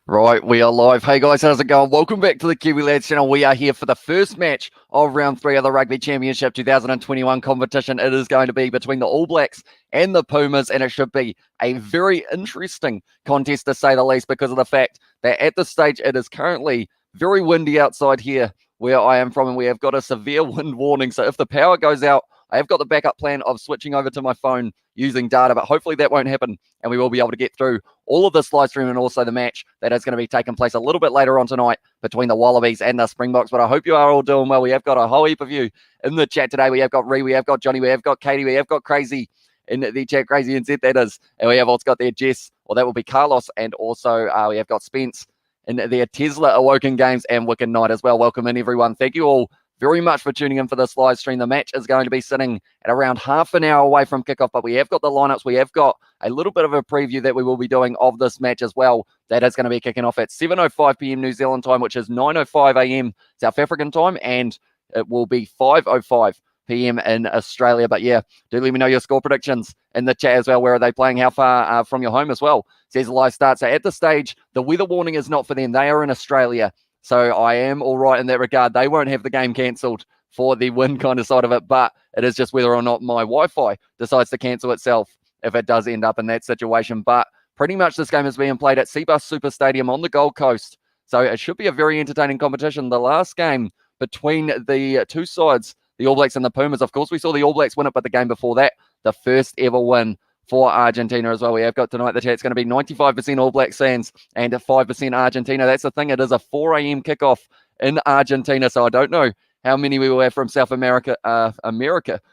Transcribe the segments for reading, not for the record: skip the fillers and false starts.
Right, we are live. Hey guys, how's it going? Welcome back to the Kiwi Lads channel. We are here for the first match of round 3 of the Rugby Championship 2021 competition. It is going to be between the All Blacks and the Pumas, and it should be a very interesting contest to say the least, because of the fact that at this stage it is currently very windy outside here where I am from, and we have got a severe wind warning. So if the power goes out, I have got the backup plan of switching over to my phone using data, but hopefully that won't happen and we will be able to get through all of this live stream and also the match that is going to be taking place a little bit later on tonight between the Wallabies and the Springboks. But I hope you are all doing well. We have got a whole heap of you in the chat today. We have got Ree, we have got Johnny, we have got Katie, we have got Crazy in the chat, Crazy and Z that is, and we have also got there Jess, or that will be Carlos, and also we have got Spence in their Tesla Awoken Games and Wicked Night as well. Welcome in, everyone. Thank you all very much for tuning in for this live stream. The match is going to be sitting at around half an hour away from kickoff, but we have got the lineups. We have got a little bit of a preview that we will be doing of this match as well. That is going to be kicking off at 7:05 p.m. New Zealand time, which is 9:05 a.m. South African time, and it will be 5:05 p.m. in Australia. But yeah, do let me know your score predictions in the chat as well. Where are they playing? How far from your home as well? Says live start. So at this stage, the weather warning is not for them. They are in Australia. So I am all right in that regard. They won't have the game cancelled for the wind kind of side of it, but it is just whether or not my Wi-Fi decides to cancel itself if it does end up in that situation. But pretty much this game is being played at CBUS Super Stadium on the Gold Coast. So it should be a very entertaining competition. The last game between the two sides, the All Blacks and the Pumas, of course, we saw the All Blacks win it, but the game before that, the first ever win for Argentina as well. We have got tonight the chat's going to be 95% All Blacks fans and 5% Argentina. That's the thing. It is a 4 a.m. kickoff in Argentina, so I don't know how many we will have from South America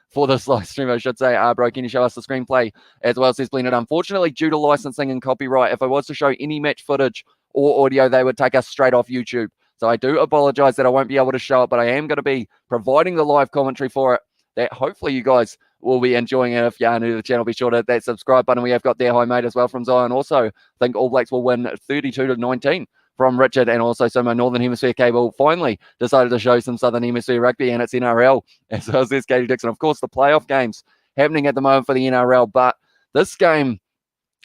for this live stream, I should say. Bro, can you show us the screenplay as well? Says Blended. Unfortunately, due to licensing and copyright, if I was to show any match footage or audio, they would take us straight off YouTube. So I do apologize that I won't be able to show it, but I am going to be providing the live commentary for it that hopefully you guys will be enjoying it. If you are new to the channel, be sure to hit that subscribe button. We have got their high mate as well from Zion. Also, I think All Blacks will win 32-19 from Richard, and also so my Northern Hemisphere cable finally decided to show some Southern Hemisphere rugby, and it's NRL as well as this Katie Dixon. Of course, the playoff games happening at the moment for the NRL, but this game,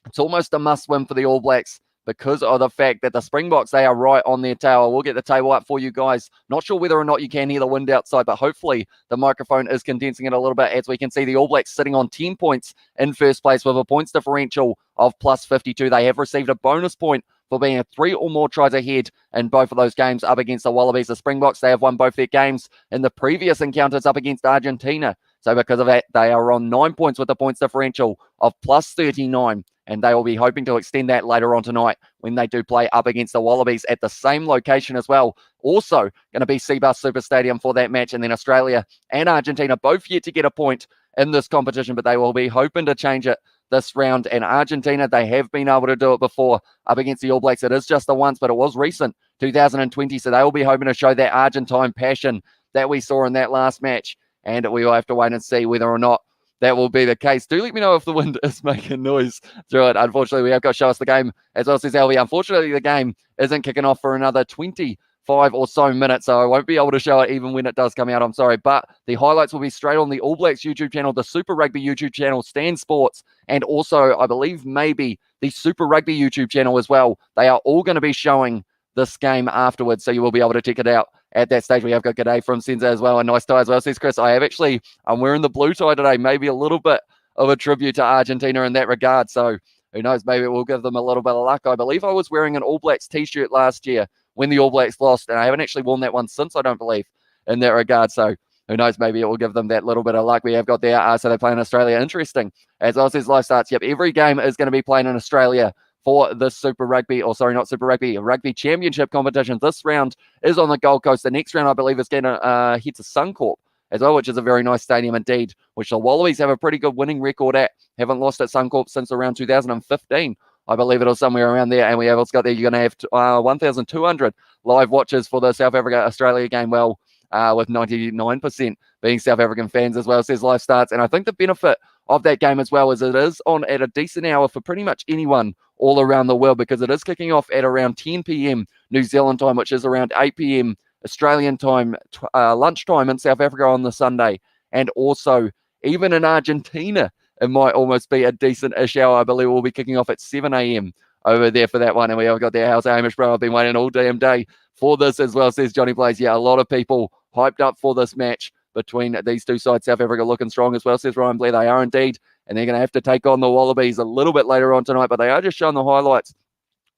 it's almost a must-win for the All Blacks because of the fact that the Springboks, they are right on their tail. We'll get the table up for you guys. Not sure whether or not you can hear the wind outside, but hopefully the microphone is condensing it a little bit. As we can see, the All Blacks sitting on 10 points in first place with a points differential of plus 52. They have received a bonus point for being 3 or more tries ahead in both of those games up against the Wallabies. The Springboks, they have won both their games in the previous encounters up against Argentina. So because of that, they are on 9 points with a points differential of plus 39. And they will be hoping to extend that later on tonight when they do play up against the Wallabies at the same location as well. Also going to be CBUS Super Stadium for that match. And then Australia and Argentina both yet to get a point in this competition, but they will be hoping to change it this round. And Argentina, they have been able to do it before up against the All Blacks. It is just the once, but it was recent, 2020. So they will be hoping to show that Argentine passion that we saw in that last match. And we will have to wait and see whether or not that will be the case. Do let me know if the wind is making noise through it. Unfortunately, we have got to show us the game as well, says LV. Unfortunately, the game isn't kicking off for another 25 or so minutes, so I won't be able to show it even when it does come out. I'm sorry, but the highlights will be straight on the All Blacks YouTube channel, the Super Rugby YouTube channel, Stan Sports, and also, I believe, maybe the Super Rugby YouTube channel as well. They are all going to be showing this game afterwards, so you will be able to check it out at that stage. We have got G'day from Senza as well, a nice tie as well, says Chris. I'm wearing the blue tie today, maybe a little bit of a tribute to Argentina in that regard, so who knows, maybe it will give them a little bit of luck. I believe I was wearing an All Blacks t-shirt last year when the All Blacks lost, and I haven't actually worn that one since, I don't believe, in that regard, so who knows, maybe it will give them that little bit of luck. We have got there, so they play in Australia. Interesting. As well as his live starts, yep, every game is going to be playing in Australia for the Super Rugby, or sorry, not Super Rugby, Rugby Championship competition. This round is on the Gold Coast. The next round, I believe, is going to head to Suncorp as well, which is a very nice stadium indeed, which the Wallabies have a pretty good winning record at. Haven't lost at Suncorp since around 2015. I believe it was somewhere around there. And we have also got there, you're going to have 1,200 live watches for the South Africa-Australia game. Well, with 99% being South African fans as well, says live starts. And I think the benefit of that game as well is it is on at a decent hour for pretty much anyone all around the world, because it is kicking off at around 10 p.m. New Zealand time, which is around 8 p.m. Australian time, lunchtime in South Africa on the Sunday. And also, even in Argentina, it might almost be a decent-ish hour. I believe we'll be kicking off at 7 a.m. over there for that one. And we have got there, how's Hamish, bro? I've been waiting all damn day for this as well, says Johnny Blaze. Yeah, a lot of people hyped up for this match between these two sides. South Africa looking strong as well, says Ryan Blair. They are indeed. And they're going to have to take on the Wallabies a little bit later on tonight, but they are just showing the highlights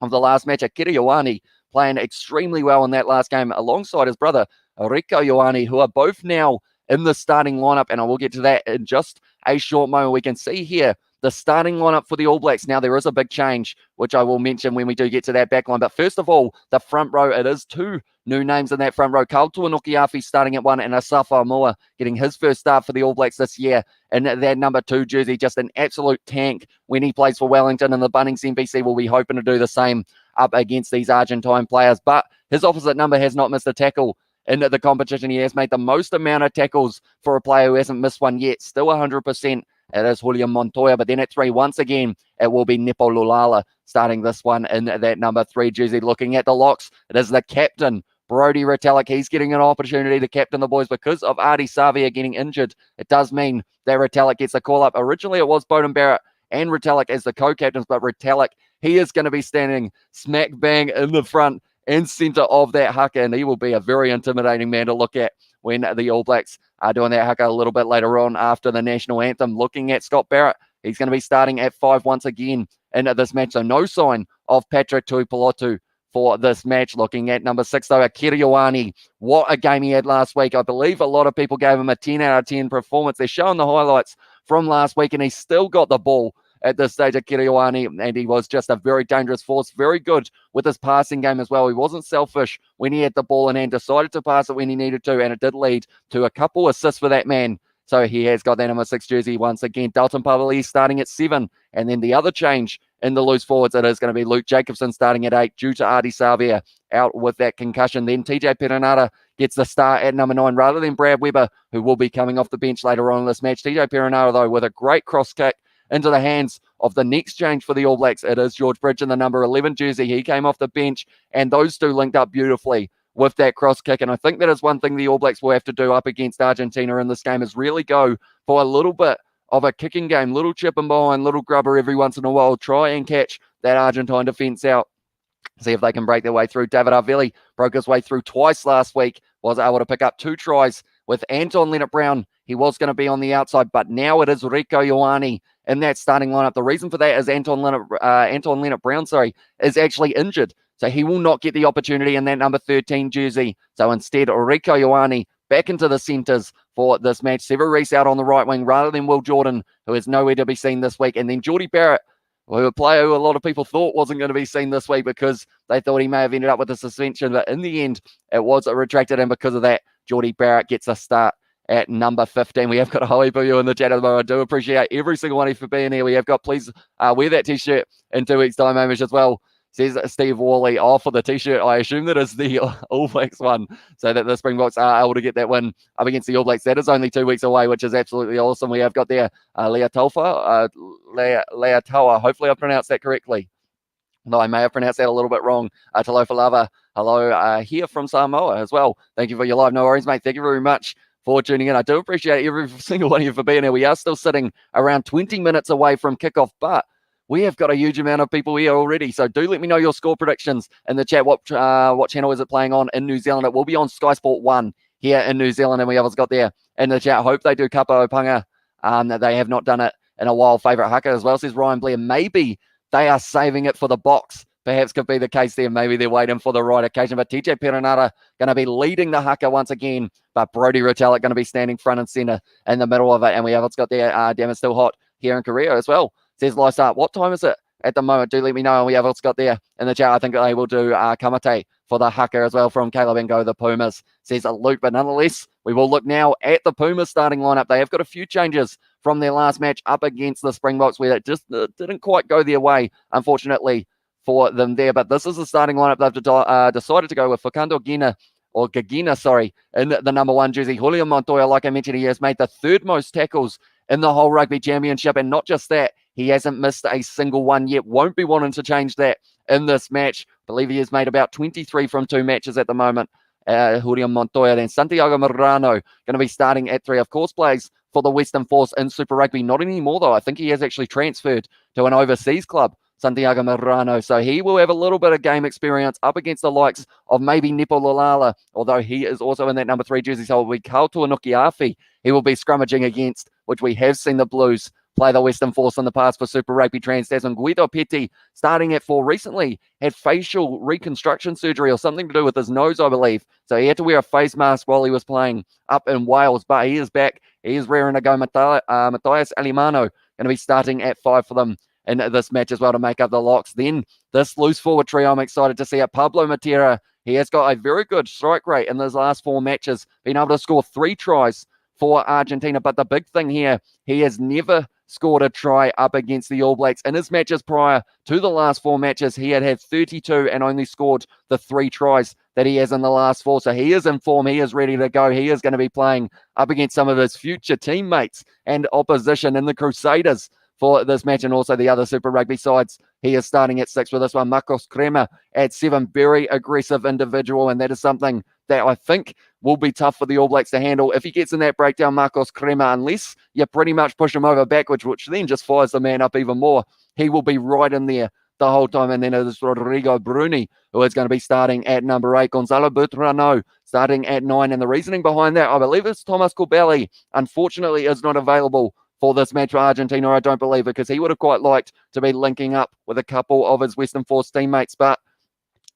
of the last match. Akira Ioane playing extremely well in that last game alongside his brother, Rico Ioane, who are both now in the starting lineup, and I will get to that in just a short moment. We can see here the starting lineup for the All Blacks. Now, there is a big change, which I will mention when we do get to that back line. But first of all, the front row, it is two new names in that front row. Karl Tuanukiafi starting at one, and Asafa Moa getting his first start for the All Blacks this year. And that number 2 jersey, just an absolute tank when he plays for Wellington. And the Bunnings NPC will be hoping to do the same up against these Argentine players. But his opposite number has not missed a tackle in the competition. He has made the most amount of tackles for a player who hasn't missed one yet. Still 100%. It is Julian Montoya, but then at 3, once again, it will be Nepo Lulala starting this one in that number 3 jersey. Looking at the locks, it is the captain, Brodie Retallick. He's getting an opportunity to captain the boys because of Ardie Savia getting injured. It does mean that Retallick gets a call-up. Originally, it was Beauden Barrett and Retallick as the co-captains, but Retallick, he is going to be standing smack bang in the front and centre of that haka, and he will be a very intimidating man to look at when the All Blacks are doing that haka a little bit later on after the national anthem. Looking at Scott Barrett, he's going to be starting at 5 once again in this match, so no sign of Patrick Tuipulotu for this match. Looking at number 6, though, Akira Ioane. What a game he had last week. I believe a lot of people gave him a 10 out of 10 performance. They're showing the highlights from last week, and he's still got the ball at this stage, Akira Ioane, and he was just a very dangerous force, very good with his passing game as well. He wasn't selfish when he had the ball in hand, decided to pass it when he needed to, and it did lead to a couple assists for that man. So he has got that number 6 jersey once again. Dalton Pavali starting at 7, and then the other change in the loose forwards, it is going to be Luke Jacobson starting at 8 due to Ardie Savia out with that concussion. Then TJ Perenara gets the start at number 9 rather than Brad Weber, who will be coming off the bench later on in this match. TJ Perenara, though, with a great cross kick into the hands of the next change for the All Blacks. It is George Bridge in the number 11 jersey. He came off the bench, and those two linked up beautifully with that cross kick. And I think that is one thing the All Blacks will have to do up against Argentina in this game, is really go for a little bit of a kicking game, little chip and behind, little grubber every once in a while. Try and catch that Argentine defence out. See if they can break their way through. David Arveli broke his way through twice last week, was able to pick up 2 tries with Anton Leonard-Brown. He was going to be on the outside, but now it is Rico Ioane in that starting lineup. The reason for that is Anton Leonard-Brown, is actually injured. So he will not get the opportunity in that number 13 jersey. So instead, Rico Ioane back into the centres for this match. Sevu Reece out on the right wing rather than Will Jordan, who is nowhere to be seen this week. And then Jordie Barrett, a player who a lot of people thought wasn't going to be seen this week because they thought he may have ended up with a suspension. But in the end, it was retracted. And because of that, Jordie Barrett gets a start at number 15. We have got a Holy Boo in the chat at the moment. I do appreciate every single one of you for being here. We have got, please wear that t-shirt in 2 weeks' time, Hamish, as well. Says Steve Worley, for the t-shirt. I assume that is the All Blacks one, so that the Springboks are able to get that win up against the All Blacks. That is only 2 weeks away, which is absolutely awesome. We have got there Lea Toa. Hopefully I pronounced that correctly. No, I may have pronounced that a little bit wrong. Talofa Lava, hello, here from Samoa as well. Thank you for your live. No worries, mate. Thank you very much for tuning in. I do appreciate every single one of you for being here. We are still sitting around 20 minutes away from kickoff, but we have got a huge amount of people here already. So do let me know your score predictions in the chat. What channel is it playing on in New Zealand? It will be on Sky Sport 1 here in New Zealand, and we have got there in the chat. Hope they do Kapa Opanga. They have not done it in a while. Favourite haka as well, says Ryan Blair. Maybe they are saving it for the box. Perhaps could be the case there. Maybe they're waiting for the right occasion. But TJ Perenara going to be leading the haka once again. But Brodie Retallick going to be standing front and centre in the middle of it. And we have got there. Damn, it's still hot here in Korea as well. Says Lysart. What time is it at the moment? Do let me know. And we have got there in the chat. I think they will do Kamate for the haka as well from Caleb and Go the Pumas. Says a Luke. But nonetheless, we will look now at the Pumas starting lineup. They have got a few changes from their last match up against the Springboks, where it just didn't quite go their way, unfortunately, for them there. But this is the starting lineup they've decided to go with. Facundo Gagina, in the number 1 jersey. Julian Montoya, like I mentioned, he has made the 3rd most tackles in the whole Rugby Championship. And not just that, he hasn't missed a single one yet. Won't be wanting to change that in this match. I believe he has made about 23 from 2 matches at the moment. Julian Montoya. Then Santiago Morano going to be starting at 3. Of course, plays for the Western Force in Super Rugby. Not anymore, though. I think he has actually transferred to an overseas club Santiago Marano. So he will have a little bit of game experience up against the likes of maybe Nepo Lalala, although he is also in that number 3 jersey. So it will be Kautua Nukiafi he will be scrummaging against, which we have seen the Blues play the Western Force in the past for Super Rugby Trans Tasman. Guido Petty, starting at 4, recently had facial reconstruction surgery or something to do with his nose, I believe. So he had to wear a face mask while he was playing up in Wales, but he is back. He is raring to go. Matthias Alimano going to be starting at 5 for them in this match as well to make up the locks. Then this loose forward trio, I'm excited to see it. Pablo Matera, he has got a very good strike rate in those last 4 matches, been able to score 3 tries for Argentina. But the big thing here, he has never scored a try up against the All Blacks. In his matches prior to the last 4 matches, he had 32 and only scored the 3 tries that he has in the last 4. So he is in form. He is ready to go. He is going to be playing up against some of his future teammates and opposition in the Crusaders for this match, and also the other Super Rugby sides. He is starting at 6 for this one. Marcos Crema at 7, very aggressive individual, and that is something that I think will be tough for the All Blacks to handle. If he gets in that breakdown, Marcos Crema, unless you pretty much push him over backwards, which then just fires the man up even more, he will be right in there the whole time. And then it is Rodrigo Bruni, who is going to be starting at number 8. Gonzalo Bertrano starting at 9. And the reasoning behind that, I believe it's Thomas Corbelli, unfortunately, is not available for this match for Argentina, I don't believe, because he would have quite liked to be linking up with a couple of his Western Force teammates, but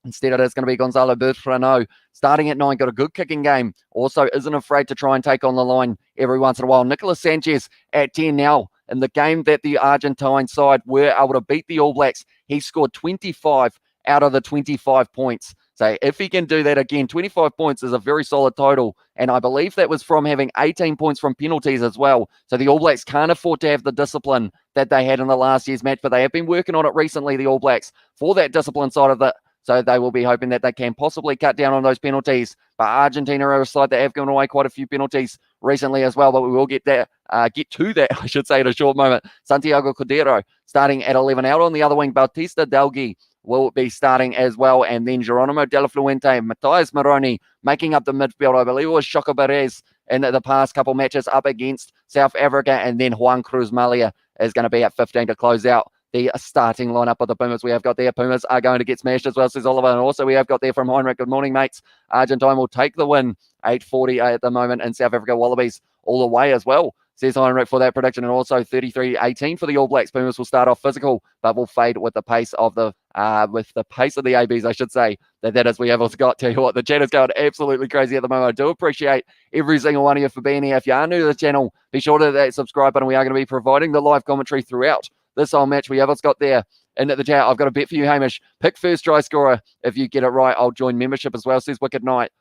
instead, it is going to be Gonzalo Bertrano starting at 9, got a good kicking game, also isn't afraid to try and take on the line every once in a while. Nicolas Sanchez at 10 now. In the game that the Argentine side were able to beat the All Blacks, he scored 25 out of the 25 points. So if he can do that again, 25 points is a very solid total. And I believe that was from having 18 points from penalties as well. So the All Blacks can't afford to have the discipline that they had in the last year's match, but they have been working on it recently, the All Blacks, for that discipline side of it. So they will be hoping that they can possibly cut down on those penalties. But Argentina are a side that have given away quite a few penalties recently as well. But we will get to that, I should say, in a short moment. Santiago Cordero starting at 11. Out on the other wing, Bautista Delgui will be starting as well. And then Geronimo De La Fuente, Matthias Moroni making up the midfield. I believe it was Choco Perez in the past couple matches up against South Africa. And then Juan Cruz Malia is going to be at 15 to close out the starting lineup of the Pumas. We have got there. Pumas are going to get smashed as well, says Oliver. And also we have got there from Heinrich. Good morning, mates. Argentine will take the win. 8:40 at the moment. And South Africa Wallabies all the way as well, says Heinrich for that prediction. And also 33-18 for the All Blacks. Pumas will start off physical, but will fade with the pace of the ABs, I should say. That is, we have also got, tell you what, the chat is going absolutely crazy at the moment. I do appreciate every single one of you for being here. If you are new to the channel, be sure to hit that subscribe button. We are going to be providing the live commentary throughout this whole match. We have got there in the chat. I've got a bet for you, Hamish. Pick first try scorer. If you get it right, I'll join membership as well, says Wicked Knight.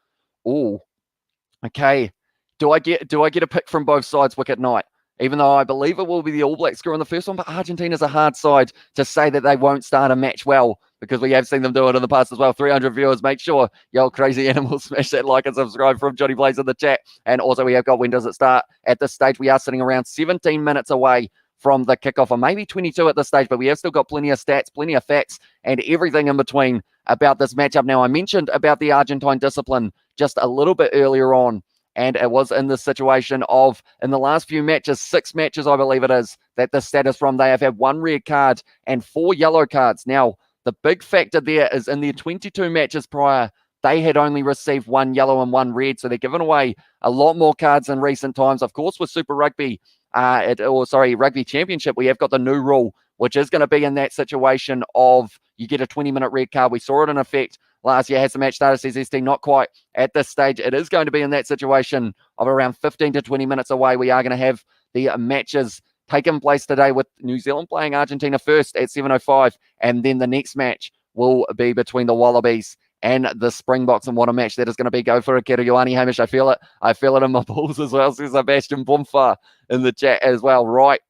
Oh, okay. Do I get a pick from both sides, Wicked Knight? Even though I believe it will be the All Blacks score on the first one, but Argentina's a hard side to say that they won't start a match well, because we have seen them do it in the past as well. 300 viewers. Make sure y'all crazy animals smash that like and subscribe from Johnny Blaze in the chat. And also we have got, when does it start? At this stage, we are sitting around 17 minutes away from the kickoff, or maybe 22 at this stage, but we have still got plenty of stats, plenty of facts, and everything in between about this matchup. Now, I mentioned about the Argentine discipline just a little bit earlier on, and it was in the situation of, in the last few matches, 6 matches, I believe it is, that the status from, they have had 1 red card and 4 yellow cards. Now, the big factor there is in their 22 matches prior, they had only received 1 yellow and 1 red, so they're giving away a lot more cards in recent times. Of course, with Super Rugby, Rugby Championship, we have got the new rule, which is going to be in that situation of you get a 20-minute red card. We saw it in effect last year. Has the match started, says ST, not quite at this stage. It is going to be in that situation of around 15 to 20 minutes away. We are going to have the matches taking place today, with New Zealand playing Argentina first at 7:05, and then the next match will be between the Wallabies and the Springboks. And what a match that is going to be. Go for it, Kiriwani, Hamish. I feel it in my balls as well, says Sebastian Bomfa in the chat as well. Right.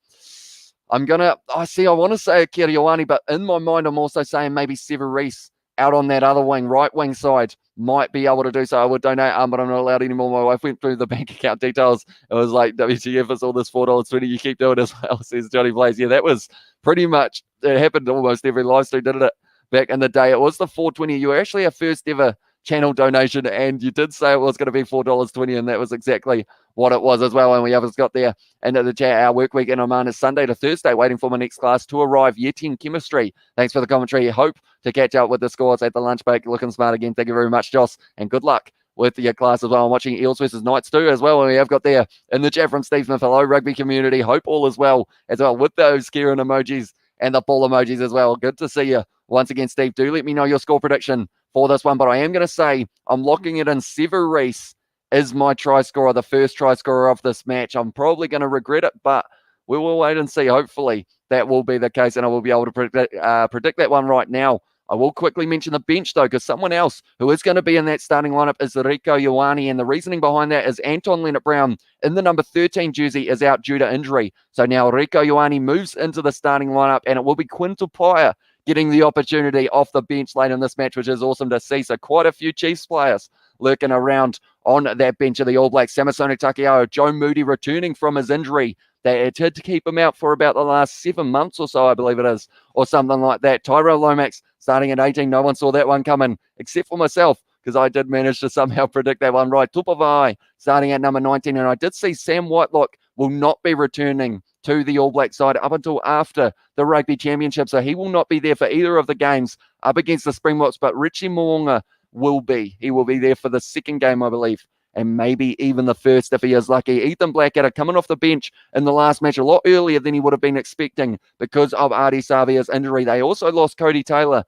I want to say Kiriwani, but in my mind, I'm also saying maybe Severis out on that other wing, right wing side, might be able to do so. I would donate, but I'm not allowed anymore. My wife went through the bank account details. It was like, WTF, it's all this $4.20. You keep doing it as well, says Johnny Blaze. Yeah, that was pretty much, it happened almost every live stream, didn't it? Back in the day, it was the $4.20. You were actually our first ever channel donation, and you did say it was going to be $4.20, and that was exactly what it was as well. And we have got there into the chat, our work week in Oman is Sunday to Thursday, waiting for my next class to arrive. Year 10 chemistry. Thanks for the commentary. Hope to catch up with the scores at the lunch break. Looking smart again. Thank you very much, Joss, and good luck with your class as well. I'm watching Eels versus Knights too as well. And we have got there in the chat from Steve Smith. Hello, rugby community. Hope all is well as well with those Kieran emojis and the ball emojis as well. Good to see you once again, Steve. Do let me know your score prediction for this one. But I am going to say I'm locking it in. Sever Reece is my try scorer, the first try scorer of this match. I'm probably going to regret it, but we will wait and see. Hopefully that will be the case, and I will be able to predict that one right now. I will quickly mention the bench, though, because someone else who is going to be in that starting lineup is Rieko Ioane, and the reasoning behind that is Anton Leonard-Brown in the number 13 jersey is out due to injury. So now Rieko Ioane moves into the starting lineup, and it will be Quinn Tupaia getting the opportunity off the bench late in this match, which is awesome to see. So quite a few Chiefs players lurking around on that bench of the All Blacks. Samisoni Takiao, Joe Moody returning from his injury. They had to keep him out for about the last 7 months or so, I believe it is, or something like that. Tyrell Lomax starting at 18. No one saw that one coming except for myself, because I did manage to somehow predict that one right. Tupavai starting at number 19. And I did see Sam Whitelock will not be returning to the All Black side up until after the Rugby Championship. So he will not be there for either of the games up against the Springboks. But Richie Moonga will be. He will be there for the second game, I believe, and maybe even the first if he is lucky. Ethan Blackadder coming off the bench in the last match a lot earlier than he would have been expecting because of Ardie Savia's injury. They also lost Cody Taylor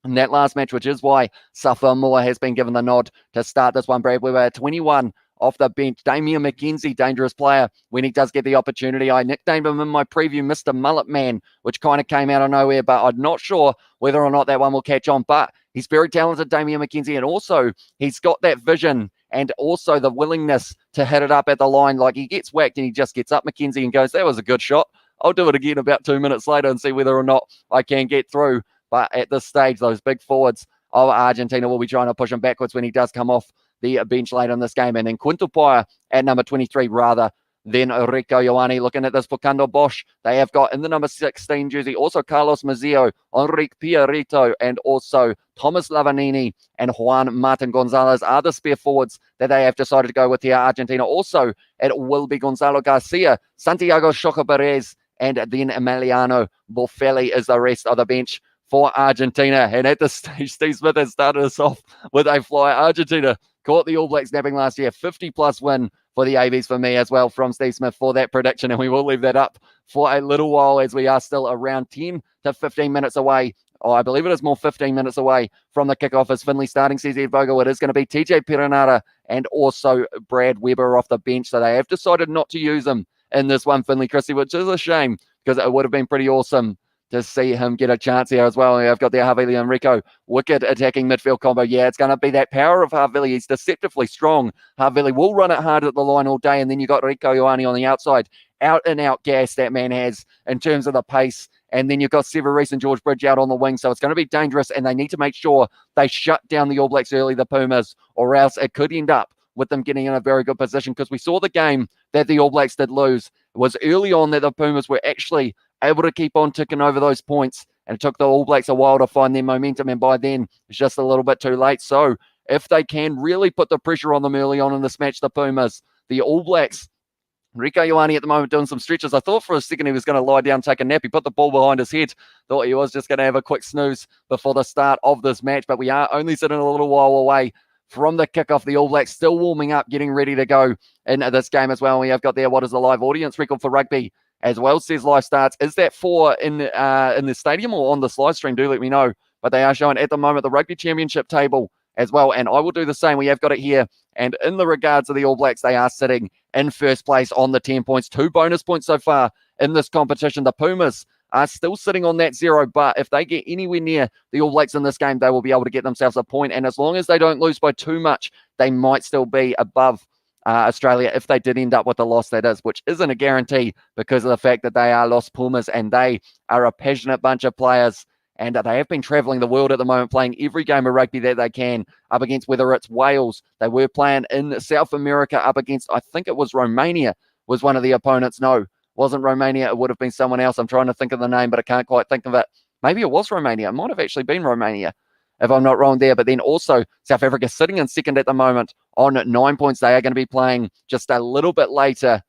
in that last match, which is why Safa Moore has been given the nod to start this one. Brad Weber at 21 off the bench. Damian McKenzie, dangerous player when he does get the opportunity. I nicknamed him in my preview Mr. Mullet Man, which kind of came out of nowhere, but I'm not sure whether or not that one will catch on. But he's very talented, Damian McKenzie, and also he's got that vision and also the willingness to hit it up at the line. Like, he gets whacked and he just gets up McKenzie and goes, that was a good shot. I'll do it again about 2 minutes later and see whether or not I can get through. But at this stage, those big forwards of Argentina will be trying to push him backwards when he does come off the bench late in this game. And then Quinto Paia at number 23 rather than Rieko Ioane. Looking at this Fukando Bosch, they have got in the number 16 jersey also Carlos Mazzeo, Enrique Pierrito, and also Thomas Lavanini and Juan Martin Gonzalez are the spare forwards that they have decided to go with here. Argentina also, it will be Gonzalo Garcia, Santiago Choco Perez, and then Emiliano Boffelli is the rest of the bench for Argentina. And at this stage, Steve Smith has started us off with a flyer. Argentina caught the All Blacks napping last year. 50-plus win for the ABs for me as well from Steve Smith for that prediction. And we will leave that up for a little while as we are still around 10 to 15 minutes away. Oh, I believe it is more 15 minutes away from the kickoff as Finley starting CZ Vogel. It is going to be TJ Perenara and also Brad Weber off the bench. So they have decided not to use him in this one, Finley Christie, which is a shame because it would have been pretty awesome to see him get a chance here as well. And I've got there Havili and Rico, wicked attacking midfield combo. Yeah, it's going to be that power of Havili. He's deceptively strong. Havili will run it hard at the line all day. And then you got Rieko Ioane on the outside. Out and out gas that man has in terms of the pace. And then you've got Sever Reece and George Bridge out on the wing. So it's going to be dangerous. And they need to make sure they shut down the All Blacks early, the Pumas, or else it could end up with them getting in a very good position. Because we saw the game that the All Blacks did lose. It was early on that the Pumas were actually able to keep on ticking over those points, and it took the All Blacks a while to find their momentum, and by then it's just a little bit too late. So if they can really put the pressure on them early on in this match, the Pumas, the All Blacks, Rieko Ioane at the moment doing some stretches. I thought for a second he was going to lie down, take a nap. He put the ball behind his head. Thought he was just going to have a quick snooze before the start of this match, but we are only sitting a little while away from the kickoff. The All Blacks still warming up, getting ready to go into this game as well. And we have got there, what is the live audience record for rugby as well, says live starts. Is that for in the stadium or on this live stream? Do let me know. But they are showing at the moment the Rugby Championship table as well. And I will do the same. We have got it here. And in the regards of the All Blacks, they are sitting in first place on the 10 points. 2 bonus points so far in this competition. The Pumas are still sitting on that 0. But if they get anywhere near the All Blacks in this game, they will be able to get themselves a point. And as long as they don't lose by too much, they might still be above Australia if they did end up with the loss, that is, which isn't a guarantee because of the fact that they are Los Pumas and they are a passionate bunch of players, and they have been travelling the world at the moment, playing every game of rugby that they can up against, whether it's Wales. They were playing in South America up against, I think it was Romania was one of the opponents. No, wasn't Romania. It would have been someone else. I'm trying to think of the name, but I can't quite think of it. Maybe it was Romania. It might have actually been Romania. if I'm not wrong there. But then also South Africa sitting in second at the moment on 9 points. They are going to be playing just a little bit later.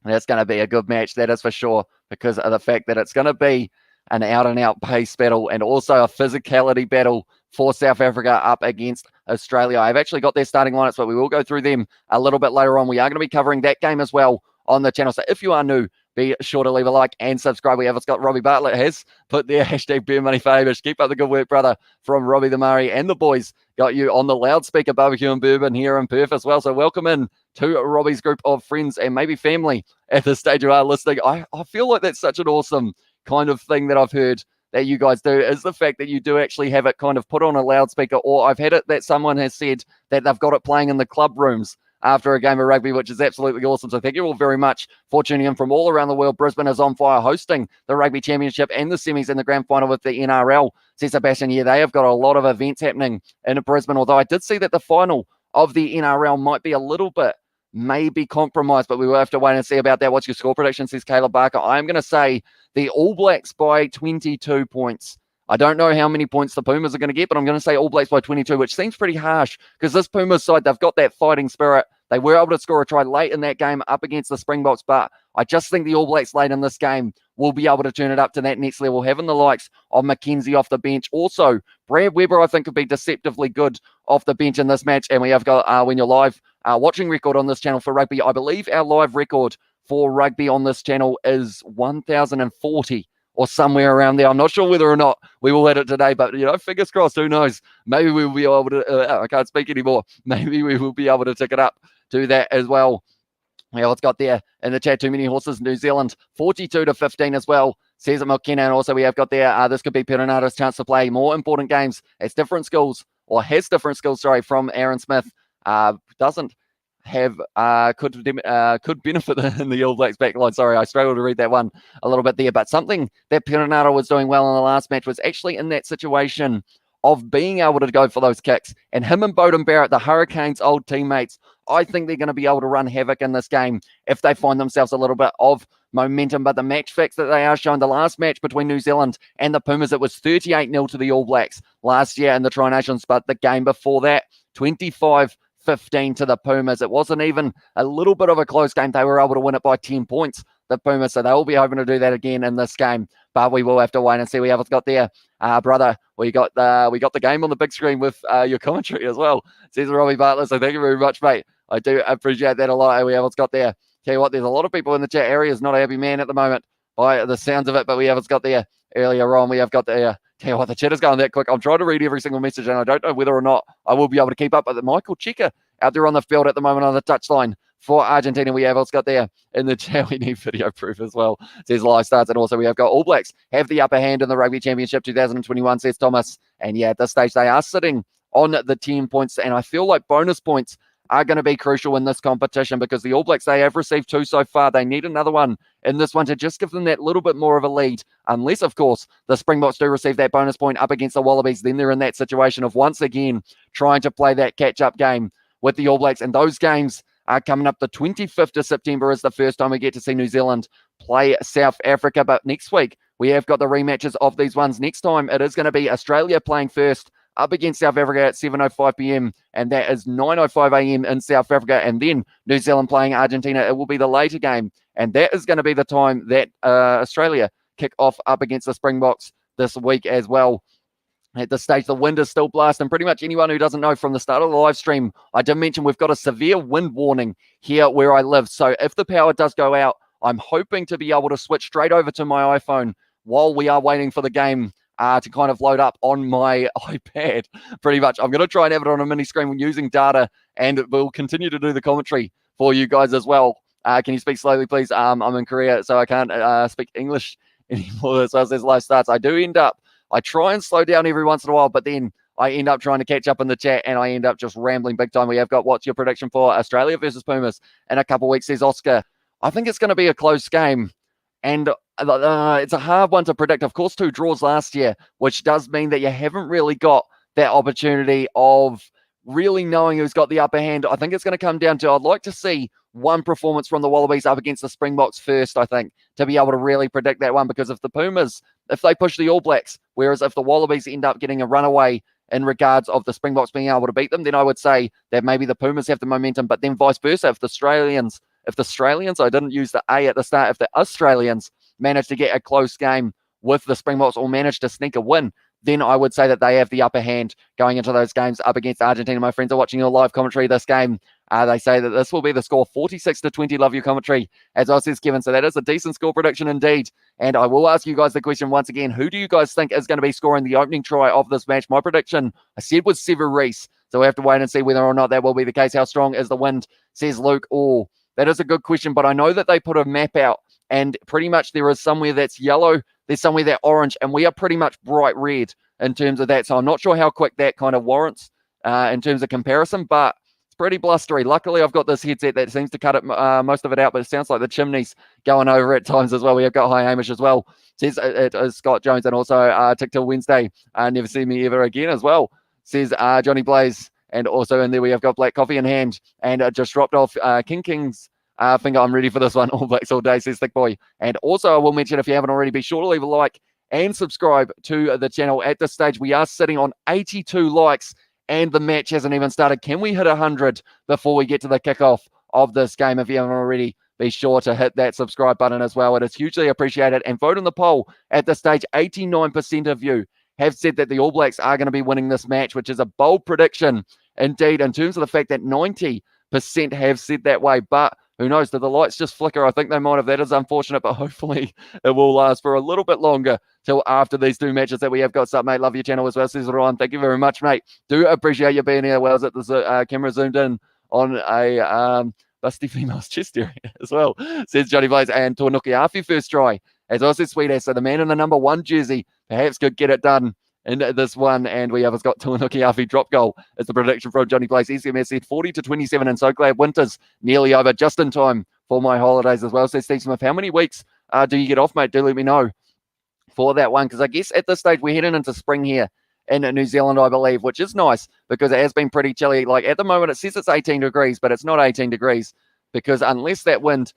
That's going to be a good match, that is for sure, because of the fact that it's going to be an out-and-out pace battle and also a physicality battle for South Africa up against Australia. I've actually got their starting lineups, but we will go through them a little bit later on. We are going to be covering that game as well on the channel. So if you are new, be sure to leave a like and subscribe. We have it's got Robbie Bartlett has put their hashtag Beer Money Favors. Keep up the good work, brother, from Robbie the Murray and the boys. Got you on the loudspeaker barbecue and bourbon here in Perth as well. So welcome in to Robbie's group of friends and maybe family at the stage you are listening. I feel like that's such an awesome kind of thing that I've heard that you guys do, is the fact that you do actually have it kind of put on a loudspeaker, or I've had it that someone has said that they've got it playing in the club rooms after a game of rugby, which is absolutely awesome. So thank you all very much for tuning in from all around the world. Brisbane is on fire, hosting the Rugby Championship and the semis and the grand final with the NRL. See, Sebastian, yeah, they have got a lot of events happening in Brisbane, although I did see that the final of the NRL might be a little bit maybe compromised, but we will have to wait and see about that. What's your score prediction, says Caleb Barker? I'm going to say the All Blacks by 22 points. I don't know how many points the Pumas are going to get, but I'm going to say All Blacks by 22, which seems pretty harsh because this Pumas side, they've got that fighting spirit. They were able to score a try late in that game up against the Springboks, but I just think the All Blacks late in this game will be able to turn it up to that next level, having the likes of McKenzie off the bench. Also, Brad Weber, I think, could be deceptively good off the bench in this match, and we have got, when you're live watching record on this channel for rugby, I believe our live record for rugby on this channel is 1,040 or somewhere around there. I'm not sure whether or not we will hit it today, but, you know, fingers crossed, who knows? Maybe we will be able to, I can't speak anymore. Maybe we will be able to tick it up to that as well. Yeah, what's got there in the chat? Too many horses. New Zealand 42-15 as well, says McKenna. And also we have got there, this could be Perenato's chance to play more important games as different schools, or has different skills, sorry, from Aaron Smith. Doesn't have, could benefit in the All Blacks backline. Sorry, I struggled to read that one a little bit there. But something that Perenato was doing well in the last match was actually in that situation of being able to go for those kicks. And him and Bowden Barrett, the Hurricanes' old teammates, I think they're going to be able to run havoc in this game if they find themselves a little bit of momentum. But the match facts that they are showing, the last match between New Zealand and the Pumas, it was 38-0 to the All Blacks last year in the Tri-Nations. But the game before that, 25-15 to the Pumas. It wasn't even a little bit of a close game. They were able to win it by 10 points, the Pumas. So they will be hoping to do that again in this game. But we will have to wait and see. We have what's got there. Brother, we got the game on the big screen with your commentary as well, says Robbie Bartlett. So thank you very much, mate. I do appreciate that a lot. We have what's got there. Tell you what, there's a lot of people in the chat area. Is not a happy man at the moment by the sounds of it, but we have what's got there earlier on. We have got the tell you what, the chat is going that quick. I'm trying to read every single message, and I don't know whether or not I will be able to keep up. But the Michael Cheika out there on the field at the moment on the touchline for Argentina. We have what's got there in the chat. We need video proof as well, says Live Starts. And also we have got All Blacks have the upper hand in the Rugby Championship 2021, says Thomas. And yeah, at this stage, they are sitting on the 10 points. And I feel like bonus points are going to be crucial in this competition because the All Blacks, they have received 2 so far. They need another one in this one to just give them that little bit more of a lead. Unless, of course, the Springboks do receive that bonus point up against the Wallabies, then they're in that situation of once again trying to play that catch-up game with the All Blacks. And those games are coming up. The 25th of September is the first time we get to see New Zealand play South Africa. But next week, we have got the rematches of these ones. Next time, it is going to be Australia playing first up against South Africa at 7:05 p.m. and that is 9:05 a.m. in South Africa, and then New Zealand playing Argentina. It will be the later game, and that is going to be the time that Australia kick off up against the Springboks this week as well. At this stage, the wind is still blasting. Pretty much anyone who doesn't know, from the start of the live stream, I did mention we've got a severe wind warning here where I live. So if the power does go out, I'm hoping to be able to switch straight over to my iPhone while we are waiting for the game to kind of load up on my iPad, pretty much. I'm going to try and have it on a mini screen using data, and we'll continue to do the commentary for you guys as well. Can you speak slowly, please? I'm in Korea, so I can't speak English anymore. So as live starts, I try and slow down every once in a while, but then I end up trying to catch up in the chat, and I end up just rambling big time. We have got, what's your prediction for Australia versus Pumas in a couple of weeks, says Oscar. I think it's going to be a close game. And it's a hard one to predict. Of course, 2 draws last year, which does mean that you haven't really got that opportunity of really knowing who's got the upper hand. I think it's going to come down to, I'd like to see one performance from the Wallabies up against the Springboks first, I think, to be able to really predict that one. Because if the Pumas, if they push the All Blacks, whereas if the Wallabies end up getting a runaway in regards of the Springboks being able to beat them, then I would say that maybe the Pumas have the momentum, but then vice versa. If the Australians, I didn't use the A at the start, if the Australians manage to get a close game with the Springboks or manage to sneak a win, then I would say that they have the upper hand going into those games up against Argentina. My friends are watching your live commentary this game. They say that this will be the score 46-20. Love your commentary, as well, says Kevin. So that is a decent score prediction indeed. And I will ask you guys the question once again. Who do you guys think is going to be scoring the opening try of this match? My prediction, I said, was Sever Reece. So we have to wait and see whether or not that will be the case. How strong is the wind, says Luke. Oh, that is a good question. But I know that they put a map out, and pretty much there is somewhere that's yellow, there's somewhere that's orange, and we are pretty much bright red in terms of that. So I'm not sure how quick that kind of warrants in terms of comparison, but it's pretty blustery. Luckily, I've got this headset that seems to cut it most of it out, but it sounds like the chimney's going over at times as well. We have got Hi Hamish as well. Says it is Scott Jones, and also Tick Till Wednesday. Never see me ever again as well, says Johnny Blaze. And also in there we have got Black Coffee in hand, and just dropped off King's finger. I'm ready for this one. All Blacks all day, says Thick Boy. And also I will mention, if you haven't already, be sure to leave a like and subscribe to the channel. At this stage, we are sitting on 82 likes, and the match hasn't even started. Can we hit 100 before we get to the kickoff of this game? If you haven't already, be sure to hit that subscribe button as well. It is hugely appreciated. And vote in the poll. At this stage, 89% of you have said that the All Blacks are going to be winning this match, which is a bold prediction indeed, in terms of the fact that 90% have said that way. But who knows? Did the lights just flicker? I think they might have. That is unfortunate, but hopefully it will last for a little bit longer till after these two matches that we have got up, mate. Love your channel as well, says Ryan. Thank you very much, mate. Do appreciate you being here. Well, as the camera zoomed in on a busty female's chest area as well, says Johnny Blaze. And Tuanuki Afi first try, as well, says Sweet Ass. So the man in the number 1 jersey perhaps could get it done in this one. And we have got Tuanuki Afi drop goal is the prediction from Johnny Blaze. SMS said 40-27, and so glad winter's nearly over, just in time for my holidays as well, says Steve Smith. How many weeks do you get off, mate? Do let me know for that one, because I guess at this stage we're heading into spring here in New Zealand, I believe, which is nice because it has been pretty chilly. Like at the moment it says it's 18 degrees, but it's not 18 degrees, because unless that wind,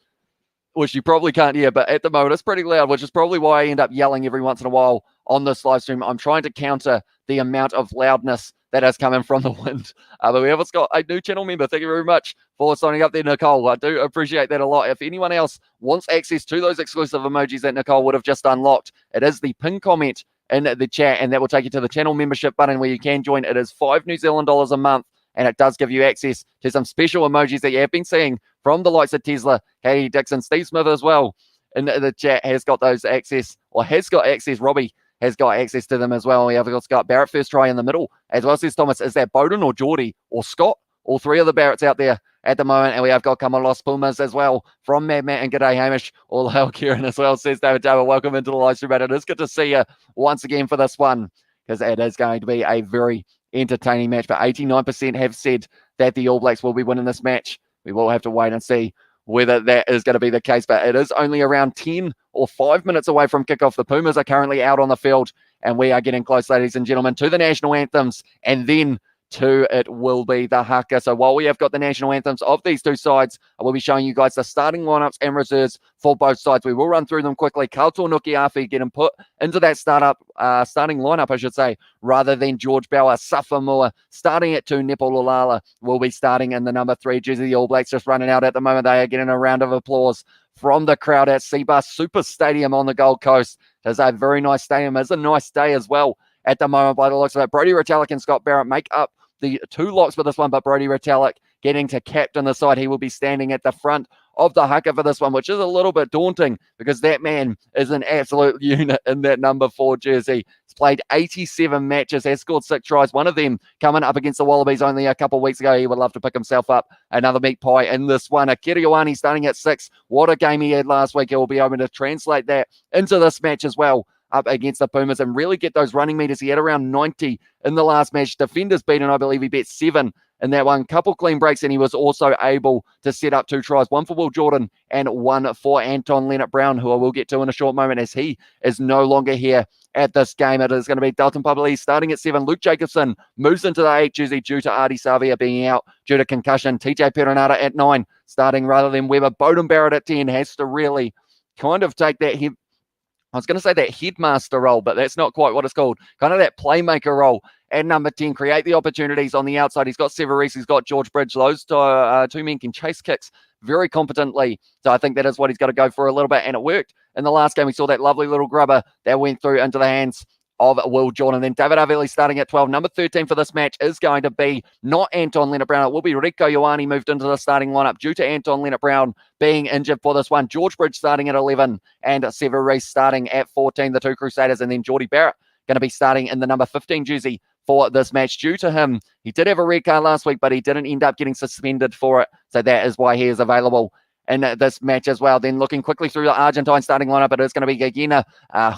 which you probably can't hear, but at the moment it's pretty loud, which is probably why I end up yelling every once in a while on this live stream. I'm trying to counter the amount of loudness that has come in from the wind. But we have got a new channel member. Thank you very much for signing up there, Nicole. I do appreciate that a lot. If anyone else wants access to those exclusive emojis that Nicole would have just unlocked, it is the pin comment in the chat, and that will take you to the channel membership button where you can join. It is $5 New Zealand a month, and it does give you access to some special emojis that you have been seeing from the likes of Tesla, Katie Dixon, Steve Smith as well. In the chat has got those access, or has got access. Robbie has got access to them as well. We have got Scott Barrett first try in the middle, as well, says Thomas. Is that Bowden or Geordie or Scott? All three of the Barretts out there at the moment. And we have got Kamalos Pumas as well from Mad Matt and G'day Hamish. All hail Kieran as well, says David David. Welcome into the live stream. It is good to see you once again for this one, because it is going to be a very entertaining match. But 89% have said that the All Blacks will be winning this match. We will have to wait and see whether that is going to be the case, but it is only around 10 or 5 minutes away from kickoff. The Pumas are currently out on the field, and we are getting close, ladies and gentlemen, to the national anthems, and then to it will be the haka. So while we have got the national anthems of these two sides, I will be showing you guys the starting lineups and reserves for both sides. We will run through them quickly. Kaltor Nukiafi getting put into that starting lineup, I should say, rather than George Bauer. Safamua starting at 2. Nepolulala will be starting in the number 3 jersey. The All Blacks just running out at the moment. They are getting a round of applause from the crowd at CBUS Super Stadium on the Gold Coast. It's a very nice stadium. It's a nice day as well at the moment by the looks of it. Brodie Retallick and Scott Barrett make up the 2 locks for this one, but Brodie Retallick getting to captain the side. He will be standing at the front of the haka for this one, which is a little bit daunting because that man is an absolute unit in that number 4 jersey. He's played 87 matches, has scored 6 tries, one of them coming up against the Wallabies only a couple of weeks ago. He would love to pick himself up another meat pie in this one. Akira Ioane starting at 6. What a game he had last week. He will be able to translate that into this match as well, up against the Pumas, and really get those running meters. He had around 90 in the last match. Defenders beaten, I believe he bet 7 in that one. Couple clean breaks, and he was also able to set up 2 tries, 1 for Will Jordan and 1 for Anton Leonard-Brown, who I will get to in a short moment, as he is no longer here at this game. It is going to be Dalton Pabali starting at 7. Luke Jacobson moves into the 8 jersey due to Artie Savia being out due to concussion. TJ Perenara at 9 starting rather than Weber. Bowden Barrett at 10 has to really kind of take that I was going to say that headmaster role, but that's not quite what it's called. Kind of that playmaker role at number 10, create the opportunities on the outside. He's got Severis, he's got George Bridge. Those two men can chase kicks very competently. So I think that is what he's got to go for a little bit, and it worked. In the last game, we saw that lovely little grubber that went through into the hands of Will Jordan. Then David Avili starting at 12. Number 13 for this match is going to be not Anton Leonard-Brown. It will be Rico Ioane moved into the starting lineup due to Anton Leonard-Brown being injured for this one. George Bridge starting at 11 and Severis starting at 14, the two Crusaders. And then Geordie Barrett going to be starting in the number 15 jersey for this match. Due to him, he did have a red card last week, but he didn't end up getting suspended for it. So that is why he is available in this match as well. Then looking quickly through the Argentine starting lineup, it is going to be Gagina.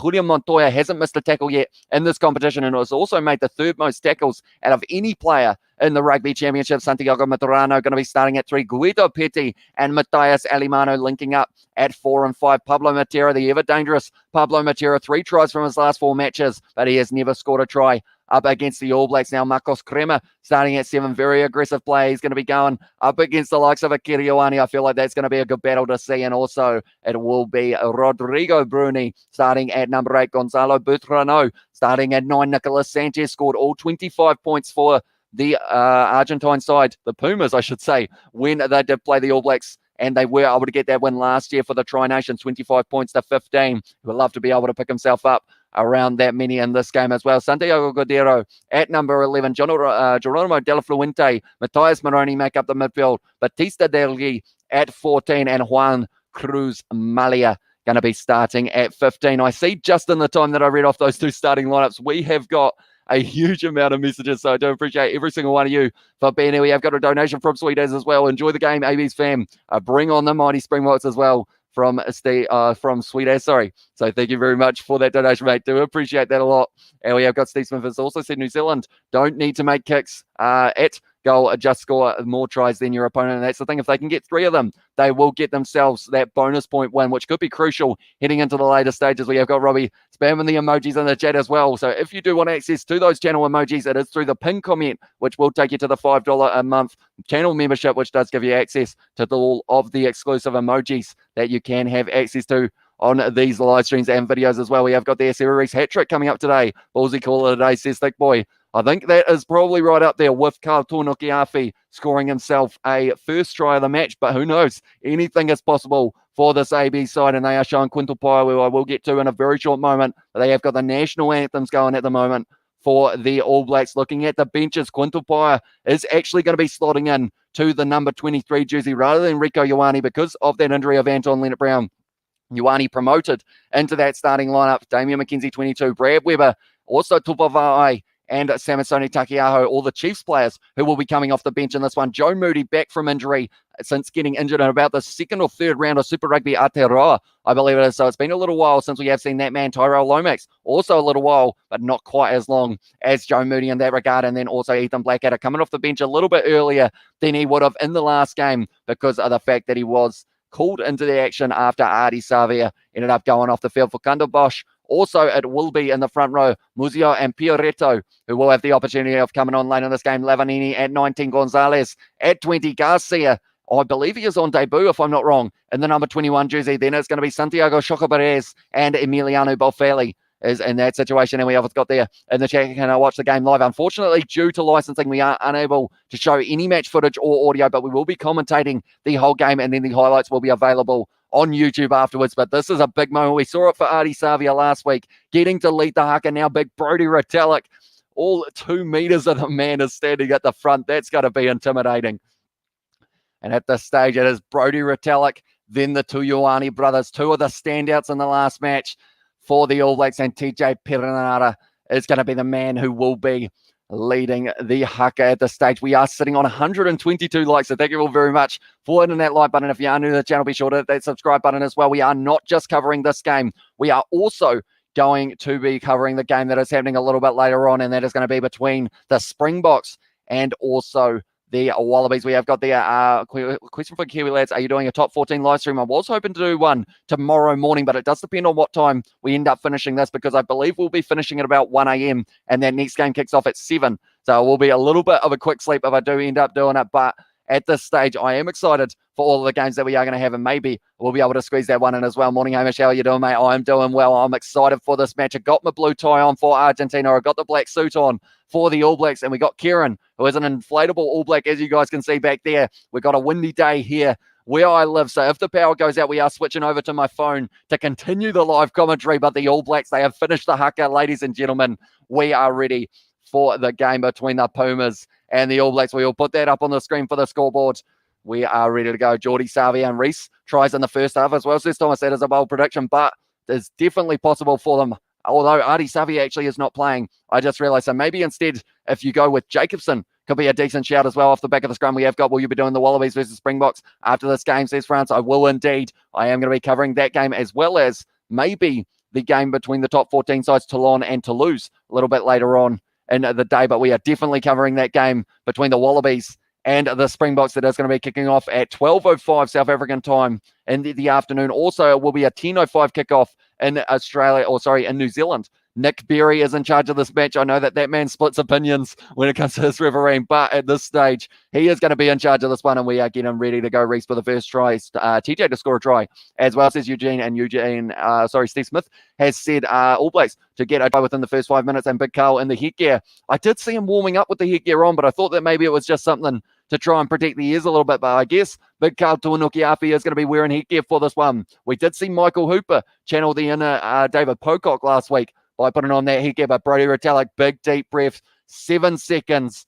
Julian Montoya hasn't missed a tackle yet in this competition and has also made the third most tackles out of any player in the Rugby Championship. Santiago Maturano going to be starting at 3. Guido Petty and Matthias Alimano linking up at 4 and 5. Pablo Matera, the ever-dangerous Pablo Matera, 3 tries from his last 4 matches, but he has never scored a try up against the All Blacks. Now Marcos Crema starting at 7, very aggressive play. He's going to be going up against the likes of Akira Ioane. I feel like that's going to be a good battle to see. And also it will be Rodrigo Bruni starting at number 8. Gonzalo Butrano starting at 9. Nicolas Sanchez scored all 25 points for the Argentine side, the Pumas, I should say, when they did play the All Blacks. And they were able to get that win last year for the Tri-Nations, 25 points to 15. He would love to be able to pick himself up around that many in this game as well. Santiago Cordero at number 11. Geronimo De La Fuente, Matthias Moroni make up the midfield. Batista Delgui at 14 and Juan Cruz Malia going to be starting at 15. I see just in the time that I read off those two starting lineups, we have got a huge amount of messages, so I do appreciate every single one of you for being here. We have got a donation from Sweeters as well. Enjoy the game, AB's fam. Bring on the mighty Springboks as well from Sweeters. Sorry. So thank you very much for that donation, mate. Do appreciate that a lot. And we have got Steve Smith has also said New Zealand don't need to make kicks at goal, just score more tries than your opponent. And that's the thing. If they can get 3 of them, they will get themselves that bonus point win, which could be crucial heading into the later stages. We have got Robbie spamming the emojis in the chat as well. So if you do want access to those channel emojis, it is through the pin comment, which will take you to the $5 a month channel membership, which does give you access to all of the exclusive emojis that you can have access to on these live streams and videos as well. We have got the Severis hat trick coming up today. Ballsy call it a day, says Thick Boy. I think that is probably right up there with Karl Tunukiafi scoring himself a first try of the match, but who knows? Anything is possible for this AB side, and they are showing Quintal Pire, who I will get to in a very short moment. They have got the national anthems going at the moment for the All Blacks. Looking at the benches, Quintal Pire is actually going to be slotting in to the number 23 jersey rather than Rico Ioane because of that injury of Anton Leonard-Brown. Ioane promoted into that starting lineup. Damian McKenzie, 22. Brad Weber, also Tupavai, and Samasoni Takiaho, all the Chiefs players who will be coming off the bench in this one. Joe Moody back from injury since getting injured in about the 2nd or 3rd round of Super Rugby Aotearoa, I believe it is. So it's been a little while since we have seen that man, Tyrell Lomax. Also a little while, but not quite as long as Joe Moody in that regard. And then also Ethan Blackadder coming off the bench a little bit earlier than he would have in the last game because of the fact that he was called into the action after Artie Savia ended up going off the field for Kundelbosch. Also, it will be in the front row, Muzio and Pioretto, who will have the opportunity of coming on late in this game. Lavanini at 19, Gonzalez at 20, Garcia, I believe he is on debut, if I'm not wrong, in the number 21 jersey. Then it's going to be Santiago Chocobarez and Emiliano Bolfeli is in that situation. And we have got there in the chat, can I watch the game live? Unfortunately, due to licensing, we are unable to show any match footage or audio, but we will be commentating the whole game, and then the highlights will be available on YouTube afterwards. But this is a big moment. We saw it for Artie Savia last week, getting to lead the haka. Now big Brody Retallick, all 2 meters of the man is standing at the front. That's going to be intimidating. And at this stage, it is Brody Retallick, then the 2 Ioane brothers, 2 of the standouts in the last match for the All Blacks, and TJ Perenara is going to be the man who will be leading the haka at this stage. We are sitting on 122 likes, so thank you all very much for hitting that like button. If you are new to the channel, be sure to hit that subscribe button as well. We are not just covering this game. We are also going to be covering the game that is happening a little bit later on, and that is going to be between the Springboks and also the Wallabies. We have got the question for Kiwi lads. Are you doing a top 14 live stream? I was hoping to do one tomorrow morning, but it does depend on what time we end up finishing this, because I believe we'll be finishing at about 1 a.m. and that next game kicks off at 7. So it will be a little bit of a quick sleep if I do end up doing it. But at this stage, I am excited for all of the games that we are going to have, and maybe we'll be able to squeeze that one in as well. Morning, Hamish. How are you doing, mate? I'm doing well. I'm excited for this match. I got my blue tie on for Argentina. I got the black suit on for the All Blacks, and we got Kieran, who is an inflatable All Black, as you guys can see back there. We've got a windy day here where I live, so if the power goes out, we are switching over to my phone to continue the live commentary. But the All Blacks, they have finished the haka, ladies and gentlemen. We are ready for the game between the Pumas and the All Blacks. We will put that up on the screen for the scoreboard. We are ready to go. Geordie, Savi, and Reese tries in the first half as well. Says Thomas, that is a bold prediction, but it's definitely possible for them. Although Artie Savi actually is not playing, I just realized. So maybe instead, if you go with Jacobson, could be a decent shout as well off the back of the scrum we have got. Will you be doing the Wallabies versus Springboks after this game, says France? I will indeed. I am going to be covering that game as well as maybe the game between the top 14 sides, Toulon and Toulouse, a little bit later on in the day. But we are definitely covering that game between the Wallabies and the Springboks that is going to be kicking off at 12:05 South African time in the afternoon. Also, it will be a 10:05 kickoff in in New Zealand. Nick Berry is in charge of this match. I know that man splits opinions when it comes to his refereeing, but at this stage, he is going to be in charge of this one, and we are getting ready to go. Reese for the first try, TJ to score a try, as well as Eugene, Steve Smith has said All Blacks to get a try within the first 5 minutes, and Big Carl in the headgear. I did see him warming up with the headgear on, but I thought that maybe it was just something to try and protect the ears a little bit, but I guess Big Carl Tuanuki-Afi is going to be wearing headgear for this one. We did see Michael Hooper channel the inner David Pocock last week by putting on that headgear, but Brodie Retallick, big deep breath, 7 seconds,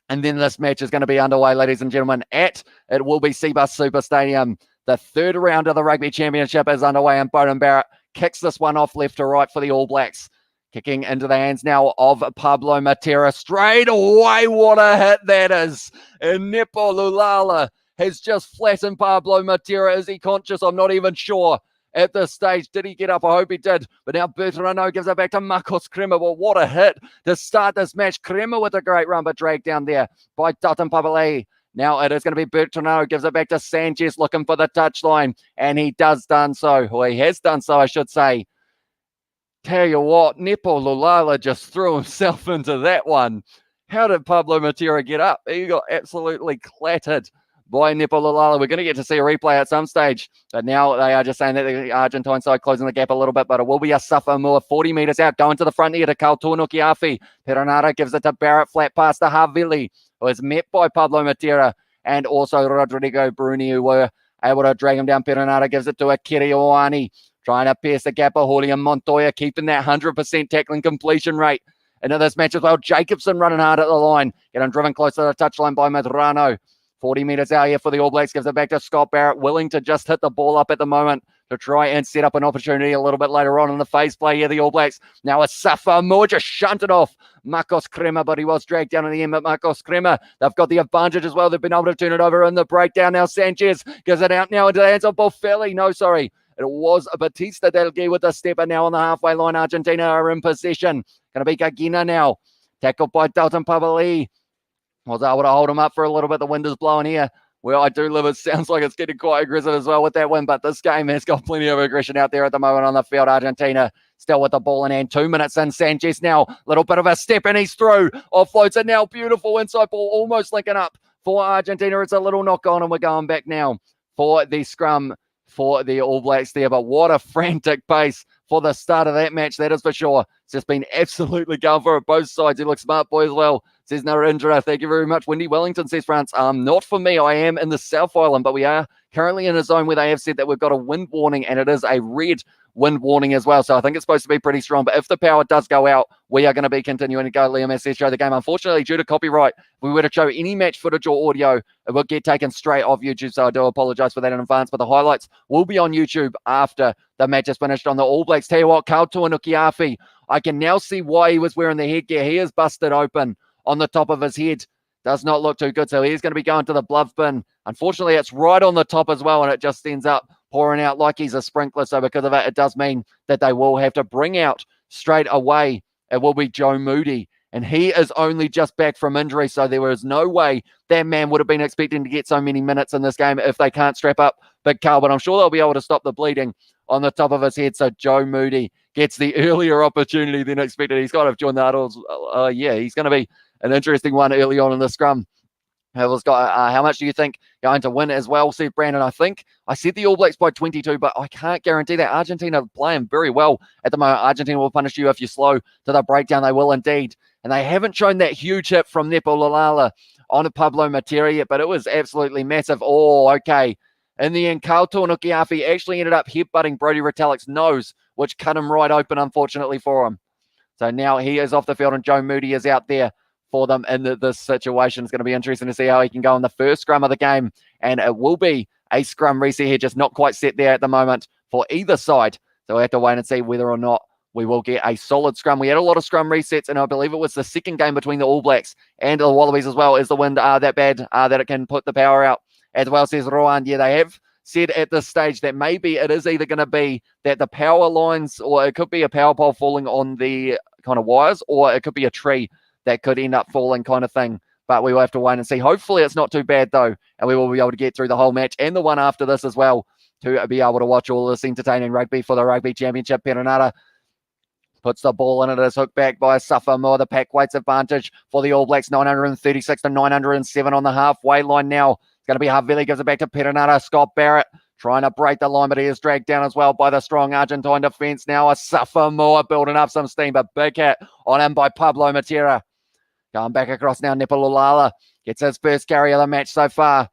and then this match is going to be underway, ladies and gentlemen, it will be CBUS Super Stadium. The third round of the Rugby Championship is underway, and Bowden Barrett kicks this one off left to right for the All Blacks. Kicking into the hands now of Pablo Matera. Straight away, what a hit that is. And Nepo Lulala has just flattened Pablo Matera. Is he conscious? I'm not even sure at this stage. Did he get up? I hope he did. But now Bertrano gives it back to Marcos Crema. Well, what a hit to start this match. Crema with a great run, but dragged down there by Dutton Papalei. Now it is going to be Bertrano. Gives it back to Sanchez looking for the touchline. And he has done so, I should say. Tell you what, Nepo Lulala just threw himself into that one. How did Pablo Matera get up? He got absolutely clattered by Nepo Lulala. We're going to get to see a replay at some stage. But now they are just saying that the Argentine side closing the gap a little bit. But it will be a Safa-Mua 40 metres out. Going to the front here to Carl Tuanuki-Afi. Perenara gives it to Barrett. Flat pass to Havili, who is met by Pablo Matera and also Rodrigo Bruni, who were able to drag him down. Perenara gives it to Akiri Oani. Trying to pierce the gap of Julian Montoya, keeping that 100% tackling completion rate into this match as well. Jacobson running hard at the line. Getting driven close to the touchline by Medrano. 40 metres out here for the All Blacks. Gives it back to Scott Barrett, willing to just hit the ball up at the moment to try and set up an opportunity a little bit later on in the phase play here, the All Blacks. Now a Safa-Mua just shunted off Marcos Crema, but he was dragged down in the end. But Marcos Crema, they've got the advantage as well. They've been able to turn it over in the breakdown. Now Sanchez gives it out now into the hands of Boffelli. It was Batista Del Gui with a stepper now on the halfway line. Argentina are in possession. Going to be Gagina now. Tackled by Dalton Pavali. Was able to hold him up for a little bit. The wind is blowing here. Where I do live, it sounds like it's getting quite aggressive as well with that wind. But this game has got plenty of aggression out there at the moment on the field. Argentina still with the ball in hand. 2 minutes in. Sanchez now. Little bit of a step and he's through. Offloads it now. Beautiful inside ball. Almost linking up for Argentina. It's a little knock on and we're going back now for the scrum for the All Blacks there. But what a frantic pace for the start of that match, that is for sure. It's just been absolutely going for it both sides. He looks smart, boy, as well. Says Narendra, thank you very much. Wendy Wellington says, France, not for me. I am in the South Island, but we are currently in a zone where they have said that we've got a wind warning, and it is a red wind warning as well. So I think it's supposed to be pretty strong. But if the power does go out, we are going to be continuing to go. Liam says, show the game. Unfortunately, due to copyright, if we were to show any match footage or audio, it would get taken straight off YouTube. So I do apologize for that in advance. But the highlights will be on YouTube after the match is finished on the All Blacks. Tell you what, Carl Tuanuki-Afi, I can now see why he was wearing the headgear. He is busted open on the top of his head. Does not look too good. So he's going to be going to the glove bin. Unfortunately, it's right on the top as well, and it just ends up pouring out like he's a sprinkler. So because of that, it does mean that they will have to bring out straight away. It will be Joe Moody, and he is only just back from injury. So there was no way that man would have been expecting to get so many minutes in this game if they can't strap up Big Carl. But I'm sure they'll be able to stop the bleeding on the top of his head. So Joe Moody gets the earlier opportunity than expected. He's got to have joined the huddles. He's going to be an interesting one early on in the scrum. Whoever's got, how much do you think going to win as well, said Brandon? I think I said the All Blacks by 22, but I can't guarantee that. Argentina are playing very well at the moment. Argentina will punish you if you're slow to the breakdown. They will indeed. And they haven't shown that huge hit from Nepo Lalala on Pablo Matera yet, but it was absolutely massive. Oh, okay. In the end, Carl Tuanukiafi actually ended up headbutting Brodie Retallick's nose, which cut him right open, unfortunately for him. So now he is off the field and Joe Moody is out there for them in this situation. It's going to be interesting to see how he can go in the first scrum of the game. And it will be a scrum reset here, just not quite set there at the moment for either side. So we have to wait and see whether or not we will get a solid scrum. We had a lot of scrum resets, and I believe it was the second game between the All Blacks and the Wallabies as well. Is the wind that bad that it can put the power out? As well, says Rohan. Yeah, they have said at this stage that maybe it is either going to be that the power lines, or it could be a power pole falling on the kind of wires, or it could be a tree that could end up falling kind of thing. But we will have to wait and see. Hopefully it's not too bad though, and we will be able to get through the whole match and the one after this as well to be able to watch all this entertaining rugby for the Rugby Championship. Perenara puts the ball in. It is hooked back by Safa-Moa. The pack weights advantage for the All Blacks, 936 to 907 on the halfway line now. It's going to be Havili, gives it back to Perenara. Scott Barrett trying to break the line, but he is dragged down as well by the strong Argentine defence now. A Safa-Moa building up some steam, but big hit on him by Pablo Matera. Going back across now, Nepo Lalala gets his first carry of the match so far.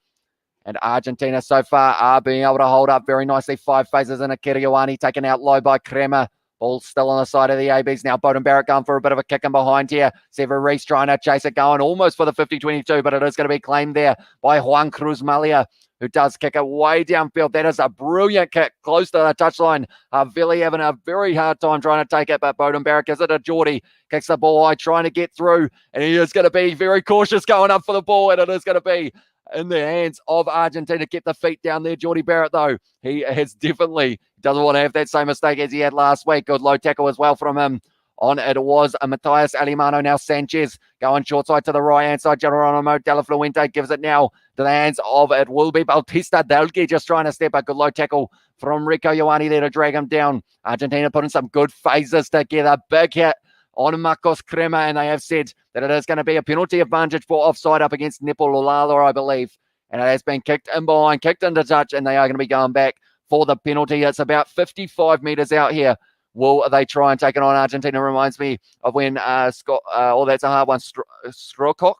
And Argentina so far are being able to hold up very nicely. 5 phases in a Kiriwani taken out low by Kremer. Ball still on the side of the ABs. Now Bowden Barrett going for a bit of a kick in behind here. Sever Reese trying to chase it, going almost for the 50-22, but it is going to be claimed there by Juan Cruz Malia, who does kick it way downfield. That is a brilliant kick close to the touchline. Vili having a very hard time trying to take it, but Bowden Barrett gives it to Geordie. Kicks the ball high, trying to get through, and he is going to be very cautious going up for the ball, and it is going to be in the hands of Argentina. Keep the feet down there. Geordie Barrett, though, he has definitely doesn't want to have that same mistake as he had last week. Good low tackle as well from him. On it was a Matthias Alemano. Now Sanchez going short side to the right hand side. Geronimo De La Fuente gives it now to the hands of, it will be Bautista Delgui just trying to step up. Good low tackle from Rico Ioane there to drag him down. Argentina putting some good phases together. Big hit on Marcos Crema, and they have said that it is going to be a penalty advantage for offside up against Nepo Lalala, I believe. And it has been kicked in behind, kicked into touch, and they are going to be going back for the penalty. It's about 55 metres out here. Will they try and take it on? Argentina reminds me of when Scott, that's a hard one, Strokoff,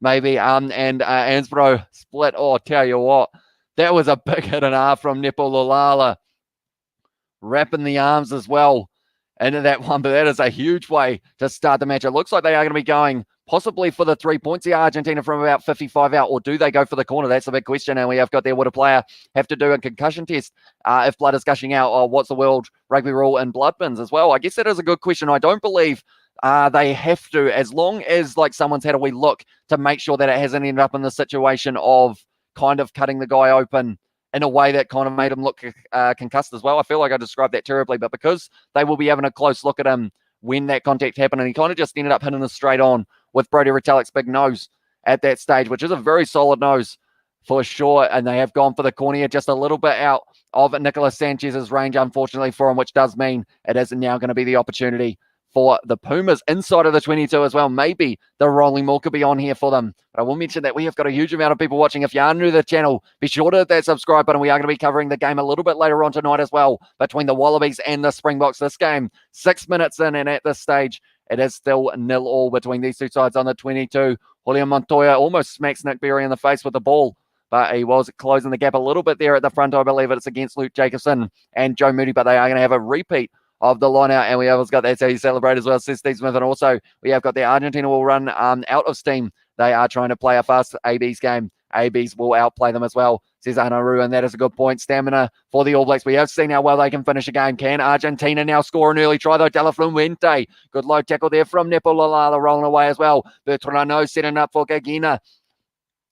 maybe, and Ansbro split. Oh, tell you what, that was a big hit and a half from Nepo Lalala. Wrapping the arms as well into that one, but that is a huge way to start the match. It looks like they are going to be going possibly for the 3 points here, Argentina, from about 55 out, or do they go for the corner? That's the big question, and we have got there, would a player have to do a concussion test if blood is gushing out, or what's the world rugby rule in blood bins as well? I guess that is a good question. I don't believe they have to, as long as like someone's had a wee look to make sure that it hasn't ended up in the situation of kind of cutting the guy open in a way that kind of made him look concussed as well. I feel like I described that terribly, but because they will be having a close look at him when that contact happened, and he kind of just ended up hitting us straight on with Brodie Retallick's big nose at that stage, which is a very solid nose for sure. And they have gone for the corner, just a little bit out of Nicolas Sanchez's range, unfortunately for him, which does mean it is now going to be the opportunity for the Pumas inside of the 22 as well. Maybe the rolling ball could be on here for them. But I will mention that we have got a huge amount of people watching. If you are new to the channel, be sure to hit that subscribe button. We are going to be covering the game a little bit later on tonight as well, between the Wallabies and the Springboks. This game, 6 minutes in, and at this stage, it is still 0-0 between these two sides on the 22. Julian Montoya almost smacks Nick Berry in the face with the ball, but he was closing the gap a little bit there at the front. I believe it's against Luke Jacobson and Joe Moody, but they are going to have a repeat of the line out, and we have got that's how you celebrate as well, says Steve Smith. And also we have got the Argentina will run out of steam. They are trying to play a fast ABs game. ABs will outplay them as well, says Anaru, and that is a good point. Stamina for the All Blacks. We have seen how well they can finish a game. Can Argentina now score an early try though? De La Fuente, good low tackle there from Nepo Lalala, rolling away as well. Bertrand setting up for Gagina.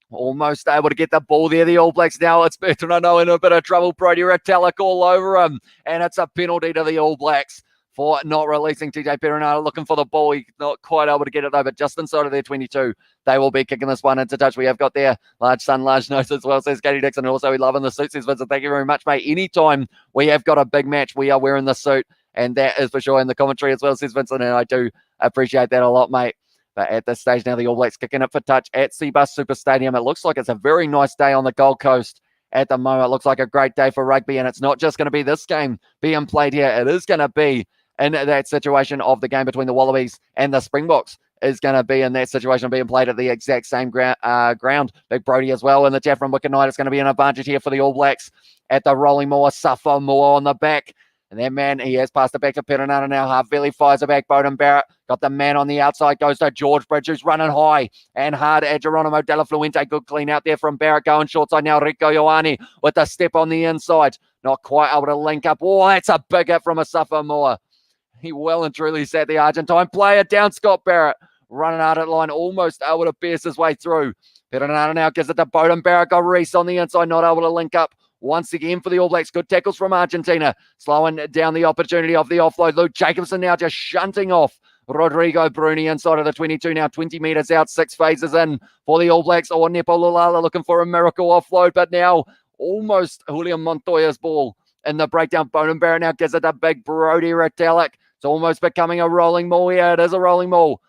Almost able to get the ball there, the All Blacks now. It's Bertrand in a bit of trouble. Brodie Retallick all over him. And it's a penalty to the All Blacks for not releasing TJ Perenara, looking for the ball. He's not quite able to get it though, but just inside of their 22. They will be kicking this one into touch. We have got there large sun, large nose as well, says Katie Dixon. And also we love in the suit, says Vincent. Thank you very much, mate. Anytime we have got a big match, we are wearing the suit. And that is for sure in the commentary as well, says Vincent. And I do appreciate that a lot, mate. But at this stage now, the All Blacks kicking it for touch at CBUS Super Stadium. It looks like it's a very nice day on the Gold Coast at the moment. It looks like a great day for rugby, and it's not just going to be this game being played here. It is going to be in that situation of the game between the Wallabies and the Springboks is going to be in that situation being played at the exact same ground. Big Brody as well in the chat from Wicked Knight. It's going to be an advantage here for the All Blacks at the rolling Moore. Suffer Moore on the back. And then, man, he has passed it back to Perenara now. Harvelli fires it back. Bowden Barrett got the man on the outside. Goes to George Bridge, who's running high and hard at Geronimo Della Fluente. Good clean out there from Barrett. Going short side now. Rico Ioane with the step on the inside. Not quite able to link up. Oh, that's a big hit from a Suffer Moore. He well and truly sat the Argentine player down. Scott Barrett running out at line. Almost able to pierce his way through. Perenara now gives it to Bowden Barrett. Got Reese on the inside. Not able to link up. Once again for the All Blacks. Good tackles from Argentina. Slowing down the opportunity of the offload. Luke Jacobson now just shunting off Rodrigo Bruni inside of the 22 now. 20 metres out. 6 phases in for the All Blacks. Or Nepo Lulala looking for a miracle offload. But now almost Julian Montoya's ball in the breakdown. Bowden Barrett now gives it to big Brody Retallick. It's almost becoming a rolling maul here. It is a rolling maul.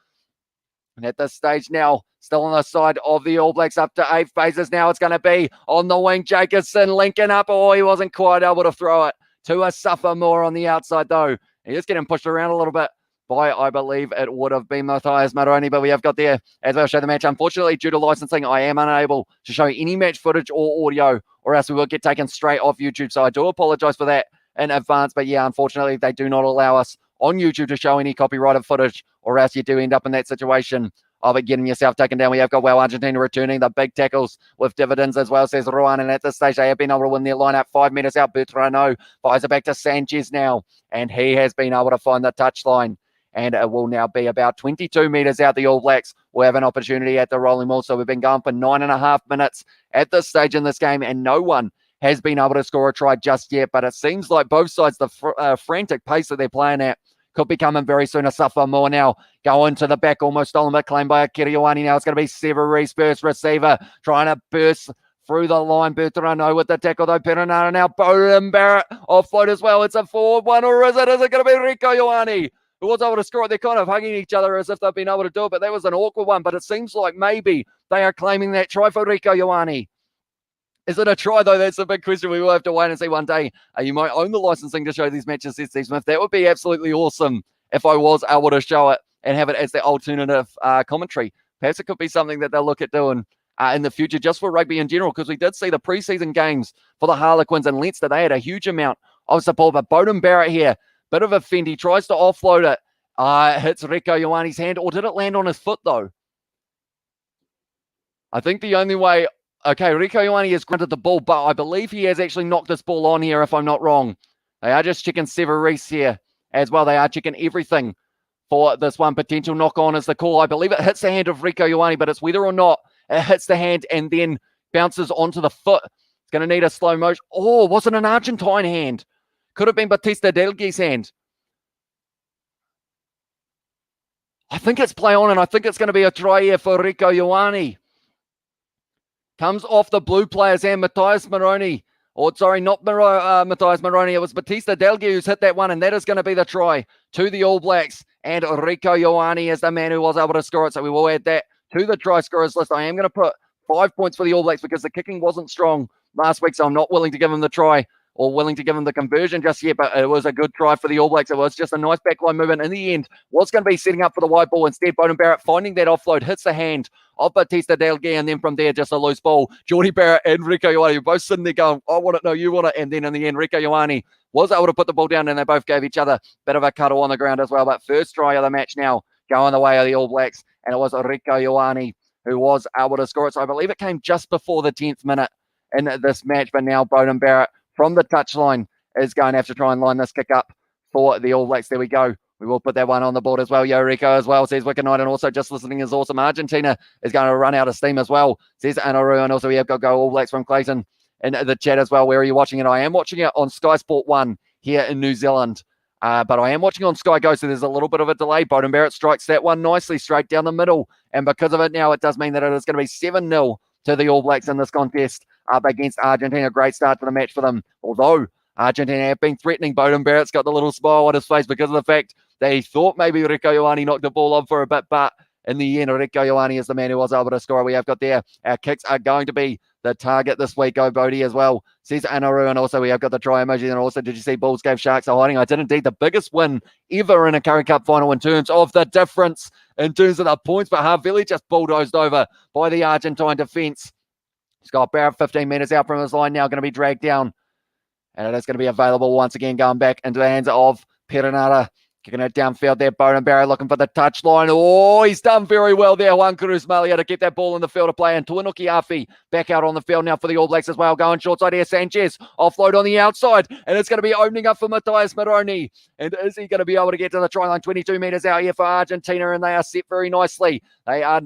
And at this stage now, still on the side of the All Blacks, up to 8 phases now. It's going to be on the wing. Jacobson linking up. Oh, he wasn't quite able to throw it to a Suffer Moore on the outside, though. He is getting pushed around a little bit by, I believe, it would have been Matthias Maroni, but we have got there as well show the match. Unfortunately, due to licensing, I am unable to show any match footage or audio, or else we will get taken straight off YouTube. So I do apologize for that in advance. But yeah, unfortunately, they do not allow us on YouTube to show any copyrighted footage, or else you do end up in that situation of it getting yourself taken down. We have got, well, Argentina returning the big tackles with dividends as well, says Ruan. And at this stage, they have been able to win their lineup. 5 metres out, Bertrano fires it back to Sanchez now. And he has been able to find the touchline. And it will now be about 22 metres out. The All Blacks will have an opportunity at the rolling maul. So we've been going for 9.5 minutes at this stage in this game, and no one has been able to score a try just yet. But it seems like both sides, the frantic pace that they're playing at, could be coming very soon. A Suffer Moore now going to the back, almost stolen, but claimed by Akira Ioane. Now it's going to be Severis, burst receiver, trying to burst through the line. Bertrano with the tackle, though. Perenara now. Bowden Barrett offload as well. It's a 4-1, or is it going to be Rico Ioane who was able to score it? They're kind of hugging each other as if they've been able to do it, but that was an awkward one. But it seems like maybe they are claiming that try for Rico Ioane. Is it a try, though? That's a big question. We will have to wait and see one day. You might own the licensing to show these matches, says Steve Smith. That would be absolutely awesome if I was able to show it and have it as the alternative commentary. Perhaps it could be something that they'll look at doing in the future, just for rugby in general, because we did see the preseason games for the Harlequins and Leinster. They had a huge amount of support. But Bowden Barrett here, bit of a fend. He tries to offload it. It hits Rico Ioane's hand, or did it land on his foot, though? I think the only way... Okay, Rico Ioane has grunted the ball, but I believe he has actually knocked this ball on here, if I'm not wrong. They are just checking Severis here as well. They are checking everything for this one. Potential knock-on is the call. I believe it hits the hand of Rico Ioane, but it's whether or not it hits the hand and then bounces onto the foot. It's going to need a slow motion. Oh, was it an Argentine hand? Could have been Batista Delgue's hand. I think it's play on, and I think it's going to be a try here for Rico Ioane. Comes off the blue player's hand, Matthias Maroni. Or, sorry, not Matthias Maroni. It was Batista Delgue who's hit that one, and that is going to be the try to the All Blacks. And Rico Ioane is the man who was able to score it, so we will add that to the try scorers list. I am going to put 5 points for the All Blacks because the kicking wasn't strong last week, so I'm not willing to give him the try or willing to give him the conversion just yet, but it was a good try for the All Blacks. It was just a nice backline movement. In the end, was going to be setting up for the wide ball. Instead, Bowden Barrett finding that offload, hits the hand of Batista Delgue, and then from there, just a loose ball. Jordy Barrett and Rico Ioane both sitting there going, I want it, no, you want it. And then in the end, Rico Ioane was able to put the ball down, and they both gave each other a bit of a cuddle on the ground as well. But first try of the match now going the way of the All Blacks, and it was Rico Ioane who was able to score it. So I believe it came just before the 10th minute in this match, but now Bowden Barrett from the touchline is going to have to try and line this kick up for the All Blacks. There we go. We will put that one on the board as well. Yo, Rico as well, says Wicked Knight. And also just listening is awesome. Argentina is going to run out of steam as well, says Anaru. And also we have got Go All Blacks from Clayton in the chat as well. Where are you watching it? I am watching it on Sky Sport 1 here in New Zealand. But I am watching on Sky Go, so there's a little bit of a delay. Bowden Barrett strikes that one nicely straight down the middle. And because of it now, it does mean that it is going to be 7-0 to the All Blacks in this contest up against Argentina. Great start to the match for them. Although Argentina have been threatening, Bowden Barrett's got the little smile on his face because of the fact that he thought maybe Rico Ioane knocked the ball on for a bit, but in the end, Rieko Ioane is the man who was able to score. We have got there. Our kicks are going to be the target this week. Go Bodie as well, says Anaru. And also we have got the try emoji. And also, did you see Bulls gave Sharks a hiding? I did indeed. The biggest win ever in a Currie Cup final in terms of the difference, in terms of the points. But Havili just bulldozed over by the Argentine defence. Scott Barrett, 15 metres out from his line now, going to be dragged down. And it is going to be available once again, going back into the hands of Perenara. Kicking it downfield there. Bowden Barrett looking for the touchline. Oh, he's done very well there. Juan Cruz Malia to keep that ball in the field of play. And Tuanuki Afi back out on the field now for the All Blacks as well. Going short side here. Sanchez offload on the outside. And it's going to be opening up for Matthias Moroni. And is he going to be able to get to the try line? 22 metres out here for Argentina. And they are set very nicely. They are,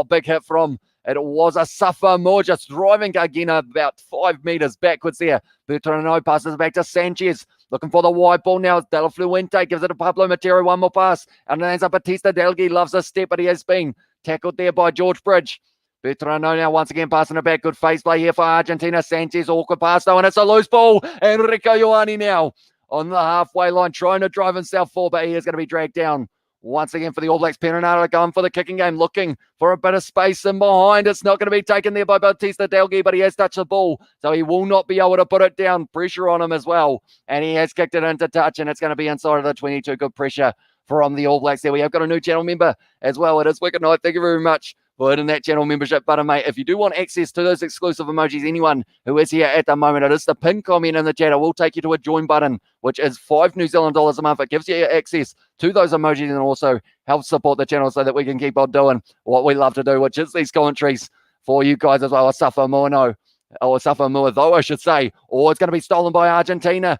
big hit from... It was a Safa-Moore just driving again about 5 metres backwards there. Bertrand passes back to Sanchez. Looking for the wide ball now. De La Fuente gives it to Pablo Matero. One more pass. And then ends up Batista Delgui. Loves a step, but he has been tackled there by George Bridge. Bertrand now once again passing it back. Good face play here for Argentina. Sanchez, awkward pass though, and it's a loose ball. And Rieko Ioane now on the halfway line trying to drive himself forward, but he is going to be dragged down. Once again for the All Blacks, Perenara going for the kicking game, looking for a bit of space in behind. It's not going to be taken there by Batista Delgui, but he has touched the ball, so he will not be able to put it down. Pressure on him as well, and he has kicked it into touch, and it's going to be inside of the 22. Good pressure from the All Blacks there. We have got a new channel member as well. It is Wicked Night. Thank you very much for hitting that channel membership button, mate. If you do want access to those exclusive emojis, anyone who is here at the moment, it is the pin comment in the chat. It will take you to a join button, which is $5 New Zealand dollars a month. It gives you access to those emojis and also helps support the channel so that we can keep on doing what we love to do, which is these commentaries for you guys as well. A Safa-Moore, though, I should say. It's going to be stolen by Argentina.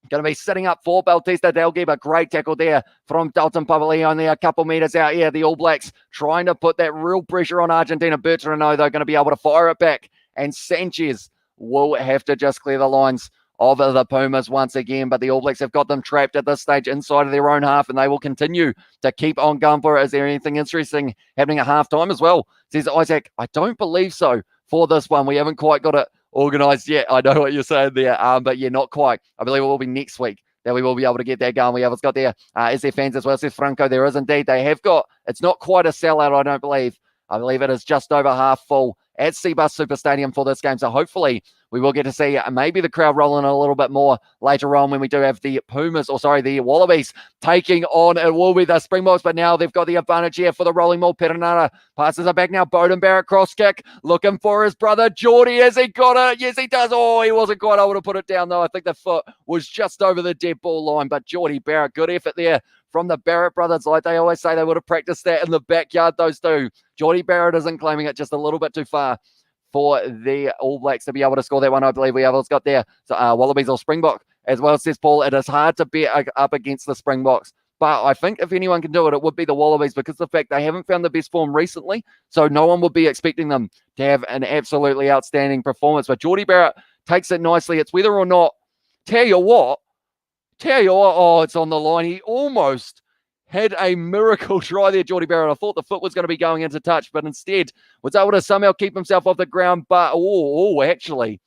Going to be sitting up for Batista Delgui, but great tackle there from Dalton Pavali only a couple metres out here. The All Blacks trying to put that real pressure on Argentina. Bertrand, though, going to be able to fire it back. And Sanchez will have to just clear the lines of the Pumas once again. But the All Blacks have got them trapped at this stage inside of their own half, and they will continue to keep on going for it. Is there anything interesting happening at halftime as well? Says Isaac. I don't believe so for this one. We haven't quite got it organised yet. I know what you're saying there, but yeah, not quite. I believe it will be next week that we will be able to get that going. We have got there, is there fans as well? Says Franco, there is indeed. They have got, it's not quite a sellout, I don't believe. I believe it is just over half full at CBUS Super Stadium for this game. So hopefully we will get to see maybe the crowd rolling a little bit more later on when we do have the the Wallabies taking on, it will be the Springboks, but now they've got the advantage here for the rolling ball. Perenara passes it back now. Bowden Barrett cross kick, looking for his brother Geordie. Has he got it? Yes, he does. He wasn't quite able to put it down though. I think the foot was just over the dead ball line, but Geordie Barrett, good effort there from the Barrett brothers. Like they always say, they would have practiced that in the backyard, those two. Geordie Barrett isn't claiming it, just a little bit too far for the All Blacks to be able to score that one. I believe we have got there. So Wallabies or Springbok as well, says Paul. It is hard to bet up against the Springboks, but I think if anyone can do it, it would be the Wallabies, because of the fact they haven't found the best form recently, so no one would be expecting them to have an absolutely outstanding performance. But Geordie Barrett takes it nicely. It's whether or not, tell you what, it's on the line. He almost had a miracle try there, Geordie Barrett. I thought the foot was going to be going into touch, but instead was able to somehow keep himself off the ground. But, actually,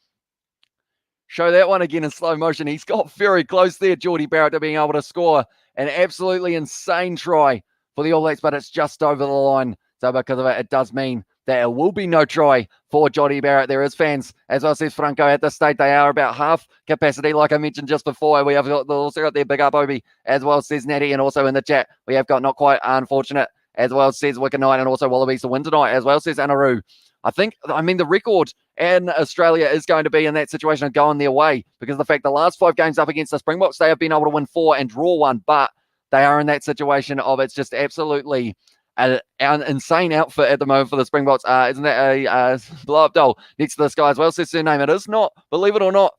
show that one again in slow motion. He's got very close there, Geordie Barrett, to being able to score an absolutely insane try for the All Blacks, but it's just over the line. So because of it, it does mean that it will be no try for Geordie Barrett. There is fans, as well, says Franco, at this state. They are about half capacity, like I mentioned just before. We have also got their big up Obi, as well, says Natty, and also in the chat, we have got not quite unfortunate, as well, says Wicked Night, and also Wallabies to win tonight, as well, says Anaru. The record in Australia is going to be in that situation of going their way, because of the fact the last 5 games up against the Springboks, they have been able to win 4 and draw 1, but they are in that situation of it's just absolutely an insane outfit at the moment for the Springboks. Isn't that a blow-up doll next to this guy as well? Says surname. It is not, believe it or not,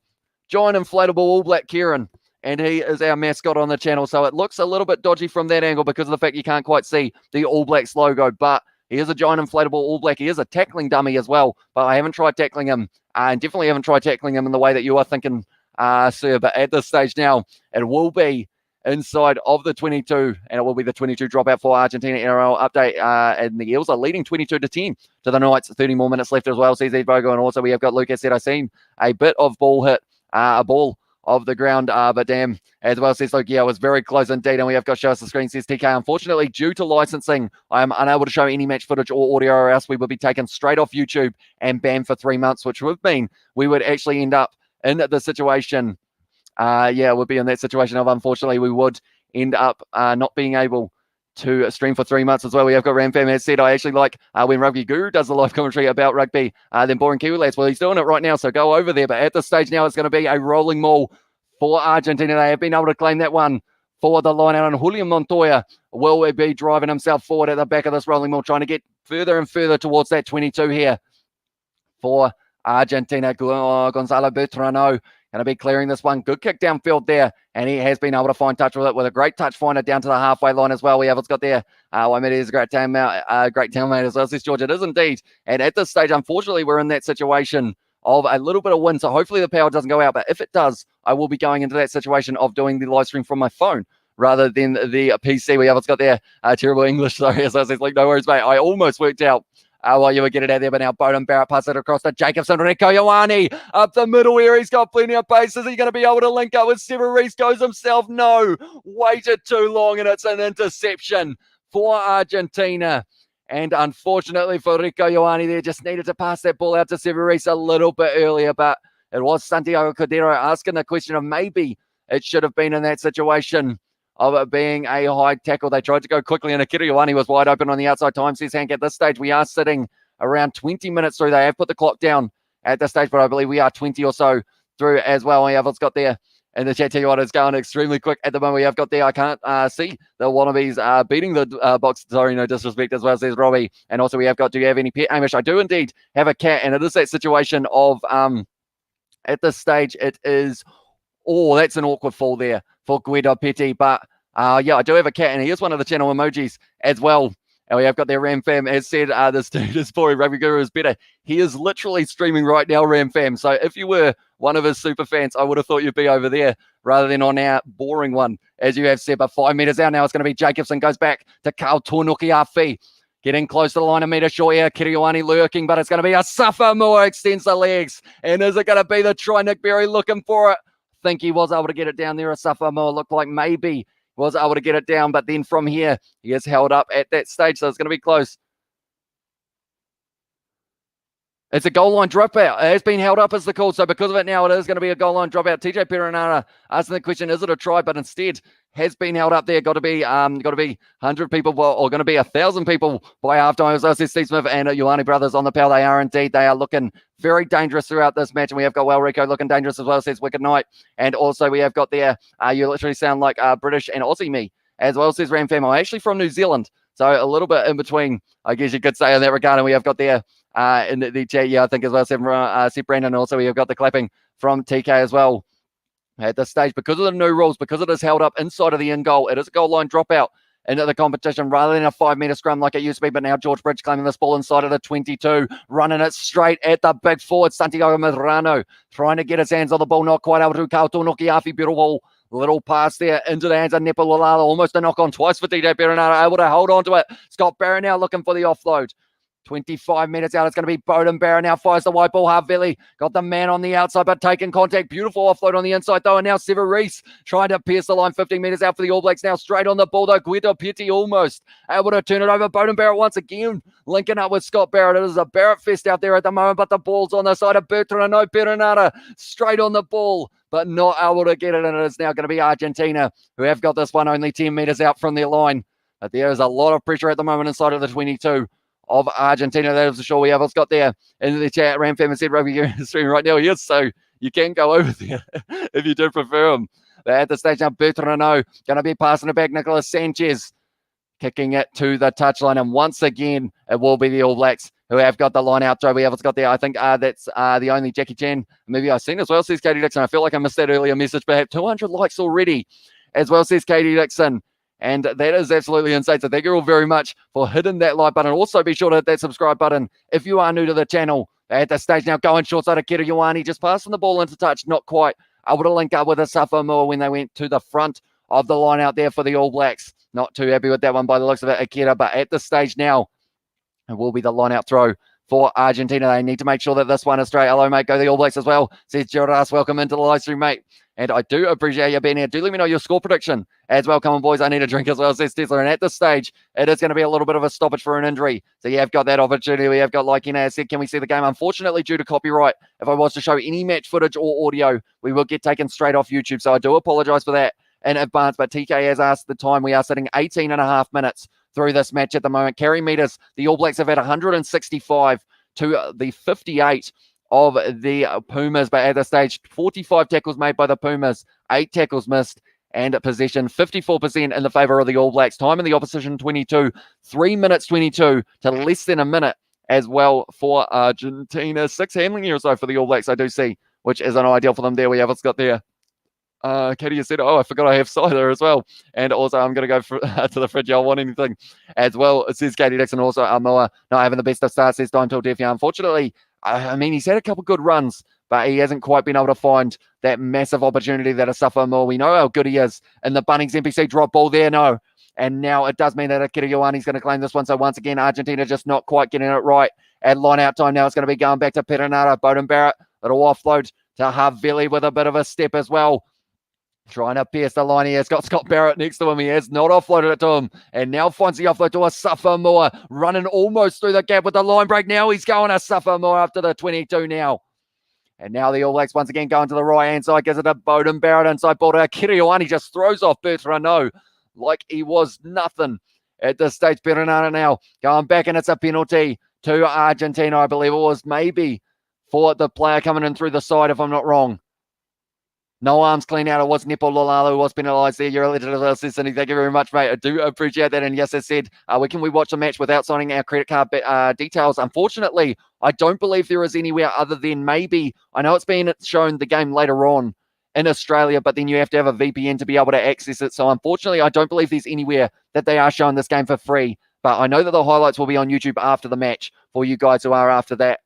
giant inflatable All Black Kieran, and he is our mascot on the channel. So it looks a little bit dodgy from that angle because of the fact you can't quite see the All Blacks logo, but he is a giant inflatable All Black. He is a tackling dummy as well, but I haven't tried tackling him, and definitely haven't tried tackling him in the way that you are thinking, sir. But at this stage now, it will be inside of the 22, and it will be the 22 dropout for Argentina. NRL update, and the Eels are leading 22-10 to the Knights. 30 more minutes left as well, says Ed Bogo. And also we have got Lucas said, I've seen a bit of ball hit, a ball of the ground. But damn, as well says Loki, I was very close indeed. And we have got show us the screen, says TK. Unfortunately, due to licensing, I am unable to show any match footage or audio, or else we would be taken straight off YouTube and banned for 3 months, which would mean we would actually end up in the situation. Would be in that situation of, unfortunately, we would end up not being able to stream for 3 months as well. We have got Ramfam has said, I actually like when Rugby Guru does the live commentary about rugby, then boring Kiwi lads. Well, he's doing it right now, so go over there. But at this stage now, it's going to be a rolling maul for Argentina. They have been able to claim that one for the line out, and Julian Montoya will be driving himself forward at the back of this rolling maul, trying to get further and further towards that 22 here for Argentina. Gonzalo Bertrano going to be clearing this one. Good kick downfield there, and he has been able to find touch with it with a great touch finder down to the halfway line as well. We have it's got there. Waimete is a great teammate as well, says George. It is indeed. And at this stage, unfortunately, we're in that situation of a little bit of wind, so hopefully the power doesn't go out. But if it does, I will be going into that situation of doing the live stream from my phone rather than the PC. We have it's got there. Terrible English, sorry. As I said, like, no worries, mate. I almost worked out while you were getting out there, but now Bowden Barrett passes it across to Jacobson. Rieko Ioane up the middle here. He's got plenty of pace. Is he going to be able to link up with Severis? Goes himself. No. Waited too long, and it's an interception for Argentina. And unfortunately for Rieko Ioane there, just needed to pass that ball out to Severis a little bit earlier, but it was Santiago Cordero asking the question of maybe it should have been in that situation of it being a high tackle. They tried to go quickly, and Akira Ioane was wide open on the outside. Time says Hank, at this stage, we are sitting around 20 minutes through. They have put the clock down at this stage, but I believe we are 20 or so through as well. We have it's got there. And the chat, tell you what, is going extremely quick at the moment. We have got there. I can't see the Wallabies beating the box. Sorry, no disrespect as well, says Robbie. And also we have got, do you have any pet, Amish? I do indeed have a cat, and it is that situation of, at this stage, it is, that's an awkward fall there for Guido Petty. But I do have a cat, and he is one of the channel emojis as well. And we have got there, Ramfam has said, this dude is boring, Rugby Guru is better. He is literally streaming right now, Ramfam. So if you were one of his super fans, I would have thought you'd be over there rather than on our boring one, as you have said. But 5 meters out now, it's going to be Jacobson, goes back to Carl Tornuki-Afi. Getting close to the line, a meter short here. Kiriwani lurking, but it's going to be a Safa-Mua, extends the legs. And is it going to be the try? Nick Berry looking for it. I think he was able to get it down there. A Safa-Mua looked like maybe was able to get it down, but then from here, he is held up at that stage, so it's going to be close. It's a goal line dropout. It has been held up as the call, so because of it now, it is going to be a goal line dropout. TJ Perenara asking the question, is it a try? But instead, has been held up there. Got to be 100 people, or going to be 1,000 people by halftime. As I said, Steve Smith and Ioane brothers on the power. They are indeed. They are looking very dangerous throughout this match, and we have got Rico looking dangerous as well, says Wicked Knight. And also we have got there, you literally sound like British and Aussie me, as well, says Ramfam. I'm actually from New Zealand, so a little bit in between, I guess you could say, in that regard. And we have got there in the chat, I think as well, said Brandon. Also we have got the clapping from TK as well. At this stage, because of the new rules, because it is held up inside of the in goal, it is a goal line dropout into the competition rather than a 5 meter scrum like it used to be. But now George Bridge claiming this ball inside of the 22, running it straight at the big forward, Santiago Medrano, trying to get his hands on the ball, not quite able to. Kauto Nokiafi, beautiful little pass there into the hands of Nepalulala, almost a knock on twice for DJ Perenara, able to hold on to it. Scott Barron now looking for the offload. 25 minutes out, it's going to be Bowden Barron now fires the white ball. Havili got the man on the outside, but taking contact. Beautiful offload on the inside, though. And now Severis trying to pierce the line. 15 meters out for the All Blacks now. Straight on the ball, though. Guido Pitti almost able to turn it over. Bowden Barrett once again linking up with Scott Barrett. It is a Barrett fest out there at the moment, but the ball's on the side of Bertrand. No, Perenara straight on the ball, but not able to get it. And it is now going to be Argentina, who have got this one only 10 meters out from their line. But there is a lot of pressure at the moment inside of the 22 of Argentina. That is for sure. We have got there in the chat. Ramfam and said Rugby streaming right now. Yes, so you can go over there if you do prefer them. They're at the stage now. Bertrano going to be passing it back. Nicolas Sanchez kicking it to the touchline. And once again, it will be the All Blacks who have got the line out throw. We have got there. I think that's the only Jackie Chan maybe I've seen as well, says Katie Dixon. I feel like I missed that earlier message, but I have 200 likes already as well, says Katie Dixon. And that is absolutely insane. So thank you all very much for hitting that like button. Also, be sure to hit that subscribe button if you are new to the channel. At the stage now, going short side of Kira Ioane, just passing the ball into touch, not quite able to link up with a Safa-Mua when they went to the front of the line out there for the All Blacks. Not too happy with that one by the looks of it, Akira. But at this stage now, it will be the line out throw for Argentina. They need to make sure that this one is straight. Hello, mate. Go the All Blacks as well, says Gerard. Welcome into the live stream, mate. And I do appreciate you being here. Do let me know your score prediction as well. Come on, boys. I need a drink as well, says Tesla. And at this stage, it is going to be a little bit of a stoppage for an injury. So you have got that opportunity. We have got, like Ina said, can we see the game? Unfortunately, due to copyright, if I was to show any match footage or audio, we will get taken straight off YouTube. So I do apologize for that in advance. But TK has asked the time. We are sitting 18 and a half minutes through this match at the moment. Carry meters, the All Blacks have had 165 to the 58 of the Pumas, but at the stage, 45 tackles made by the Pumas, 8 tackles missed, and possession 54% in the favour of the All Blacks. Time in the opposition 22, 3 minutes 22 to less than a minute as well for Argentina. 6 handling here or so for the All Blacks, I do see, which isn't ideal for them. There we have it, Scott there. Katie said, I forgot I have cider as well. And also, I'm going to go to the fridge. I'll want anything as well. It says Katie Dixon. Also, Moa not having the best of starts this time till Defia. Unfortunately, I mean, he's had a couple good runs, but he hasn't quite been able to find that massive opportunity that a Safa-Moa. We know how good he is. And the Bunnings NPC drop ball there, no. And now it does mean that Akira Ioane's going to claim this one. So once again, Argentina just not quite getting it right. At line out time now, it's going to be going back to Perenara. Bowden Barrett, little offload to Havili with a bit of a step as well. Trying to pierce the line. He has got Scott Barrett next to him. He has not offloaded it to him. And now finds the offload to a Safa-Moa. Running almost through the gap with the line break. Now he's going to Safa-Moa after the 22 now. And now the All Blacks once again going to the right-hand side. Gives it a Bowden Barrett inside ball to Kirioani. Just throws off Bertrano like he was nothing at this stage. Perenara now going back, and it's a penalty to Argentina. I believe it was maybe for the player coming in through the side, if I'm not wrong. No arms clean out. It was Nepo Lolalo who was penalised there. You're a little assistant. Thank you very much, mate. I do appreciate that. And yes, as said, can we watch the match without signing our credit card details? Unfortunately, I don't believe there is anywhere other than maybe, I know it's been shown the game later on in Australia, but then you have to have a VPN to be able to access it. So unfortunately, I don't believe there's anywhere that they are showing this game for free. But I know that the highlights will be on YouTube after the match for you guys who are after that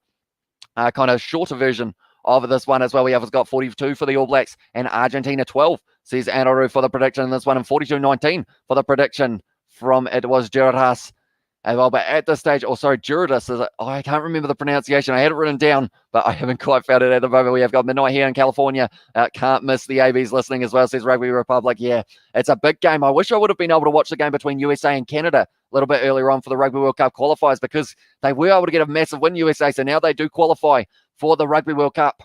kind of shorter version of this one as well. We have got 42 for the All Blacks and Argentina 12, says Anaru for the prediction in this one, and 42-19 for the prediction from, it was Gerardas as well. But at this stage, Gerardas, I can't remember the pronunciation. I had it written down, but I haven't quite found it at the moment. We have got midnight here in California. Can't miss the ABs listening as well, says Rugby Republic. Yeah, it's a big game. I wish I would have been able to watch the game between USA and Canada a little bit earlier on for the Rugby World Cup qualifiers, because they were able to get a massive win, USA, so now they do qualify for the Rugby World Cup.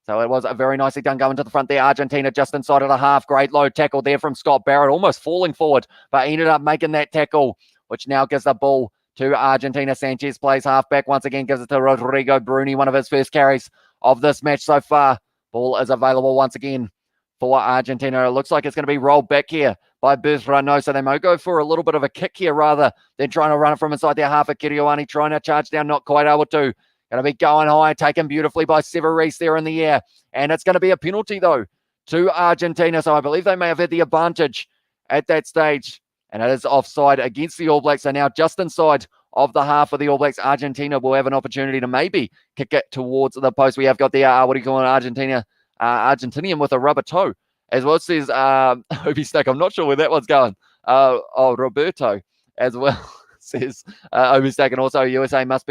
So it was a very nicely done going to the front there. Argentina just inside of the half. Great low tackle there from Scott Barrett, almost falling forward, but ended up making that tackle, which now gives the ball to Argentina. Sanchez plays halfback once again, gives it to Rodrigo Bruni, one of his first carries of this match so far. Ball is available once again for Argentina. It looks like it's going to be rolled back here by Bertrano, so they might go for a little bit of a kick here rather than trying to run it from inside their half. Kirioani trying to charge down, not quite able to. Going to be going high, taken beautifully by Severis there in the air. And it's going to be a penalty, though, to Argentina. So I believe they may have had the advantage at that stage. And it is offside against the All Blacks. So now just inside of the half of the All Blacks, Argentina will have an opportunity to maybe kick it towards the post. We have got the, Argentinian with a rubber toe. As well, it says Obi Stack. I'm not sure where that one's going. Roberto as well. Says Obi Stack. And also USA must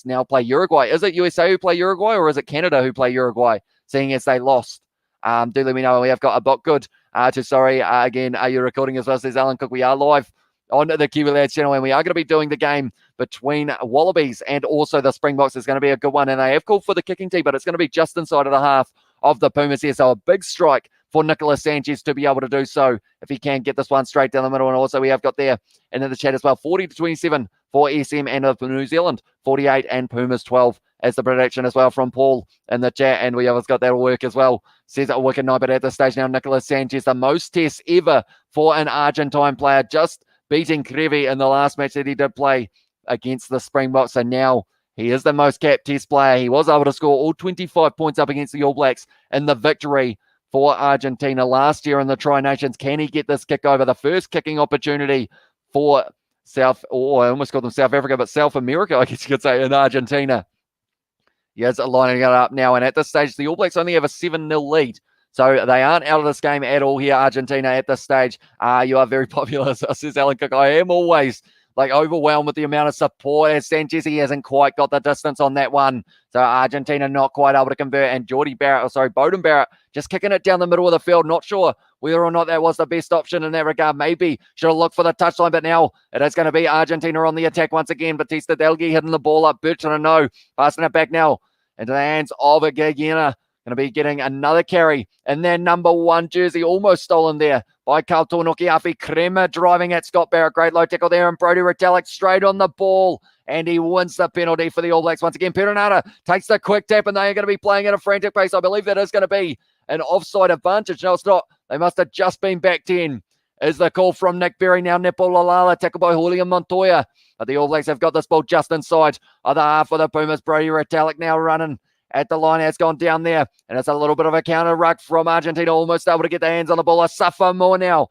now play Uruguay. Is it USA who play Uruguay, or is it Canada who play Uruguay, seeing as they lost? Do let me know. We have got a bot good. Again, are you recording as well? Says Alan Cook. We are live on the Kiwi Lads channel, and we are going to be doing the game between Wallabies and also the Springboks. It's going to be a good one, and they have called for the kicking tee, but it's going to be just inside of the half of the Pumas here. So a big strike for Nicolas Sanchez to be able to do so if he can get this one straight down the middle. And also we have got there into the chat as well, 40-27 for SM and New Zealand, 48 and Pumas 12 as the prediction as well from Paul in the chat. And we have got that work as well. Says it wicked night, but at this stage now, Nicolas Sanchez, the most tests ever for an Argentine player, just beating Crevi in the last match that he did play against the Springboks. So now he is the most capped test player. He was able to score all 25 points up against the All Blacks in the victory for Argentina last year in the Tri-Nations. Can he get this kick over? The first kicking opportunity for I almost called them South Africa, but South America, I guess you could say, in Argentina. Yes, lining it up now. And at this stage, the All Blacks only have a 7-0 lead. So they aren't out of this game at all here, Argentina, at this stage. You are very popular, says Alan Cook. I am always overwhelmed with the amount of support as Sanchez. He hasn't quite got the distance on that one. So Argentina not quite able to convert, and Beauden Barrett just kicking it down the middle of the field. Not sure whether or not that was the best option in that regard. Maybe should have looked for the touchline, but now it is going to be Argentina on the attack once again. Batista Delgui hitting the ball up. Bertrand no, passing it back now into the hands of a Gagina. Going to be getting another carry in their number 1 jersey. Almost stolen there by Kauto Nokiafi. Crema driving at Scott Barrett. Great low tackle there. And Brodie Retallick straight on the ball. And he wins the penalty for the All Blacks once again. Perenara takes the quick tap, and they are going to be playing at a frantic pace. I believe that is going to be an offside advantage. No, it's not. They must have just been backed in. Is the call from Nick Berry. Now Nepo Lalala, tackled by Julian Montoya. But the All Blacks have got this ball just inside of the half of the Pumas. Brodie Retallick now running at the line. Has gone down there, and it's a little bit of a counter ruck from Argentina, almost able to get their hands on the ball. Asafa Moore now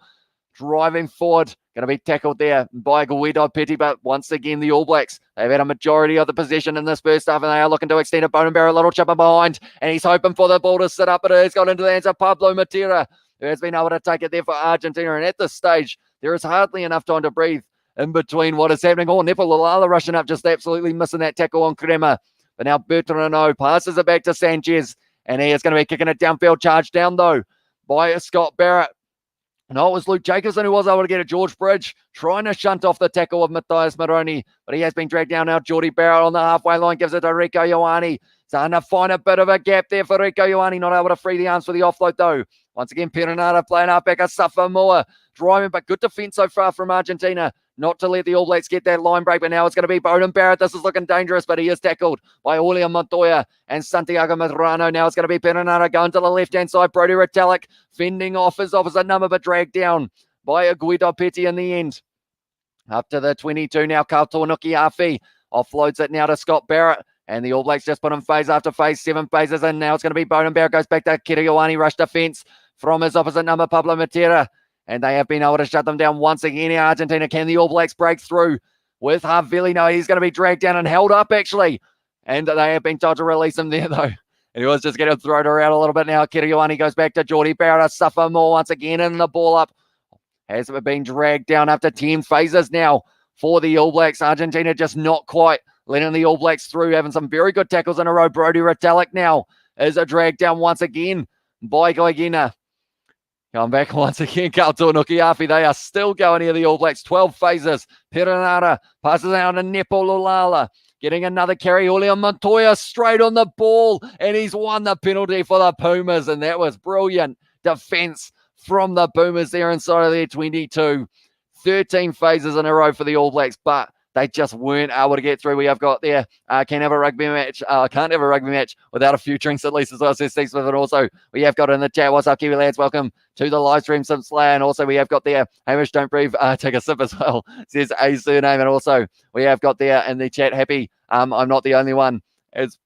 driving forward, going to be tackled there by Guido Petty, but once again the All Blacks, they've had a majority of the possession in this first half, and they are looking to extend it. Beauden Barrett a little chipper behind, and he's hoping for the ball to sit up, but it has got into the hands of Pablo Matera, who has been able to take it there for Argentina, and at this stage there is hardly enough time to breathe in between what is happening. Oh, Nepo Lalala rushing up, just absolutely missing that tackle on Crema. But now Bertrand passes it back to Sanchez, and he is going to be kicking it downfield. Charged down, though, by Scott Barrett. No, it was Luke Jacobson who was able to get it. George Bridge trying to shunt off the tackle of Matthias Moroni, but he has been dragged down now. Geordie Barrett on the halfway line gives it to Rico Ioane. Starting to find a bit of a gap there for Rico Ioane. Not able to free the arms for the offload, though. Once again, Perenara playing up back. Asafa Moore driving, but good defense so far from Argentina. Not to let the All Blacks get that line break, but now it's going to be Beauden Barrett. This is looking dangerous, but he is tackled by Julian Montoya and Santiago Medrano. Now it's going to be Perenara going to the left-hand side. Brodie Retallick fending off his opposite number, but dragged down by Guido Petty in the end. Up to the 22 now, Kauto Nukiafi offloads it now to Scott Barrett. And the All Blacks just put him phase after phase, 7 phases in. Now it's going to be Beauden Barrett, goes back to Kiriawani, rush defense from his opposite number, Pablo Matera. And they have been able to shut them down once again. Argentina, can the All Blacks break through with Havili? No, he's going to be dragged down and held up, actually. And they have been told to release him there, though. He was just going to throw it around a little bit now. Kiriawani goes back to Geordie Barrett. Suffer more once again, and the ball up has been dragged down after 10 phases now for the All Blacks. Argentina just not quite letting the All Blacks through, having some very good tackles in a row. Brodie Retallick now is a drag down once again by Goigina. Going back once again, Kauto Nukiafi. They are still going here, the All Blacks. 12 phases. Perenara passes out to Nepo Lalala. Getting another carry. Julian Montoya straight on the ball. And he's won the penalty for the Pumas. And that was brilliant defense from the Pumas there inside of their 22. 13 phases in a row for the All Blacks. But they just weren't able to get through. We have got there. Can't have a rugby match without a few drinks at least as well, says Steve Smith. And also, we have got in the chat, what's up, Kiwi lads? Welcome to the live stream, Simslay. And also, we have got there, Hamish, don't breathe, take a sip as well, says a surname. And also, we have got there in the chat, Happy, I'm not the only one, as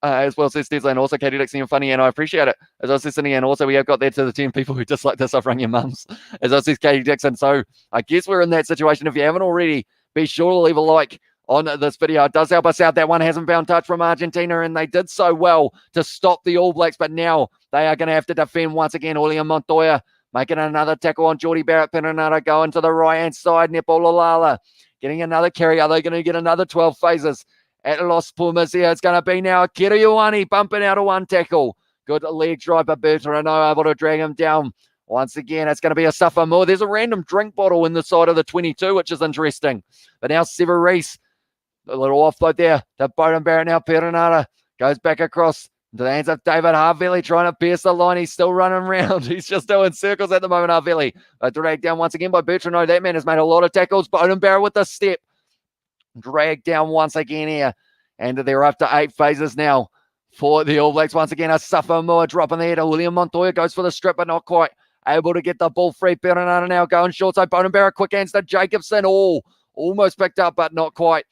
well, says Steve. And also, Katie Dixon, you're funny, and I appreciate it. As I was listening, and also, we have got there to the 10 people who dislike this, I've rung your mums, as I says Katie Dixon. So, I guess we're in that situation. If you haven't already, be sure to leave a like on this video. It does help us out. That one hasn't found touch from Argentina, and they did so well to stop the All Blacks, but now they are going to have to defend once again. Julian Montoya making another tackle on Geordie Barrett. Perenara going to the right-hand side. Nepo Lalala getting another carry. Are they going to get another 12 phases at Los Pumas here? It's going to be now Kiriawani bumping out of one tackle. Good leg drive, but Bertrand able to drag him down. Once again, it's going to be a suffer more. There's a random drink bottle in the side of the 22, which is interesting. But now Severis, a little offload there to Beauden Barrett. Now Perenara goes back across into the hands of David Havili, trying to pierce the line. He's still running around. He's just doing circles at the moment, Havili. Dragged down once again by Bertrand. That man has made a lot of tackles. Beauden Barrett with the step. Dragged down once again here. And they're up to 8 phases now for the All Blacks. Once again, a suffer more dropping the head. William Montoya goes for the strip, but not quite able to get the ball free. Perenara now going short. So Beauden Barrett, quick hands to Jacobson. Almost picked up, but not quite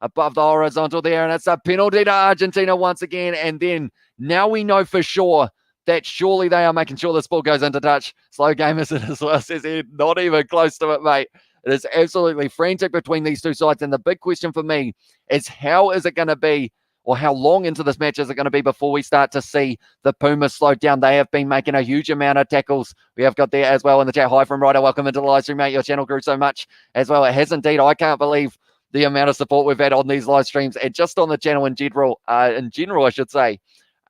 above the horizontal there. And it's a penalty to Argentina once again. And then now we know for sure that surely they are making sure this ball goes into touch. Slow game as it is, well, says he, not even close to it, mate. It is absolutely frantic between these two sides. And the big question for me is, how is it going to be or how long into this match is it going to be before we start to see the Pumas slow down? They have been making a huge amount of tackles. We have got there as well in the chat. Hi from Ryder. Welcome into the live stream, mate. Your channel grew so much as well. It has indeed. I can't believe the amount of support we've had on these live streams and just on the channel in general, I should say.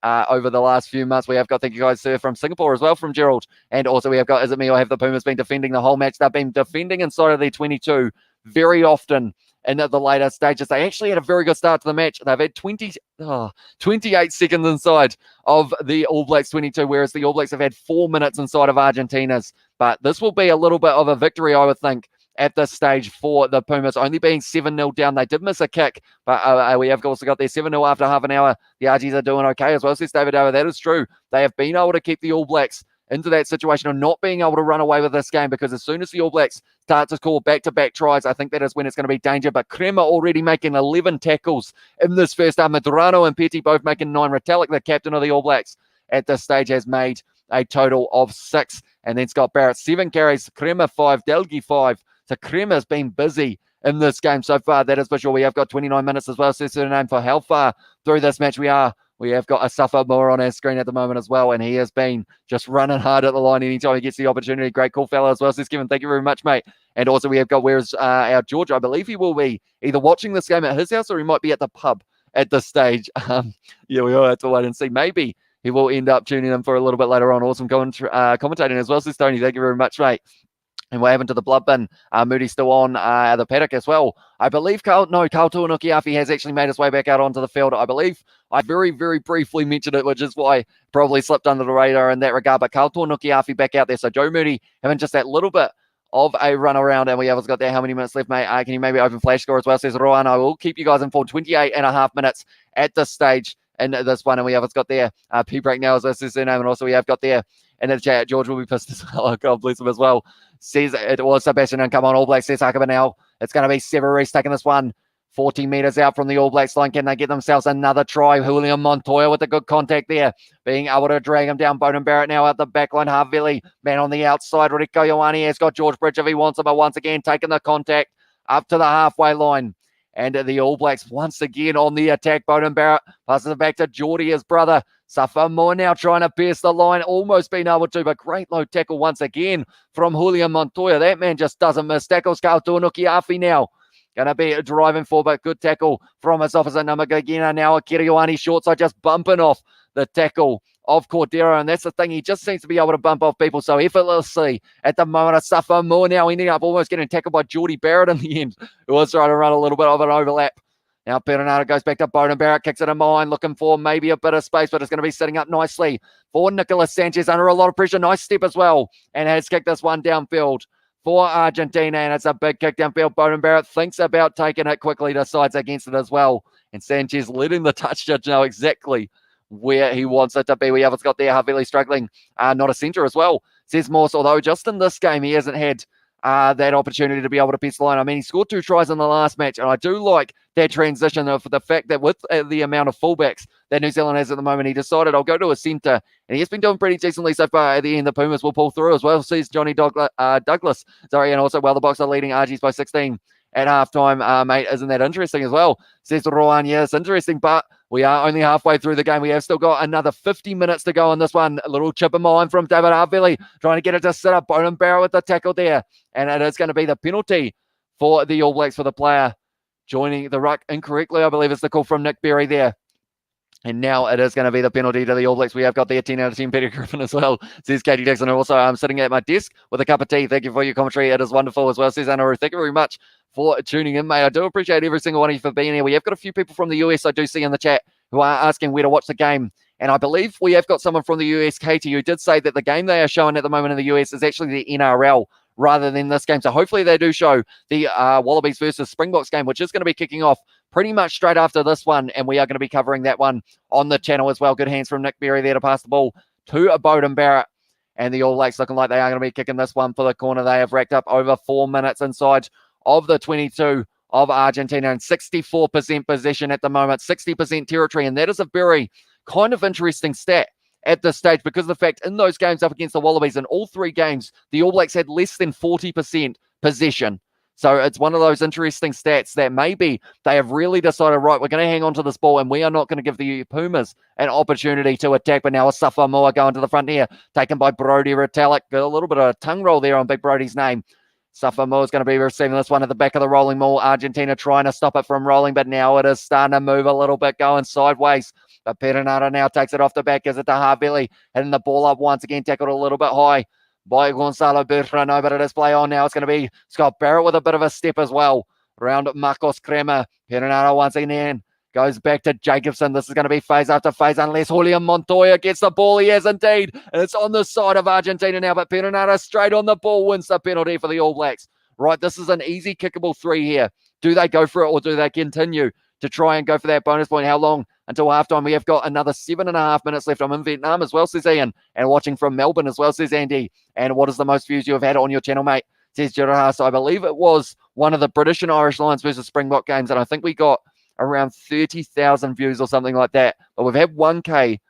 Over the last few months, we have got, thank you guys, sir, from Singapore as well, from Gerald. And also we have got, is it me or have the Pumas been defending the whole match? They've been defending inside of their 22 very often in the later stages. They actually had a very good start to the match. They've had 28 seconds inside of the All Blacks 22, whereas the All Blacks have had 4 minutes inside of Argentina's. But this will be a little bit of a victory, I would think, at this stage for the Pumas, only being 7-0 down. They did miss a kick, but we have also got their 7-0 after half an hour. The Argies are doing okay as well, says David Over. That is true. They have been able to keep the All Blacks into that situation of not being able to run away with this game, because as soon as the All Blacks start to score back-to-back tries, I think that is when it's going to be danger. But Crema already making 11 tackles in this first half. Medrano and Petty both making 9. Retallick, the captain of the All Blacks, at this stage has made a total of 6. And then Scott Barrett, 7 carries, Crema 5, Delgi 5. So Crema's been busy in this game so far, that is for sure. We have got 29 minutes as well, says the name, for how far through this match we are. We have got Asafa Moore on our screen at the moment as well, and he has been just running hard at the line anytime he gets the opportunity. Great call, fella, as well, says Kevin. Thank you very much, mate. And also we have got, where's our George? I believe he will be either watching this game at his house or he might be at the pub at this stage. Yeah, we all have to wait and see. Maybe he will end up tuning in for a little bit later on. Awesome commentating as well, says Tony. Thank you very much, mate. And we're having to the blood bin. Moody's still on the paddock as well. I believe Carl Tuanukiafi has actually made his way back out onto the field. I believe I very, very briefly mentioned it, which is why probably slipped under the radar in that regard. But Carl Tuanukiafi back out there. So Joe Moody having just that little bit of a run around. And we have got there. How many minutes left, mate? Can you maybe open flash score as well? Says Rowan. I will keep you guys informed. 28.5 minutes at this stage in this one. And we have got there P break now as well, says their name. And also we have got there in the chat, George will be pissed as well. Oh, God bless him as well. Says it was Sebastian, and come on, All Blacks, says Haka now. It's going to be Severis taking this one 40 meters out from the All Blacks line. Can they get themselves another try? Julian Montoya with a good contact there, being able to drag him down. Bowden Barrett now out the back line. Havili, man on the outside. Rico Ioane has got George Bridge if he wants him, but once again taking the contact up to the halfway line. And the All Blacks once again on the attack. Bowden Barrett passes it back to Geordie, his brother. Safa Moore now trying to pierce the line. Almost been able to, but great low tackle once again from Julian Montoya. That man just doesn't miss tackles. Carl Tuanukiafi now going to be driving for, but good tackle from his opposite number. Gagina now. Kiriwani short side just bumping off the tackle of Cordero, and that's the thing. He just seems to be able to bump off people so effortlessly at the moment. Safa Moore now ending up almost getting tackled by Geordie Barrett in the end, who was trying to run a little bit of an overlap. Now Perenata goes back to Bowden Barrett, kicks it in mine, looking for maybe a bit of space, but it's going to be sitting up nicely for Nicolas Sanchez under a lot of pressure. Nice step as well, and has kicked this one downfield for Argentina, and it's a big kick downfield. Bowden Barrett thinks about taking it quickly, decides against it as well, and Sanchez letting the touch judge know exactly where he wants it to be. We have got there Havili struggling, not a centre as well, says Morse, although just in this game he hasn't had that opportunity to be able to piece the line. I mean, he scored 2 tries in the last match, and I do like that transition of the fact that with the amount of fullbacks that New Zealand has at the moment, he decided I'll go to a centre, and he's been doing pretty decently so far. At the end, the Pumas will pull through as well, says Johnny Douglas. Sorry, and also, well, the Box are leading Argies by 16 at halftime, mate. Isn't that interesting as well? Says Rowan. Yeah, it's interesting, but we are only halfway through the game. We have still got another 50 minutes to go on this one. A little chip in mine from David Havili, trying to get it to sit up. Bowden Barrett with the tackle there. And it is going to be the penalty for the All Blacks for the player joining the ruck incorrectly. I believe it's the call from Nick Berry there. And now it is going to be the penalty to the All Blacks. We have got the 10 out of 10 Peter Griffin as well, says Katie Dixon. Also, I'm sitting at my desk with a cup of tea. Thank you for your commentary. It is wonderful as well, says Anaru. Thank you very much for tuning in, mate. I do appreciate every single one of you for being here. We have got a few people from the US I do see in the chat who are asking where to watch the game. And I believe we have got someone from the US, Katie, who did say that the game they are showing at the moment in the US is actually the NRL rather than this game. So hopefully they do show the Wallabies versus Springboks game, which is going to be kicking off pretty much straight after this one. And we are going to be covering that one on the channel as well. Good hands from Nick Berry there to pass the ball to Bowden Barrett. And the All Blacks looking like they are going to be kicking this one for the corner. They have racked up over 4 minutes inside of the 22 of Argentina and 64% possession at the moment, 60% territory. And that is a very kind of interesting stat at this stage because of the fact in those games up against the Wallabies, in all 3 games, the All Blacks had less than 40% possession. So it's one of those interesting stats that maybe they have really decided, right, we're going to hang on to this ball and we are not going to give the Pumas an opportunity to attack. But now a Safamoa going to the front here, taken by Brodie Retallick. A little bit of a tongue roll there on Big Brodie's name. Safamoa is going to be receiving this one at the back of the rolling maul. Argentina trying to stop it from rolling, but now it is starting to move a little bit, going sideways. But Perenara now takes it off the back, gives it to Havili, hitting the ball up once again, tackled a little bit high by Gonzalo Bertrano, but it is play on now. It's going to be Scott Barrett with a bit of a step as well. Round Marcos Crema. Perenara once again goes back to Jacobson. This is going to be phase after phase unless Julian Montoya gets the ball. He has indeed. And it's on the side of Argentina now, but Perenara straight on the ball wins the penalty for the All Blacks. Right, this is an easy kickable 3 here. Do they go for it or do they continue to try and go for that bonus point? How long until halftime? We have got another 7.5 minutes left. I'm in Vietnam as well, says Ian, and watching from Melbourne as well, says Andy. And what is the most views you have had on your channel, mate? Says Gerard. So I believe it was one of the British and Irish Lions versus Springbok games, and I think we got around 30,000 views or something like that. But we've had 1K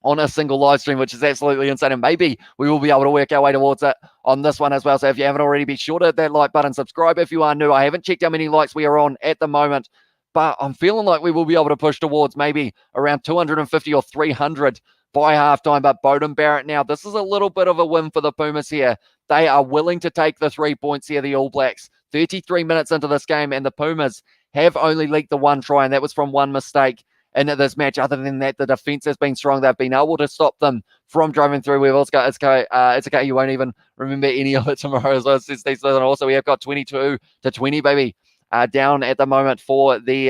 on a single live stream, which is absolutely insane. And maybe we will be able to work our way towards it on this one as well. So if you haven't already, be sure to hit that like button. Subscribe if you are new. I haven't checked how many likes we are on at the moment, but I'm feeling like we will be able to push towards maybe around 250 or 300 by halftime. But Beauden Barrett now, this is a little bit of a win for the Pumas here. They are willing to take the 3 points here, the All Blacks. 33 minutes into this game, and the Pumas have only leaked the 1 try, and that was from 1 mistake in this match. Other than that, the defense has been strong. They've been able to stop them from driving through. We've also got, it's okay, you won't even remember any of it tomorrow as well. And also, we have got 22-20, baby, down at the moment for the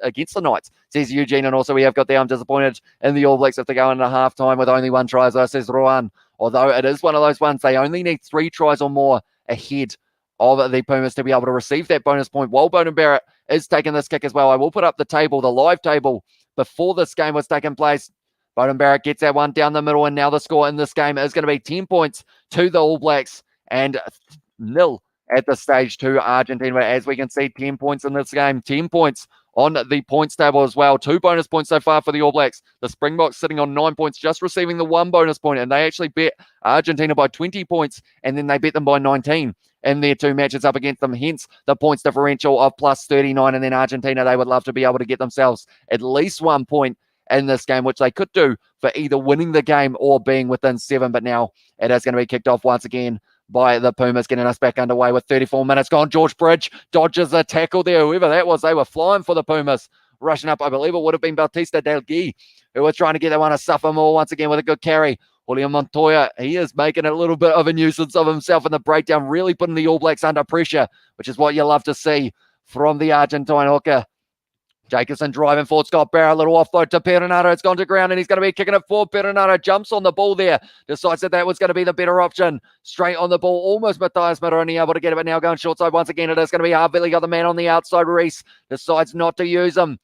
against the Knights, says Eugene. And also, we have got there, I'm disappointed in the All Blacks if they go into halftime with only 1 try, as well, says Rohan. Although it is one of those ones, they only need 3 tries or more ahead of the Pumas to be able to receive that bonus point. While Beauden Barrett is taking this kick as well, I will put up the table, the live table, before this game was taking place. Beauden Barrett gets that one down the middle, and now the score in this game is going to be 10 points to the All Blacks and 0 at the stage to Argentina. As we can see, 10 points in this game, 10 points on the points table as well. 2 bonus points so far for the All Blacks. The Springboks sitting on 9 points, just receiving the 1 bonus point, and they actually bet Argentina by 20 points, and then they bet them by 19 in their 2 matches up against them. Hence the points differential of plus 39, and then Argentina, they would love to be able to get themselves at least 1 point in this game, which they could do for either winning the game or being within 7. But now it is going to be kicked off once again by the Pumas, getting us back underway with 34 minutes gone. George Bridge dodges a tackle there. Whoever that was, they were flying for the Pumas. Rushing up, I believe it would have been Bautista Del Gui, who was trying to get that one. A suffer more once again with a good carry. Julian Montoya, he is making a little bit of a nuisance of himself in the breakdown, really putting the All Blacks under pressure, which is what you love to see from the Argentine hooker. Jacobson driving forward. Scott Barrett, a little offload to Perenara. It's gone to ground, and he's going to be kicking it forward. Perenara jumps on the ball there. Decides that was going to be the better option. Straight on the ball. Almost Matthias Maroni able to get it, but now going short side once again. It is going to be Havili, got the man on the outside. Reese decides not to use him.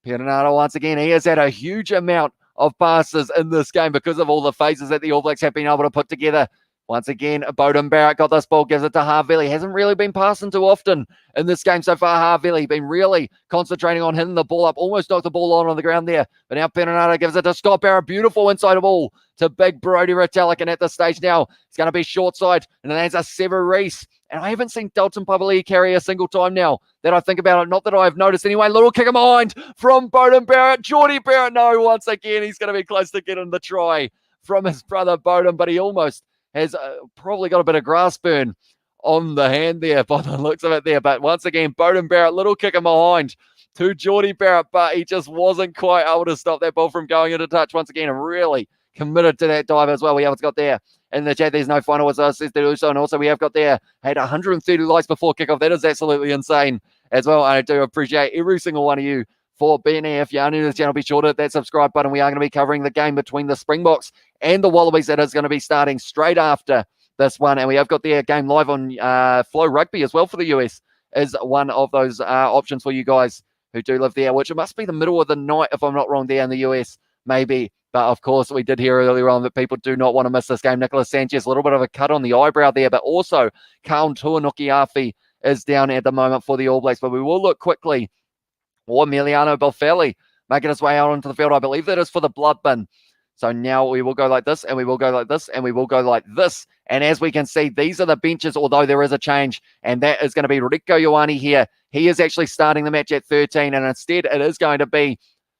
Perenara once again. He has had a huge amount of passes in this game because of all the phases that the All Blacks have been able to put together. Once again, Beauden Barrett got this ball, gives it to Havili. Hasn't really been passing too often in this game so far. Havili been really concentrating on hitting the ball up. Almost knocked the ball on the ground there. But now Perenara gives it to Scott Barrett. Beautiful inside ball to big Brodie Retallick. And at this stage now, it's going to be short side. And then there's a Sever Reese. And I haven't seen Dalton Pavali carry a single time now that I think about it. Not that I've noticed anyway. Little kick in behind from Beauden Barrett. Geordie Barrett, no, once again, he's going to be close to getting the try from his brother Beauden, but he almost has probably got a bit of grass burn on the hand there by the looks of it there. But once again, Beauden Barrett, little kick in behind to Geordie Barrett, but he just wasn't quite able to stop that ball from going into touch once again, and really committed to that dive as well. We have got there in the chat, there's no final, as I said to do so. And also we have got there, had 130 likes before kickoff. That is absolutely insane as well. I do appreciate every single one of you for being here. If you're new to this channel, be sure to hit that subscribe button. We are going to be covering the game between the Springboks and the Wallabies. That is going to be starting straight after this one. And we have got the game live on Flow Rugby as well for the US, is one of those options for you guys who do live there, which it must be the middle of the night, if I'm not wrong, there in the US, maybe. But of course, we did hear earlier on that people do not want to miss this game. Nicholas Sanchez, a little bit of a cut on the eyebrow there, but also Kaun Tuanuki-Afi is down at the moment for the All Blacks. But we will look quickly. Or Emiliano Belfeli making his way out onto the field. I believe that is for the blood bin. So now we will go like this, and we will go like this, and we will go like this. And as we can see, these are the benches, although there is a change, and that is going to be Rieko Ioane here. He is actually starting the match at 13, and instead it is going to be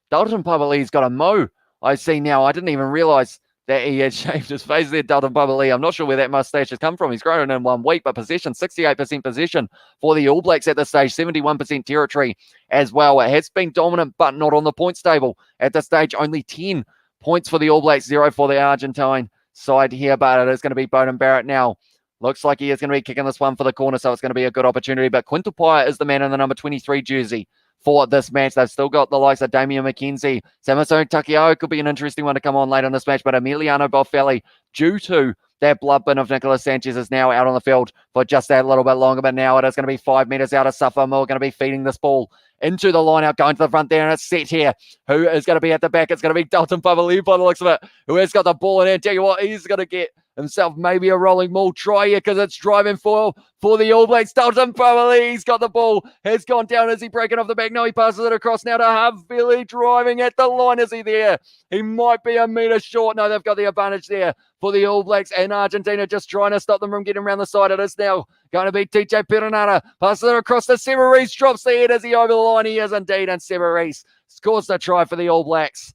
Dalton Pavali's got a mo. I see now. I didn't even realize that he had shaved his face there, Dalton Pavali. I'm not sure where that mustache has come from. He's grown in 1 week, but possession, 68% possession for the All Blacks at this stage, 71% territory as well. It has been dominant, but not on the points table. At this stage, only 10 points for the All Blacks, 0 for the Argentine side here, but it is going to be Beauden Barrett now. Looks like he is going to be kicking this one for the corner, so it's going to be a good opportunity. But Quintal Paia is the man in the number 23 jersey for this match. They've still got the likes of Damian McKenzie. Samaso Takiao could be an interesting one to come on late in this match, but Emiliano Boffelli, due to that blood bin of Nicolas Sanchez, is now out on the field for just that little bit longer. But now it is going to be 5 meters out of Safa Moore, going to be feeding this ball into the line out, going to the front there, and it's set here. Who is going to be at the back? It's going to be Dalton Pavali by the looks of it, who has got the ball in hand. Tell you what, he's going to get himself maybe a rolling maul try here, because it's driving for the All Blacks. Dalton Pavali, he's got the ball, has gone down. Is he breaking off the back? No, he passes it across now to Havili, driving at the line. Is he there? He might be a metre short. No, they've got the advantage there for the All Blacks, and Argentina just trying to stop them from getting around the side. It is now going to be TJ Perenara. Passes it across to Severis, drops the head. Is he over the line? He is indeed, and Severis scores the try for the All Blacks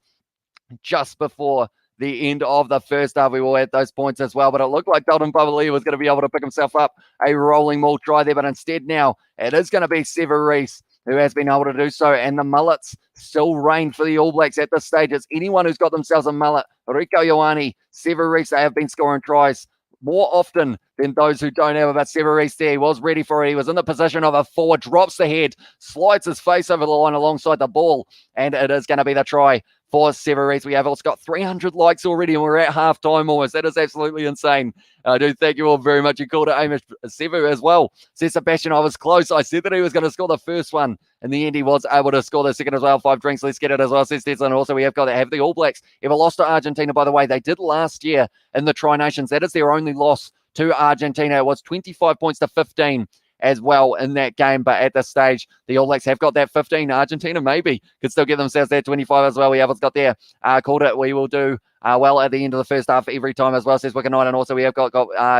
just before the end of the first half. We will add those points as well, but it looked like Dalton Pavali was going to be able to pick himself up a rolling maul try there, but instead now it is going to be Severis who has been able to do so, and the mullets still reign for the All Blacks at this stage. It's anyone who's got themselves a mullet. Rieko Ioane, Severis, they have been scoring tries more often than those who don't have. But Severis there, he was ready for it. He was in the position of a forward, drops the head, slides his face over the line alongside the ball, and it is going to be the try for Severis. We have also got 300 likes already, and we're at halftime almost. That is absolutely insane. I do thank you all very much. You called it Amish Sevu as well. Says Sebastian, I was close. I said that he was going to score the first one. In the end, he was able to score the second as well. 5 drinks. Let's get it as well, says Tesla. And also, we have got to have the All Blacks ever lost to Argentina, by the way. They did last year in the Tri Nations. That is their only loss to Argentina. It was 25 points to 15 as well in that game, but at this stage the All Blacks have got that 15. Argentina maybe could still get themselves that 25 as well. We have got there called it. We will do well at the end of the first half every time as well, says Wicked Knight. And also we have got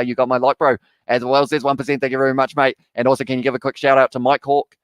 you got my like bro as well, says 1%. Thank you very much, mate. And also, can you give a quick shout out to Mike Hawk?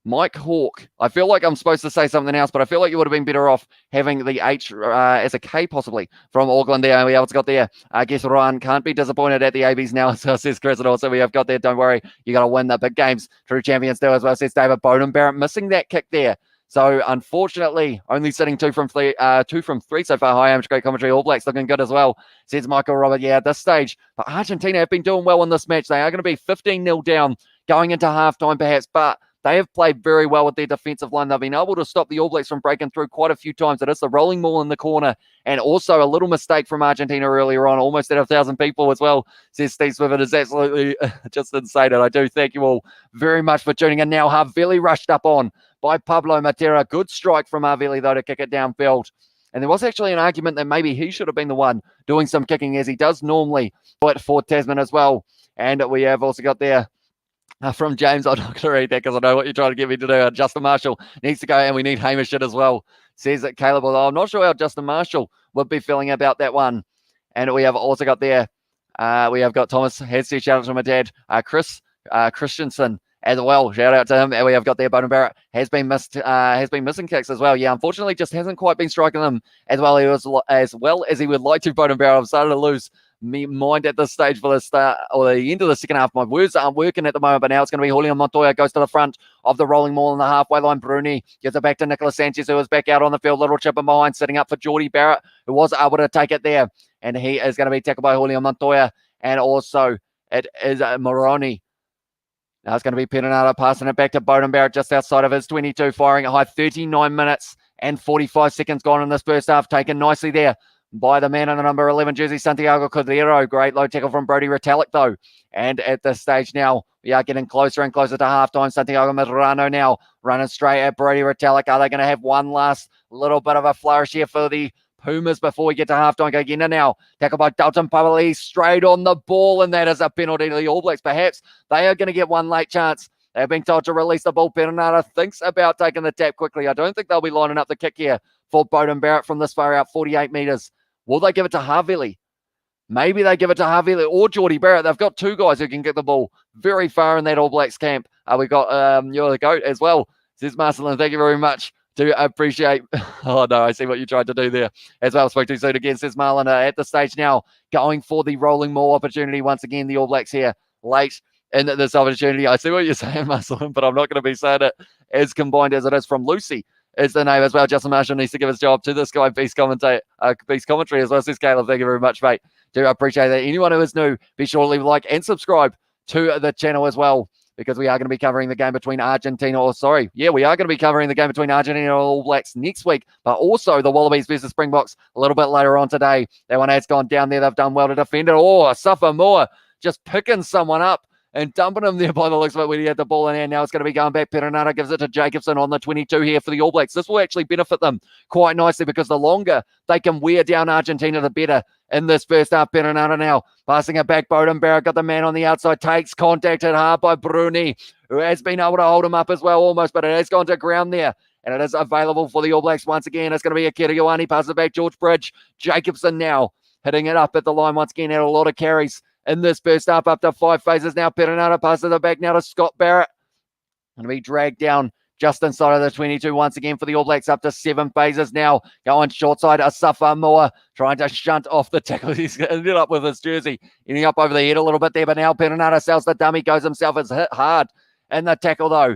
Mike Hawk. I feel like I'm supposed to say something else, but I feel like you would have been better off having the H as a K possibly from Auckland there. And we also got there. I guess Ryan can't be disappointed at the ABs now, so says Chris. And also we have got there. Don't worry, you got to win the big games. True champions do as well, says David. Beauden Barrett missing that kick there. So unfortunately, only sitting 2 from 3 so far. Hi, Amish, great commentary. All Blacks looking good as well, says Michael Robert. Yeah, at this stage, but Argentina have been doing well in this match. They are going to be 15-0 down going into halftime perhaps, but they have played very well with their defensive line. They've been able to stop the All Blacks from breaking through quite a few times. It is the rolling maul in the corner, and also a little mistake from Argentina earlier on, almost at 1,000 people as well, says Steve Smith. It is absolutely just insane, and I do thank you all very much for tuning in. Now Havili rushed up on by Pablo Matera. Good strike from Havili, though, to kick it downfield. And there was actually an argument that maybe he should have been the one doing some kicking, as he does normally, but for Tasman as well. And we have also got there from James, I'm not going to read that because I know what you're trying to get me to do. Justin Marshall needs to go, and we need Hamish it as well, says that Caleb. Although I'm not sure how Justin Marshall would be feeling about that one. And we have also got there, we have got Thomas Hedsey, shout out to my dad, Chris Christensen as well, shout out to him. And we have got there, Beauden Barrett has been missing kicks as well. Yeah, unfortunately, just hasn't quite been striking them as well as he would like to. Beauden Barrett, I'm starting to lose mind at this stage for the start or the end of the second half. My words aren't working at the moment, but now it's going to be Julian Montoya goes to the front of the rolling maul in the halfway line. Bruni gives it back to Nicolas Sanchez, who is back out on the field. Little chip in behind, sitting up for Geordie Barrett, who was able to take it there, and he is going to be tackled by Julian Montoya. And also it is Moroni. Now it's going to be Perenara passing it back to Beauden Barrett just outside of his 22, firing at high. 39 minutes and 45 seconds gone in this first half, taken nicely there by the man in the number 11 jersey, Santiago Cordero. Great low tackle from Brody Retallick, though. And at this stage now, we are getting closer and closer to halftime. Santiago Medrano now running straight at Brody Retallick. Are they going to have one last little bit of a flourish here for the Pumas before we get to halftime? Again now, tackled by Dalton Pavali, straight on the ball, and that is a penalty to the All Blacks. Perhaps they are going to get one late chance They're being told to release the ball. Perenara thinks about taking the tap quickly. I don't think they'll be lining up the kick here for Beauden Barrett from this far out, 48 metres. Will they give it to Havili? Maybe they give it to Havili or Geordie Barrett. They've got two guys who can get the ball very far in that All Blacks camp. We got You're the Goat as well. Says Marcelin, thank you very much. Do appreciate. Oh, no, I see what you tried to do there as well. Spoke too soon again, says Marlon. At the stage now, going for the rolling maul opportunity once again. The All Blacks here late in this opportunity. I see what you're saying, Marcelin, but I'm not going to be saying it as combined as it is from Lucy. Is the name as well. Justin Marshall needs to give his job to this guy, Beast Commentary as well. Says Caleb, thank you very much, mate. Do appreciate that. Anyone who is new, be sure to leave a like and subscribe to the channel as well, because we are going to be covering the game between Argentina, we are going to be covering the game between Argentina and All Blacks next week, but also the Wallabies versus Springboks a little bit later on today. That one has gone down there. They've done well to defend it. Oh, Suffer Moore just picking someone up and dumping him there by the looks of it when he had the ball in hand. Now it's going to be going back. Perenara gives it to Jacobson on the 22 here for the All Blacks. This will actually benefit them quite nicely, because the longer they can wear down Argentina, the better in this first half. Perenara now passing it back. Beauden Barrett got the man on the outside. Takes contact hit hard by Bruni, who has been able to hold him up as well almost, but it has gone to ground there. And it is available for the All Blacks once again. It's going to be Akira Ioane. Passes it back. George Bridge. Jacobson now hitting it up at the line once again. Had a lot of carries in this first half, up to 5 phases now. Perenara passes it back now to Scott Barrett. Going to be dragged down just inside of the 22 once again for the All Blacks, up to 7 phases now. Going short side, Asafa Moore trying to shunt off the tackle. He's ended up with his jersey, ending up over the head a little bit there, but now Perenara sells the dummy, goes himself. It's hit hard in the tackle though.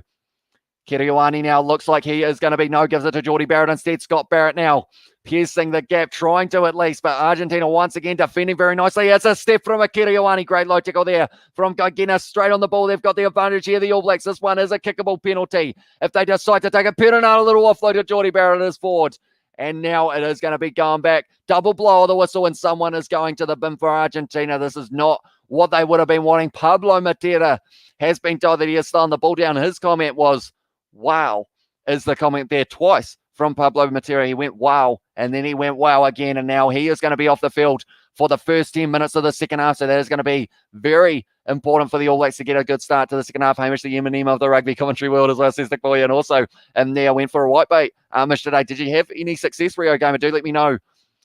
Kiriwani now looks like he is going to be gives it to Geordie Barrett instead. Scott Barrett now piercing the gap, trying to at least, but Argentina once again defending very nicely. It's a step from Kiriwani. Great low tackle there from Gagina, straight on the ball. They've got the advantage here, the All Blacks. This one is a kickable penalty if they decide to take it. Perenara, a little offload to Geordie Barrett is forward. And now it is going to be going back. Double blow of the whistle, and someone is going to the bin for Argentina. This is not what they would have been wanting. Pablo Matera has been told that he has thrown the ball down. His comment was, wow, is the comment there twice from Pablo Matera. He went wow, and then he went wow again, and now he is going to be off the field for the first 10 minutes of the second half. So that is going to be very important for the All Blacks to get a good start to the second half. Hamish, the Eminem of the rugby commentary world, as well, says Nick Boy. And also, there went for a white bait. Hamish, today, did you have any success, Rio Gamer? Do let me know.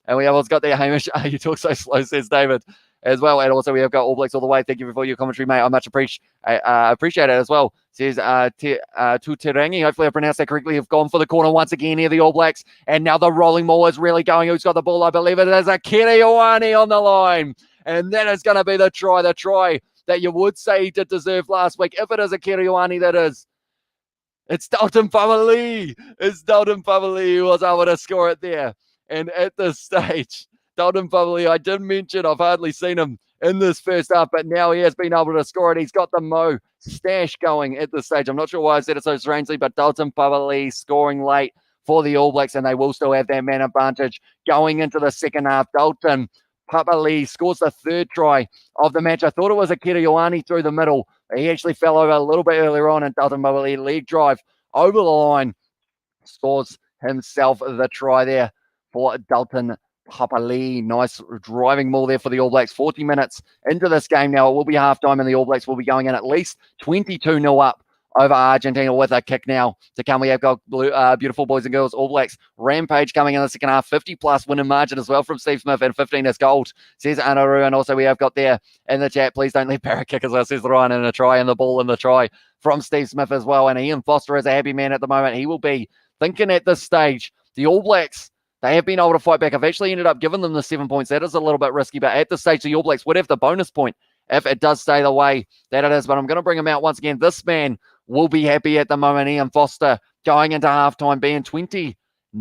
And we have also got there, Hamish. You talk so slow, says David, as well. And also, we have got All Blacks all the way. Thank you for your commentary, mate. I much appreciate it as well. Says Tuterangi. Hopefully, I pronounced that correctly. Have gone for the corner once again here, the All Blacks. And now the rolling maul is really going. Who's got the ball? I believe it is Akira Ioane on the line. And that is going to be the try that you would say he did deserve last week. If it is Akira Ioane, that is. It's Dalton Family. It's Dalton Family who was able to score it there. And at this stage, Dalton Family, I did mention I've hardly seen him in this first half, but now he has been able to score it. He's got the Mo stash going at this stage. I'm not sure why I said it so strangely, but Dalton Family scoring late for the All Blacks, and they will still have that man advantage going into the second half. Dalton Papali scores the third try of the match. I thought it was Akira Ioane through the middle. He actually fell over a little bit earlier on, and Dalton Papali lead drive over the line, scores himself the try there for Dalton Papali. Nice driving maul there for the All Blacks. 40 minutes into this game now. It will be halftime, and the All Blacks will be going in at least 22-0 up over Argentina with a kick now to come. We have got beautiful boys and girls, All Blacks rampage coming in the second half. 50+ winning margin as well from Steve Smith, and 15 is gold, says Anaru. And also we have got there in the chat, please don't leave Barrett kick as well, says Ryan, and a try, and the ball in the try from Steve Smith as well. And Ian Foster is a happy man at the moment. He will be thinking at this stage, the All Blacks, they have been able to fight back. I've actually ended up giving them the 7 points. That is a little bit risky, but at this stage, the All Blacks would have the bonus point if it does stay the way that it is. But I'm going to bring him out once again. This man will be happy at the moment. Ian Foster going into halftime being 20-0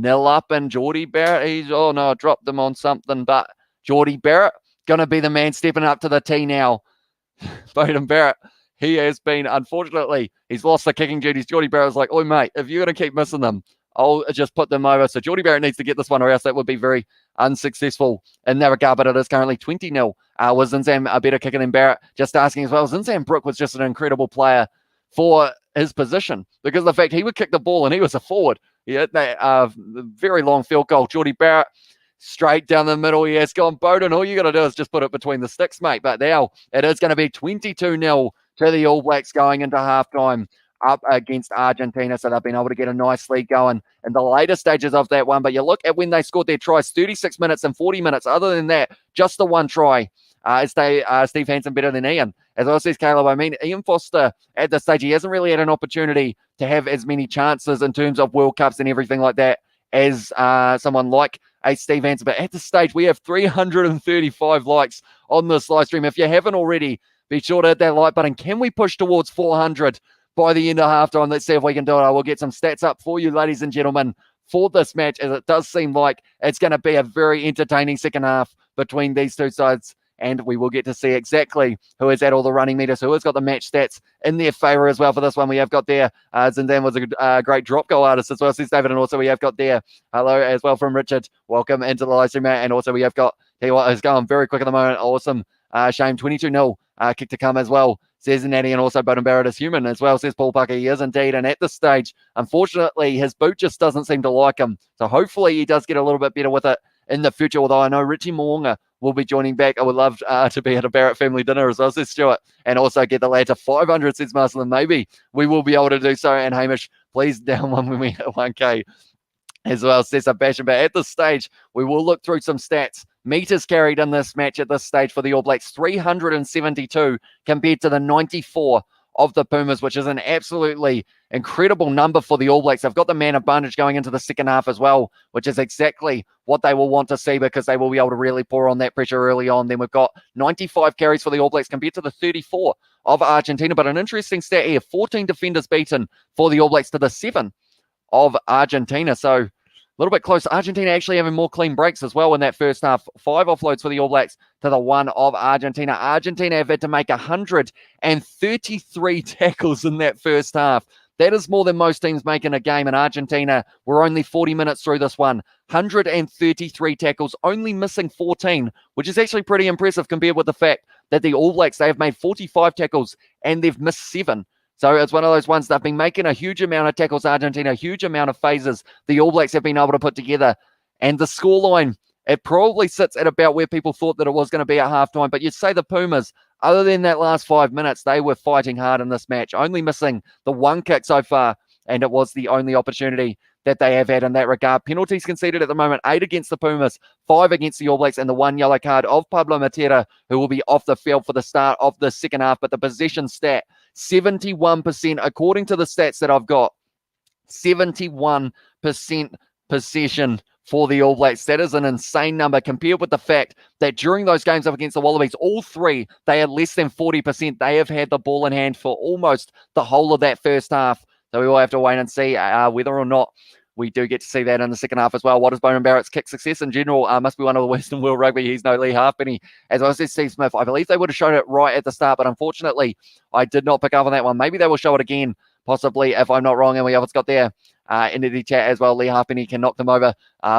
up, and Geordie Barrett, I dropped them on something, but Geordie Barrett going to be the man stepping up to the tee now. Beauden Barrett, he has been, unfortunately, he's lost the kicking duties. Geordie Barrett was like, oi mate, if you're going to keep missing them, I'll just put them over. So Geordie Barrett needs to get this one, or else that would be very unsuccessful in that regard. But it is currently 20-0. Was Zinzam a better kicker than Barrett? Just asking as well. Zinzam Brook was just an incredible player for his position, because of the fact he would kick the ball and he was a forward. He had that very long field goal. Geordie Barrett straight down the middle. He has gone. Beauden, all you got to do is just put it between the sticks, mate. But now it is going to be 22-0 to the All Blacks going into halftime up against Argentina. So they've been able to get a nice lead going in the later stages of that one. But you look at when they scored their tries, 36 minutes and 40 minutes. Other than that, just the one try. Steve Hansen better than Ian. As well says Caleb, I mean, Ian Foster at this stage, he hasn't really had an opportunity to have as many chances in terms of World Cups and everything like that as someone like Steve Hansen. But at this stage, we have 335 likes on this live stream. If you haven't already, be sure to hit that like button. Can we push towards 400 by the end of halftime? Let's see if we can do it. I will get some stats up for you, ladies and gentlemen, for this match, as it does seem like it's going to be a very entertaining second half between these two sides. And we will get to see exactly who is at all the running meters, who has got the match stats in their favour as well for this one. We have got there, Zindan was a great drop goal artist as well, says David. And also we have got there, hello as well from Richard. Welcome into the live stream, Matt. And also we have got, tell you what, is going very quick at the moment. Awesome. Shame, 22-0 kick to come as well, says Natty. And also Bowden Barrett is human as well, says Paul Parker. He is indeed. And at this stage, unfortunately, his boot just doesn't seem to like him. So hopefully he does get a little bit better with it in the future, although I know Richie Moonga will be joining back. I would love to be at a Barrett family dinner as well, says Stuart, and also get the lad to 500, says Marcelin. Maybe we will be able to do so. And Hamish, please down one when we hit 1K as well, says Sebastian. But at this stage, we will look through some stats. Meters carried in this match at this stage for the All Blacks, 372 compared to the 94 of the Pumas, which is an absolutely incredible number for the All Blacks. They've got the man advantage going into the second half as well, which is exactly what they will want to see, because they will be able to really pour on that pressure early on. Then we've got 95 carries for the All Blacks compared to the 34 of Argentina. But an interesting stat here, 14 defenders beaten for the All Blacks to the 7 of Argentina. So a little bit close. Argentina actually having more clean breaks as well in that first half. 5 offloads for the All Blacks to the 1 of Argentina. Argentina have had to make 133 tackles in that first half. That is more than most teams make in a game. In Argentina, we're only 40 minutes through this one. 133 tackles, only missing 14, which is actually pretty impressive compared with the fact that the All Blacks, they have made 45 tackles and they've missed 7. So it's one of those ones they've been making a huge amount of tackles, Argentina, a huge amount of phases the All Blacks have been able to put together. And the scoreline, it probably sits at about where people thought that it was going to be at halftime. But you'd say the Pumas, other than that last 5 minutes, they were fighting hard in this match, only missing the 1 kick so far. And it was the only opportunity that they have had in that regard. Penalties conceded at the moment, 8 against the Pumas, 5 against the All Blacks, and the 1 yellow card of Pablo Matera, who will be off the field for the start of the second half. But the possession stat, 71%, according to the stats that I've got, 71% possession for the All Blacks. That is an insane number compared with the fact that during those games up against the Wallabies, all 3, they had less than 40%. They have had the ball in hand for almost the whole of that first half. So we will have to wait and see whether or not we do get to see that in the second half as well. What is Bowden Barrett's kick success in general? Must be one of the worst in world rugby. He's no Lee Halfpenny. As I said, Steve Smith, I believe they would have shown it right at the start, but unfortunately, I did not pick up on that one. Maybe they will show it again, possibly, if I'm not wrong. And we have got there into the chat as well. Lee Halfpenny can knock them over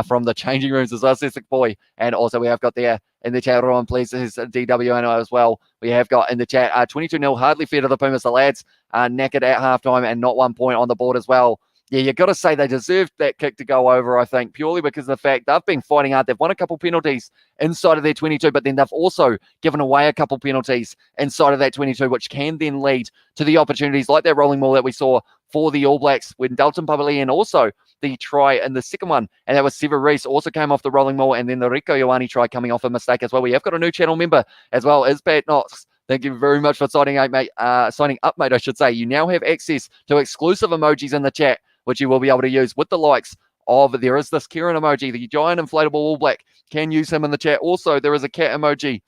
from the changing rooms as well, says Sick Boy. And also we have got there in the chat, Ron, please, his DWNO as well. We have got in the chat 22-0, hardly fair to the Pumas. The lads knackered at halftime and not 1 point on the board as well. Yeah, you've got to say they deserved that kick to go over, I think, purely because of the fact they've been fighting hard. They've won a couple penalties inside of their 22, but then they've also given away a couple penalties inside of that 22, which can then lead to the opportunities like that rolling ball that we saw for the All Blacks when Dalton Pavali, and also the try in the second one, and that was Sever Reese, also came off the rolling ball, and then the Rico Ioane try coming off a mistake as well. We have got a new channel member as well, is Pat Knox. Thank you very much for signing up, mate. I should say. You now have access to exclusive emojis in the chat, which you will be able to use with the likes of, there is this Kieran emoji, the giant inflatable All Black. Can use him in the chat. Also, there is a cat emoji. I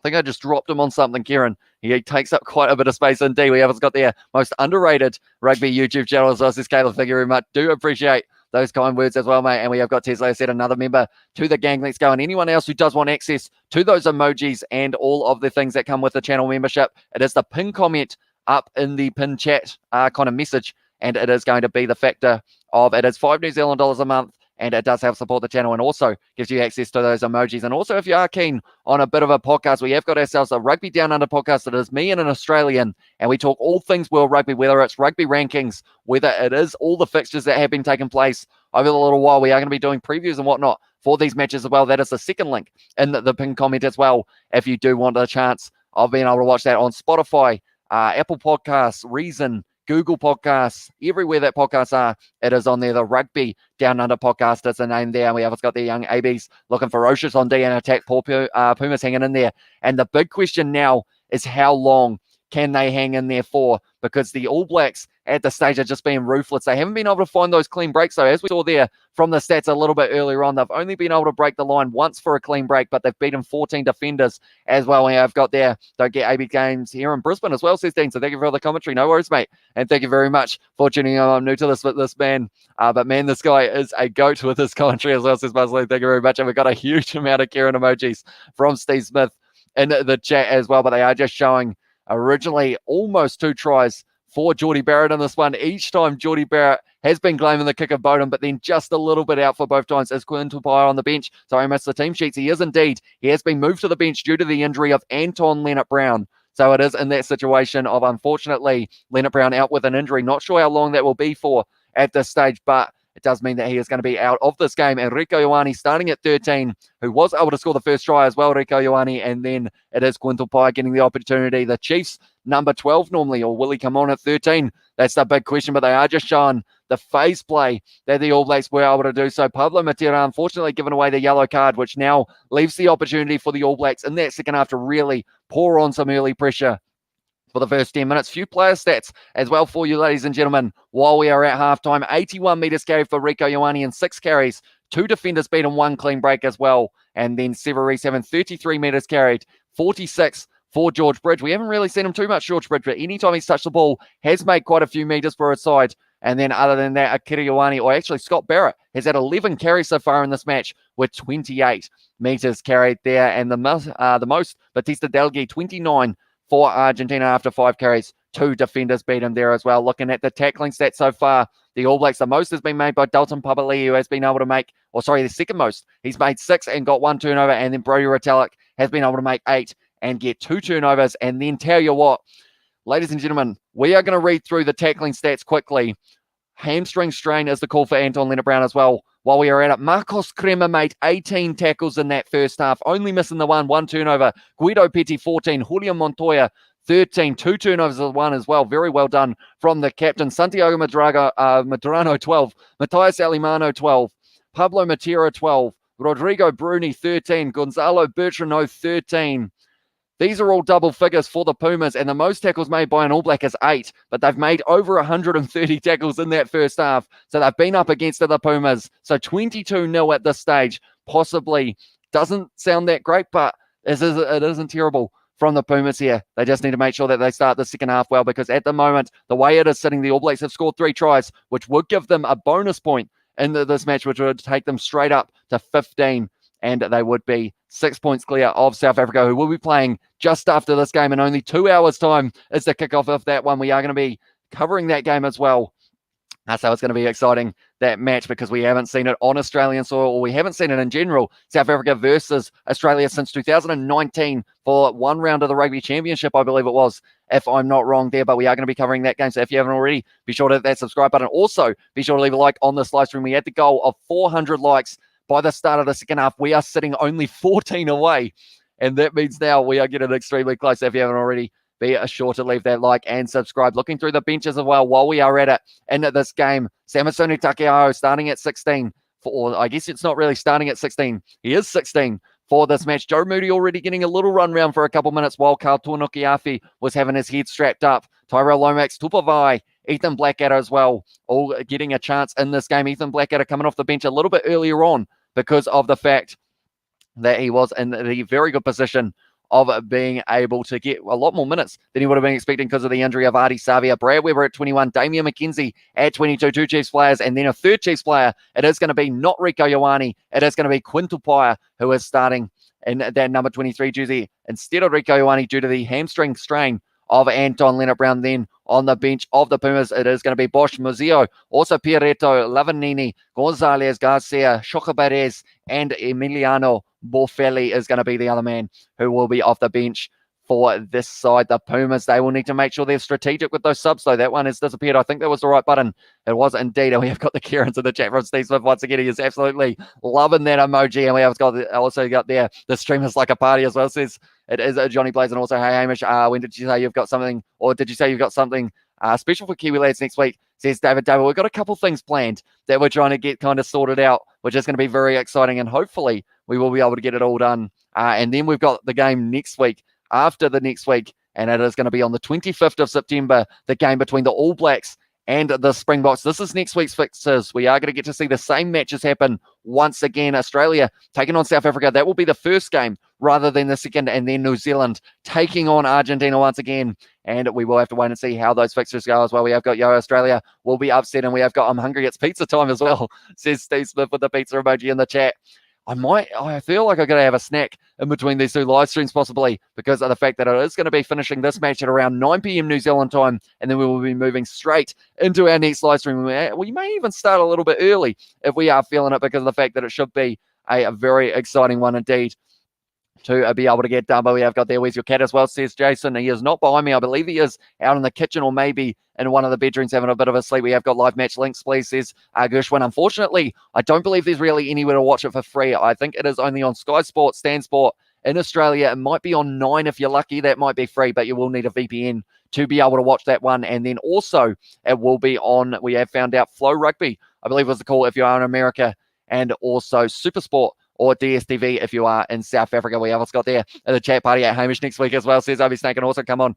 think I just dropped him on something, Kieran. He takes up quite a bit of space indeed. We have got there most underrated rugby YouTube channel as well. Says Caleb, thank you very much. Do appreciate those kind words as well, mate. And we have got Tesla said, another member to the gang. Let's go. And anyone else who does want access to those emojis and all of the things that come with the channel membership, it is the pin comment up in the pin chat kind of message. And it is going to be the factor of, it is $5 New Zealand a month, and it does help support the channel and also gives you access to those emojis. And also, if you are keen on a bit of a podcast, we have got ourselves a Rugby Down Under podcast. It is me and an Australian, and we talk all things world rugby, whether it's rugby rankings, whether it is all the fixtures that have been taking place over the little while. We are going to be doing previews and whatnot for these matches as well. That is the second link in the pin comment as well, if you do want a chance of being able to watch that on Spotify, Apple Podcasts, Reason, Google Podcasts, everywhere that podcasts are, it is on there. The Rugby Down Under podcast is the name there. And we have got the young ABs looking ferocious on D and attack. Poor Pumas hanging in there. And the big question now is how long can they hang in there for? Because the All Blacks at the stage are just being ruthless. They haven't been able to find those clean breaks. So as we saw there from the stats a little bit earlier on, they've only been able to break the line once for a clean break, but they've beaten 14 defenders as well. And I've got there, don't get AB games here in Brisbane as well, says Dean. So thank you for the commentary. No worries, mate. And thank you very much for tuning in. I'm new to this man. But man, this guy is a goat with his commentary as well, says Buzzley. Thank you very much. And we've got a huge amount of Kieran emojis from Steve Smith in the chat as well, but they are just showing originally almost 2 tries for Geordie Barrett in this one. Each time Geordie Barrett has been claiming the kick of Bowden, but then just a little bit out for both times. Is Quinn Tupai on the bench? So I missed the team sheets. He is indeed. He has been moved to the bench due to the injury of Anton Leonard-Brown. So it is in that situation of, unfortunately, Leonard-Brown out with an injury. Not sure how long that will be for at this stage, but it does mean that he is going to be out of this game. And Rieko Ioane starting at 13, who was able to score the first try as well, Rieko Ioane. And then it is Quintal Pai getting the opportunity. The Chiefs, number 12 normally, or will he come on at 13? That's the big question, but they are just showing the phase play that the All Blacks were able to do. So Pablo Matera, unfortunately, given away the yellow card, which now leaves the opportunity for the All Blacks in that second half to really pour on some early pressure for the first 10 minutes. Few player stats as well for you, ladies and gentlemen, while we are at halftime. 81 metres carried for Rieko Ioane and 6 carries. 2 defenders beaten, 1 clean break as well. And then Severies having 33 metres carried, 46 for George Bridge. We haven't really seen him too much, George Bridge, but anytime he's touched the ball, has made quite a few metres for his side. And then other than that, Akira Ioane, or actually Scott Barrett, has had 11 carries so far in this match with 28 metres carried there. And the most, Batista Delgado, 29 for Argentina after 5 carries. 2 defenders beat him there as well. Looking at the tackling stats so far, the All Blacks, the most has been made by Dalton Papali'i, who has been able to make, the second most. He's made 6 and got 1 turnover. And then Brodie Retallick has been able to make 8 and get 2 turnovers. And then tell you what, ladies and gentlemen, we are going to read through the tackling stats quickly. Hamstring strain is the call for Anton Leonard-Brown as well. While we are at it, Marcos Crema made 18 tackles in that first half, only missing the 1 turnover. Guido Petty, 14. Julian Montoya, 13. 2 turnovers of 1 as well. Very well done from the captain. Santiago Madrano, 12. Matthias Alimano, 12. Pablo Matera, 12. Rodrigo Bruni, 13. Gonzalo Bertrano, 13. These are all double figures for the Pumas, and the most tackles made by an All Black is 8, but they've made over 130 tackles in that first half, so they've been up against the Pumas. So 22-0 at this stage possibly doesn't sound that great, but it isn't terrible from the Pumas here. They just need to make sure that they start the second half well, because at the moment, the way it is sitting, the All Blacks have scored 3 tries, which would give them a bonus point in this match, which would take them straight up to 15. And they would be 6 points clear of South Africa, who will be playing just after this game in only 2 hours' time is the kickoff of that one. We are going to be covering that game as well. So it's going to be exciting, that match, because we haven't seen it on Australian soil, or we haven't seen it in general. South Africa versus Australia since 2019 for 1 round of the Rugby Championship, I believe it was, if I'm not wrong there. But we are going to be covering that game. So if you haven't already, be sure to hit that subscribe button. Also, be sure to leave a like on this live stream. We had the goal of 400 likes by the start of the second half. We are sitting only 14 away, and that means now we are getting extremely close. So if you haven't already, be sure to leave that like and subscribe. Looking through the benches as well while we are at it in this game. Samasoni Takeaho starting at 16. Or I guess it's not really starting at 16. He is 16 for this match. Joe Moody already getting a little run round for a couple minutes while Karl Tuanukiafi was having his head strapped up. Tyrell Lomax, Tupavai, Ethan Blackadder as well, all getting a chance in this game. Ethan Blackadder coming off the bench a little bit earlier on because of the fact that he was in the very good position of being able to get a lot more minutes than he would have been expecting because of the injury of Ardie Savia. Brad Weber at 21, Damian McKenzie at 22, 2 Chiefs players, and then a third Chiefs player. It is going to be not Rieko Ioane, it is going to be Quinn Tupaia, who is starting in that number 23 jersey instead of Rieko Ioane due to the hamstring strain of Anton Leonard-Brown. Then on the bench of the Pumas, it is going to be Bosch, Muzio, also Pierretto, Lavanini, Gonzalez, Garcia, Chocobares, and Emiliano Borfelli is going to be the other man who will be off the bench for this side. The Pumas, they will need to make sure they're strategic with those subs, though. That one has disappeared. I think that was the right button. It was indeed. And we have got the Karens in the chat from Steve Smith once again. He is absolutely loving that emoji. And we have also got there, the stream is like a party as well. Says it is Johnny Blaze. And also, hey, Hamish, when did you say you've got something? Or did you say you've got something special for Kiwi lads next week, says David Dable. We've got a couple things planned that we're trying to get kind of sorted out, which is going to be very exciting, and hopefully we will be able to get it all done. And then we've got the game next week, after the next week, and it is going to be on the 25th of September, the game between the All Blacks and the Springboks. This is next week's fixtures. We are going to get to see the same matches happen once again. Australia taking on South Africa. That will be the first game rather than the second. And then New Zealand taking on Argentina once again. And we will have to wait and see how those fixtures go as well. We have got Australia will be upset, and we have got I'm hungry, it's pizza time as well, says Steve Smith with the pizza emoji in the chat. I feel like I'm going to have a snack in between these two live streams possibly, because of the fact that it is going to be finishing this match at around 9 p.m. New Zealand time, and then we will be moving straight into our next live stream. We may even start a little bit early if we are feeling it, because of the fact that it should be a very exciting one indeed to be able to get done. But we have got there, where's your cat as well, says Jason. He is not behind me. I believe he is out in the kitchen or maybe in one of the bedrooms having a bit of a sleep. We have got live match links, please, says Gershwin. Unfortunately, I don't believe there's really anywhere to watch it for free. I think it is only on Sky Sport, Stan Sport in Australia. It might be on 9 if you're lucky. That might be free, but you will need a VPN to be able to watch that one. And then also it will be on, we have found out, Flow Rugby, I believe was the call if you are in America, and also Super Sport or DSTV if you are in South Africa. We have also got there in the chat party at Hamish next week as well, says Obi Snake, and also come on,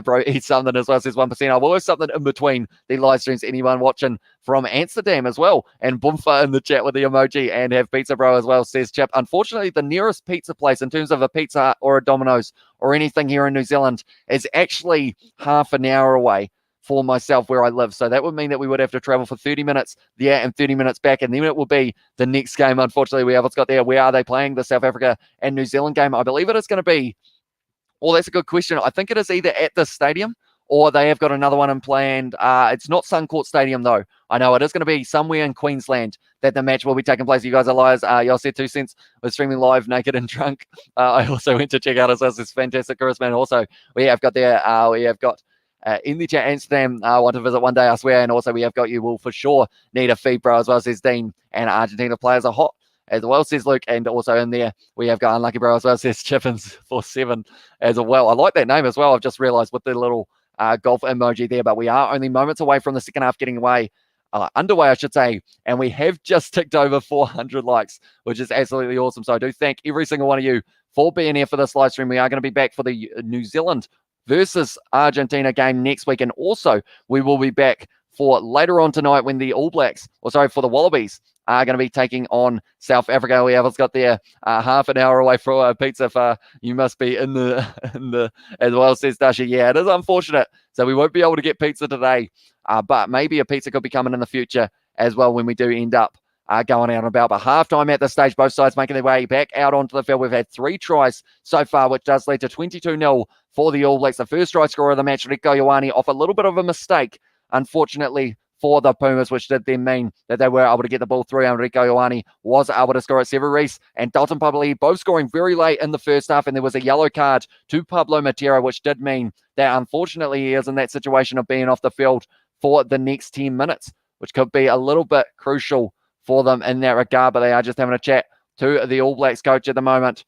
bro, eat something as well, says 1%. I will have something in between the live streams. Anyone watching from Amsterdam as well, and Boomfa in the chat with the emoji, and have pizza bro as well, says Chip. Unfortunately, the nearest pizza place in terms of a Pizza Hut or a Domino's or anything here in New Zealand is actually half an hour away for myself where I live. So that would mean that we would have to travel for 30 minutes there and 30 minutes back. And then it will be the next game. Unfortunately, we have what's got there. Where are they playing? The South Africa and New Zealand game. I believe it is going to be, well, that's a good question. I think it is either at the stadium or they have got another one in planned. It's not Suncourt Stadium, though. I know it is going to be somewhere in Queensland that the match will be taking place. You guys are liars. Y'all said 2 cents. We're streaming live, naked and drunk. I also went to check out as well. This fantastic Chris, man. Also, we have got there, we have got in the chat, Amsterdam, I want to visit one day, I swear. And also we have got you will for sure need a feed, bro, as well, says Dean. And Argentina players are hot as well, says Luke. And also in there we have got Unlucky Bro as well, says Chippins 47 as well. I like that name as well. I've just realized with the little golf emoji there. But we are only moments away from the second half getting underway, I should say, and we have just ticked over 400 likes, which is absolutely awesome. So I do thank every single one of you for being here for this live stream. We are going to be back for the New Zealand versus Argentina game next week, and also we will be back for later on tonight when the All Blacks, for the Wallabies are going to be taking on South Africa. We have got there half an hour away for a pizza. If you must be in the as well, says Dasha. Yeah, it is unfortunate, so we won't be able to get pizza today, but maybe a pizza could be coming in the future as well when we do end up going out and about. But halftime at this stage, both sides making their way back out onto the field. We've had 3 tries so far, which does lead to 22-0 for the All Blacks. The first try scorer of the match, Rieko Ioane, off a little bit of a mistake, unfortunately, for the Pumas, which did then mean that they were able to get the ball through, and Rieko Ioane was able to score it. Sevu Reece and Dalton Pablo both scoring very late in the first half, and there was a yellow card to Pablo Matera, which did mean that unfortunately he is in that situation of being off the field for the next 10 minutes, which could be a little bit crucial for them in that regard. But they are just having a chat to the All Blacks coach at the moment.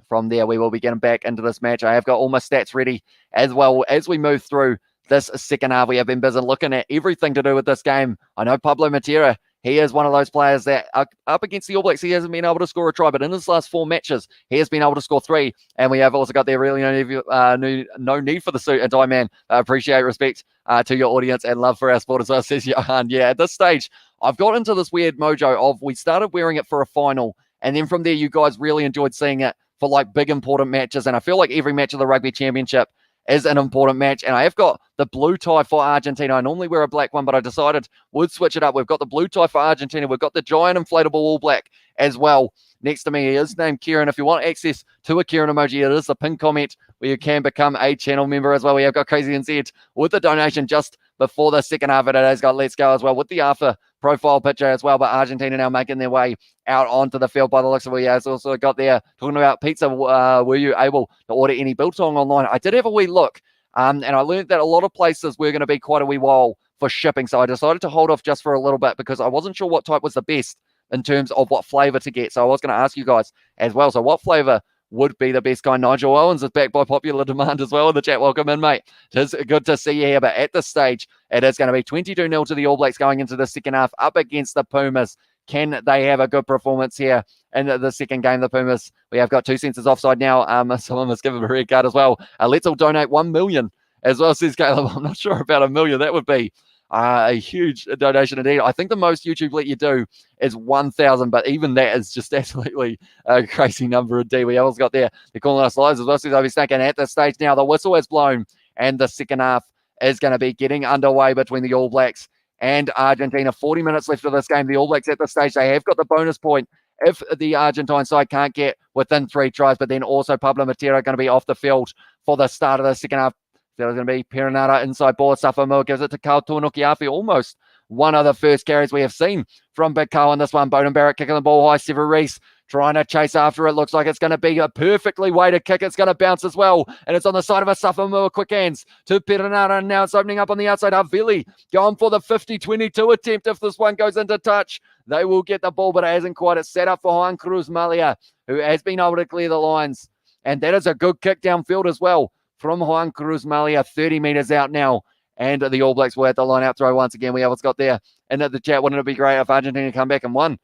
From there, we will be getting back into this match. I have got all my stats ready as well as we move through this second half. We have been busy looking at everything to do with this game. I know Pablo Matera, he is one of those players that up against the All Blacks, he hasn't been able to score a try, but in his last 4 matches, he has been able to score 3. And we have also got there really no need for the suit and tie, man. I appreciate respect to your audience and love for our sport as well, says Johan. Yeah, at this stage, I've got into this weird mojo of we started wearing it for a final, and then from there, you guys really enjoyed seeing it for like big important matches. And I feel like every match of the Rugby Championship is an important match. And I have got the blue tie for Argentina. I normally wear a black one, but I decided would switch it up. We've got the blue tie for Argentina. We've got the giant inflatable All Black as well. Next to me, he is named Kieran. If you want access to a Kieran emoji, it is the pinned comment where you can become a channel member as well. We have got Crazy NZ with the donation just before the second half. It has got Let's Go as well with the Arthur profile picture as well. But Argentina now making their way out onto the field by the looks of it. Has also got there talking about pizza. Were you able to order any biltong online? I did have a wee look, and I learned that a lot of places were going to be quite a wee while for shipping. So I decided to hold off just for a little bit because I wasn't sure what type was the best in terms of what flavor to get. So I was going to ask you guys as well. So what flavor would be the best guy. Nigel Owens is back by popular demand as well in the chat. Welcome in, mate. It is good to see you here, but at this stage, it is going to be 22-0 to the All Blacks going into the second half up against the Pumas. Can they have a good performance here in the second game? The Pumas, we have got 2 senses offside now. Someone must give him a red card as well. Let's all donate 1 million as well, says Caleb. I'm not sure about $1 million. That would be a huge donation indeed. I think the most YouTube let you do is 1,000, but even that is just absolutely a crazy number indeed. We also got there. They're calling us lives as well. Says I'll snaking at this stage now. The whistle has blown, and the second half is going to be getting underway between the All Blacks and Argentina. 40 minutes left of this game. The All Blacks at this stage, they have got the bonus point if the Argentine side can't get within 3 tries, but then also Pablo Matera going to be off the field for the start of the second half. There's going to be Perenara inside ball. Safamu gives it to Carl Tunukiafi. Almost one of the first carries we have seen from Big Carl in this one. Bowden Barrett kicking the ball high. Sever Reese trying to chase after it. Looks like it's going to be a perfectly weighted kick. It's going to bounce as well. And it's on the side of a Safamu. Quick hands to Perenara. Now it's opening up on the outside. Havili going for the 50-22 attempt. If this one goes into touch, they will get the ball, but it hasn't quite. It's set up for Juan Cruz Malia, who has been able to clear the lines. And that is a good kick downfield as well from Juan Cruz Malia, 30 meters out now. And the All Blacks will have the line out throw once again. We have what's got there. And at the chat, wouldn't it be great if Argentina come back and won?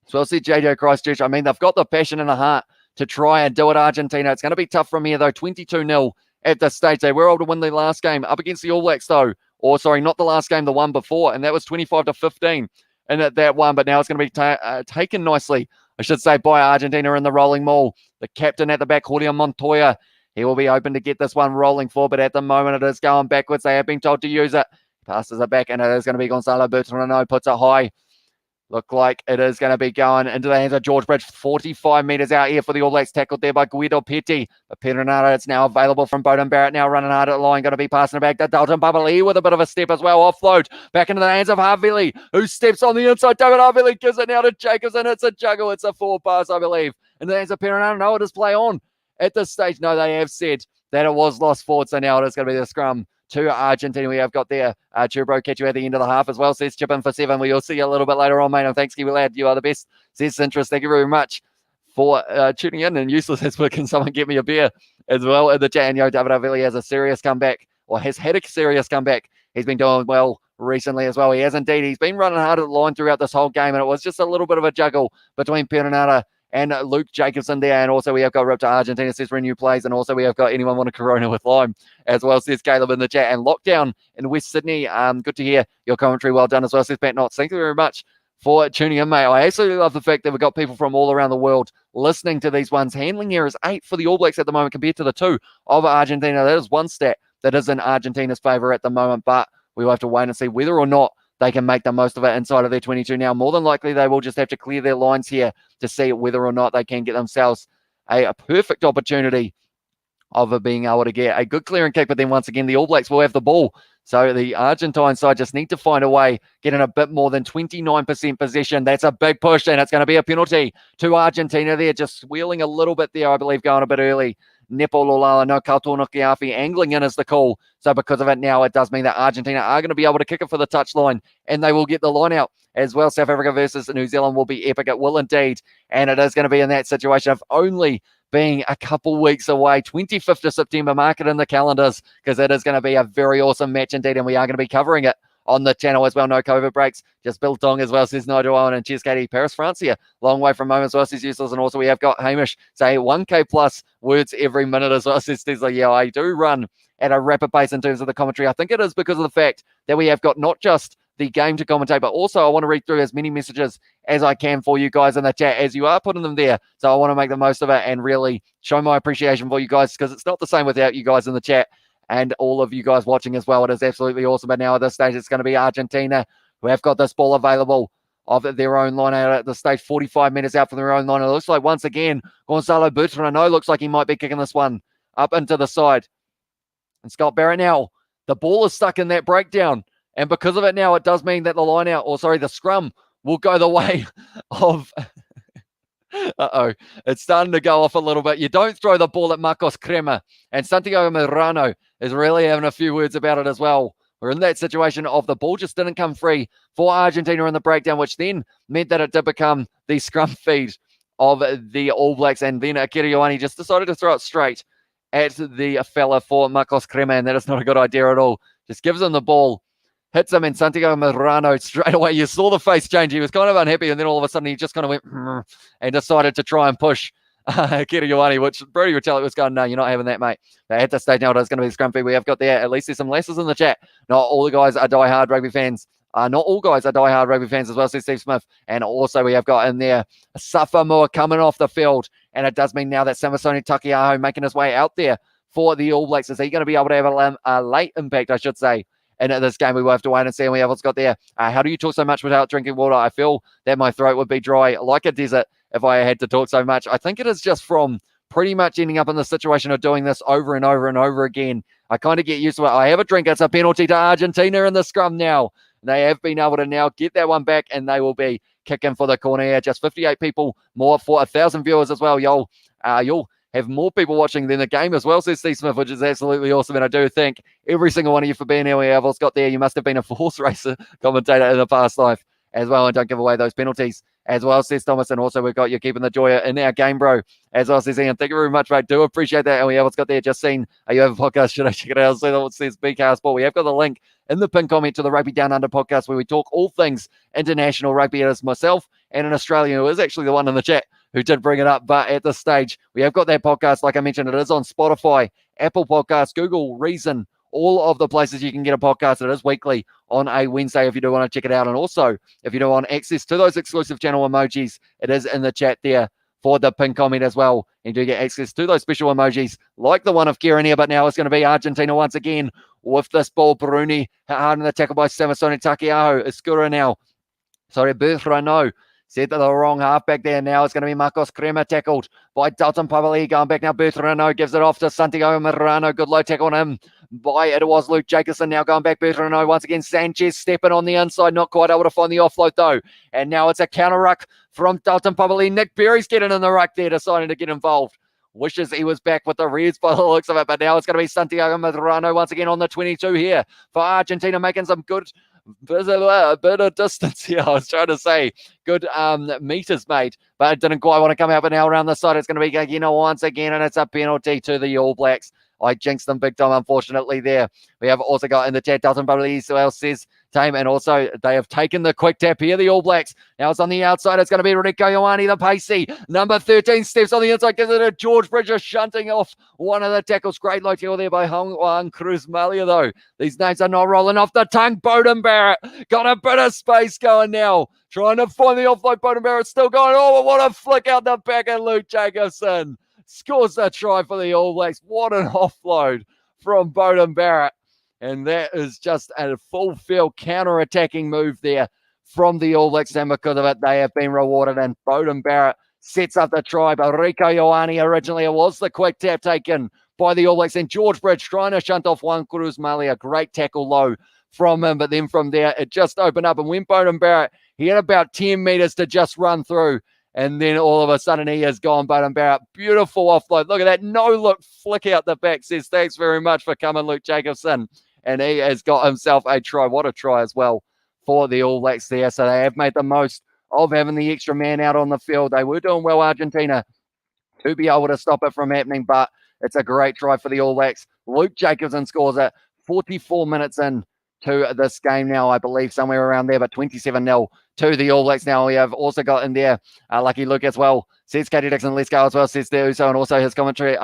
So I'll see JJ Christchurch. I mean, they've got the passion and the heart to try and do it, Argentina. It's going to be tough from here, though. 22-0 at this stage. They were able to win the last game up against the All Blacks, though. Or, sorry, not the last game, the one before. And that was 25-15 in that one. But now it's going to be taken nicely, I should say, by Argentina in the rolling maul. The captain at the back, Julian Montoya. He will be open to get this one rolling for, but at the moment it is going backwards. They have been told to use it. Passes it back, and it is going to be Gonzalo Bertrano. Puts it high. Look like it is going to be going into the hands of George Bridge. 45 meters out here for the All Blacks. Tackled there by Guido Petty. But Perenara, it's now available from Bowden Barrett. Now running hard at the line. Going to be passing it back to Dalton Babali with a bit of a step as well. Offload back into the hands of Havili, who steps on the inside. David Havili gives it now to Jacobson. It's a juggle. It's a forward pass, I believe. In the hands of Perenara. No, it is play on. At this stage, no, they have said that it was lost forward. So now it is going to be the scrum to Argentina. We have got there Chubro catch you at the end of the half as well. Says chip in for 7. We'll see you a little bit later on, mate. And thanks, Kiwi Lad. You are the best. Says interest. Thank you very much for tuning in. And useless as well. Can someone get me a beer as well in the chat? And David Avili has a serious comeback, or has had a serious comeback. He's been doing well recently as well. He has indeed. He's been running hard at the line throughout this whole game, and it was just a little bit of a juggle between Perenara and Luke Jacobson there. And also we have got Rip to Argentina, says renew plays. And also we have got anyone want a Corona with lime as well, says Caleb in the chat. And lockdown in West Sydney. Good to hear your commentary. Well done as well, says Pat Knott. Thank you very much for tuning in, mate. I absolutely love the fact that we've got people from all around the world listening to these ones. Handling here is 8 for the All Blacks at the moment compared to the 2 of Argentina. That is one stat that is in Argentina's favour at the moment, but we will have to wait and see whether or not they can make the most of it inside of their 22 now. More than likely, they will just have to clear their lines here to see whether or not they can get themselves a perfect opportunity of being able to get a good clearing kick. But then once again, the All Blacks will have the ball. So the Argentine side just need to find a way, getting a bit more than 29% possession. That's a big push, and it's going to be a penalty to Argentina there. Just wheeling a little bit there, I believe, going a bit early. Nepo Lolala, no Kautonokiafi, angling in is the call. So because of it now, it does mean that Argentina are going to be able to kick it for the touchline, and they will get the line out as well. South Africa versus New Zealand will be epic. It will indeed. And it is going to be in that situation of only being a couple weeks away. 25th of September, mark it in the calendars, because it is going to be a very awesome match indeed, and we are going to be covering it on the channel as well. No COVID breaks, just Bill Tong as well, says Nigel Owen. And cheers, Katie. Paris, France here. Long way from home as well, says Useless. And also we have got Hamish say 1K plus words every minute as well, says Tesla. Yeah, I do run at a rapid pace in terms of the commentary. I think it is because of the fact that we have got not just the game to commentate, but also I want to read through as many messages as I can for you guys in the chat as you are putting them there. So I want to make the most of it and really show my appreciation for you guys, because it's not the same without you guys in the chat and all of you guys watching as well. It is absolutely awesome. But now at this stage, it's going to be Argentina who have got this ball available of their own line out at the stage, 45 minutes out from their own line. It looks like once again, Gonzalo Bertrano looks like he might be kicking this one up into the side. And Scott Barrett now, the ball is stuck in that breakdown. And because of it now, it does mean that the line out, or sorry, the scrum will go the way of... Uh-oh, it's starting to go off a little bit. You don't throw the ball at Marcos Crema. And Santiago Medrano is really having a few words about it as well. We're in that situation of the ball just didn't come free for Argentina in the breakdown, which then meant that it did become the scrum feed of the All Blacks, and then Akira Ioane just decided to throw it straight at the fella for Marcos Crema, and that is not a good idea at all. Just gives him the ball, hits him, and Santiago Marano straight away. You saw the face change. He was kind of unhappy, and then all of a sudden he just kind of went and decided to try and push Akira Ioane, which Brody would tell it was going, no, you're not having that, mate. But at this stage now, it is going to be scrum feed. We have got there, at least there's some lasses in the chat. Not all the guys are die-hard rugby fans. Not all guys are die-hard rugby fans as well, says Steve Smith. And also we have got in there Safa coming off the field. And it does mean now that Samisoni Takiaho making his way out there for the All Blacks. Is he going to be able to have a late impact, I should say, in this game? We will have to wait and see. And we have what's got there. How do you talk so much without drinking water? I feel that my throat would be dry like a desert if I had to talk so much. I think it is just from pretty much ending up in the situation of doing this over and over and over again. I kind of get used to it. I have a drink. It's a penalty to Argentina in the scrum now. They have been able to now get that one back, and they will be kicking for the corner here. Just 58 people more for 1,000 viewers as well. You'll have more people watching than the game as well, says Steve Smith, which is absolutely awesome. And I do thank every single one of you for being here. We have also got there. You must have been a horse racer commentator in the past life as well, and don't give away those penalties as well, says Thomas. And also we've got you keeping the joy in our game, bro, as well, says Ian. Thank you very much, mate. Do appreciate that. And we have what's got there. Just seen, you have a podcast? Should I check it out? So it says BK Sport. We have got the link in the pin comment to the Rugby Down Under podcast, where we talk all things international rugby. It is myself and an Australian who is actually the one in the chat who did bring it up. But at this stage, we have got that podcast. Like I mentioned, it is on Spotify, Apple Podcasts, Google, Reason, all of the places you can get a podcast. It is weekly on a Wednesday if you do want to check it out. And also, if you do want access to those exclusive channel emojis, it is in the chat there for the pin comment as well. And you do get access to those special emojis like the one of Kieran here. But now it's going to be Argentina once again with this ball. Bruni hard in the tackle by Samisoni Takiaho. Escura now. Sorry, Bertrano. Set to the wrong halfback there. Now it's going to be Marcos Crema tackled by Dalton Pavali. Going back now, Bertrano gives it off to Santiago Marano. Good low tackle on him by, it was Luke Jacobson. Now going back, Bertrano once again. Sanchez stepping on the inside. Not quite able to find the offload though. And now it's a counter ruck from Dalton Pavali. Nick Berry's getting in the ruck there, deciding to get involved. Wishes he was back with the Reds by the looks of it. But now it's going to be Santiago Marano once again on the 22 here for Argentina, making some good a bit of distance here. I was trying to say good meters made, but it didn't quite want to come out. But now around the side, it's going to be Gagino once again, and it's a penalty to the All Blacks. I jinxed them big time, unfortunately, there. We have also got in the chat, Dalton Bubblies, who else says Tame, and also they have taken the quick tap here, the All Blacks. Now it's on the outside. It's going to be Rico Ioane, the pacey. Number 13 steps on the inside, gives it to George Bridges, shunting off one of the tackles. Great low tackle there by Juan Cruz Malia, though. These names are not rolling off the tongue. Bowden Barrett got a bit of space going now. Trying to find the offload. Bowden Barrett still going. Oh, what a flick out the back of Luke Jacobson. Scores a try for the All Blacks. What an offload from Bowden Barrett. And that is just a full field counter-attacking move there from the All Blacks. And because of it, they have been rewarded. And Bowden Barrett sets up the try. But Rico Ioane originally, it was the quick tap taken by the All Blacks. And George Bridge trying to shunt off Juan Cruz Malia. Great tackle low from him. But then from there, it just opened up. And when Bowden Barrett, he had about 10 meters to just run through. And then all of a sudden he has gone, Bowden Barrett. Beautiful offload. Look at that. No look flick out the back. Says, thanks very much for coming, Luke Jacobson. And he has got himself a try. What a try as well for the All Blacks there. So they have made the most of having the extra man out on the field. They were doing well, Argentina, to be able to stop it from happening. But it's a great try for the All Blacks. Luke Jacobson scores it 44 minutes in to this game now, I believe, somewhere around there, but 27-0 to the All Blacks now. We have also got in there Lucky Luke as well. Says Katie Dixon, let's go as well, says the Uso, and also his commentary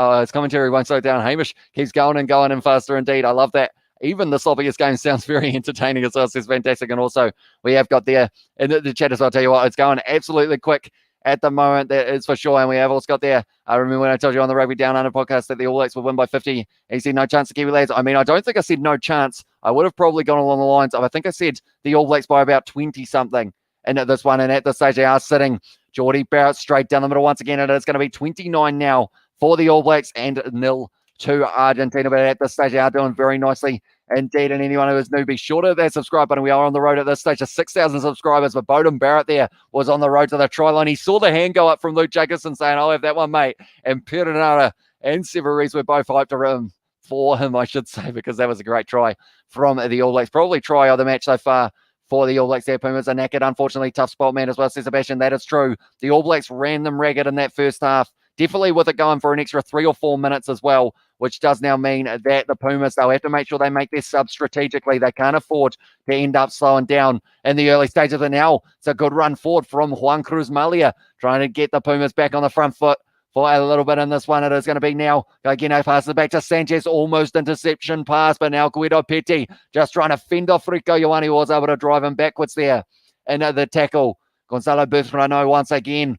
won't slow down. Hamish keeps going and faster indeed. I love that. Even the sloppiest game sounds very entertaining as well, says fantastic. And also we have got there in the chat as well, I'll tell you what, it's going absolutely quick at the moment, that is for sure. And we have also got there, I remember when I told you on the Rugby Down Under podcast that the All Blacks would win by 50. He said no chance to Kiwi lads. I mean, I don't think I said no chance. I would have probably gone along the lines of, I think I said the All Blacks by about 20-something in this one. And at this stage, they are sitting Geordie Barrett straight down the middle once again. And it's going to be 29 now for the All Blacks and 0 to Argentina. But at this stage, they are doing very nicely indeed. And anyone who is new, be sure to hit that subscribe button. We are on the road at this stage to 6,000 subscribers. But Bowden Barrett there was on the road to the try line. He saw the hand go up from Luke Jacobson saying, I'll have that one, mate. And Perenara and Severies were both hyped around for him, I should say, because that was a great try from the All Blacks. Probably try of the match so far for the All Blacks there. Pumas are knackered, unfortunately. Tough spot, man, as well, says Sebastian. That is true. The All Blacks ran them ragged in that first half. Definitely with it going for an extra 3 or 4 minutes as well, which does now mean that the Pumas, they'll have to make sure they make their subs strategically. They can't afford to end up slowing down in the early stages. And now it's a good run forward from Juan Cruz Malia, trying to get the Pumas back on the front foot for a little bit in this one. It is going to be now. Again, passes it back to Sanchez, almost interception pass, but now Guido Petty just trying to fend off Rico Ioane, was able to drive him backwards there into the tackle. Gonzalo Bertrano once again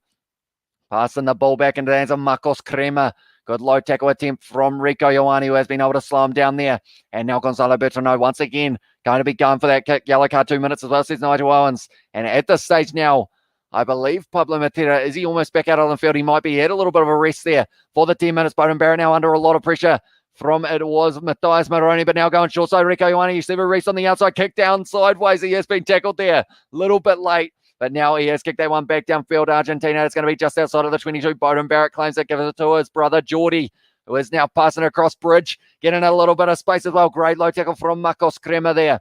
passing the ball back into the hands of Marcos Crema. Good low tackle attempt from Rico Ioane, who has been able to slow him down there. And now Gonzalo Bertrano once again going to be going for that kick. Yellow card, 2 minutes as well, says Nigel Owens. And at this stage now, I believe Pablo Matera, is he almost back out on the field? He might be. He had a little bit of a rest there for the 10 minutes. Beauden Barrett now under a lot of pressure from, it was Matthias Maroni, but now going short side. Rico Ioane, you see a race on the outside, kick down sideways. He has been tackled there. A little bit late, but now he has kicked that one back downfield. Argentina, it's going to be just outside of the 22. Beauden Barrett claims it, gives it to his brother Geordie, who is now passing across bridge, getting a little bit of space as well. Great low tackle from Marcos Crema there.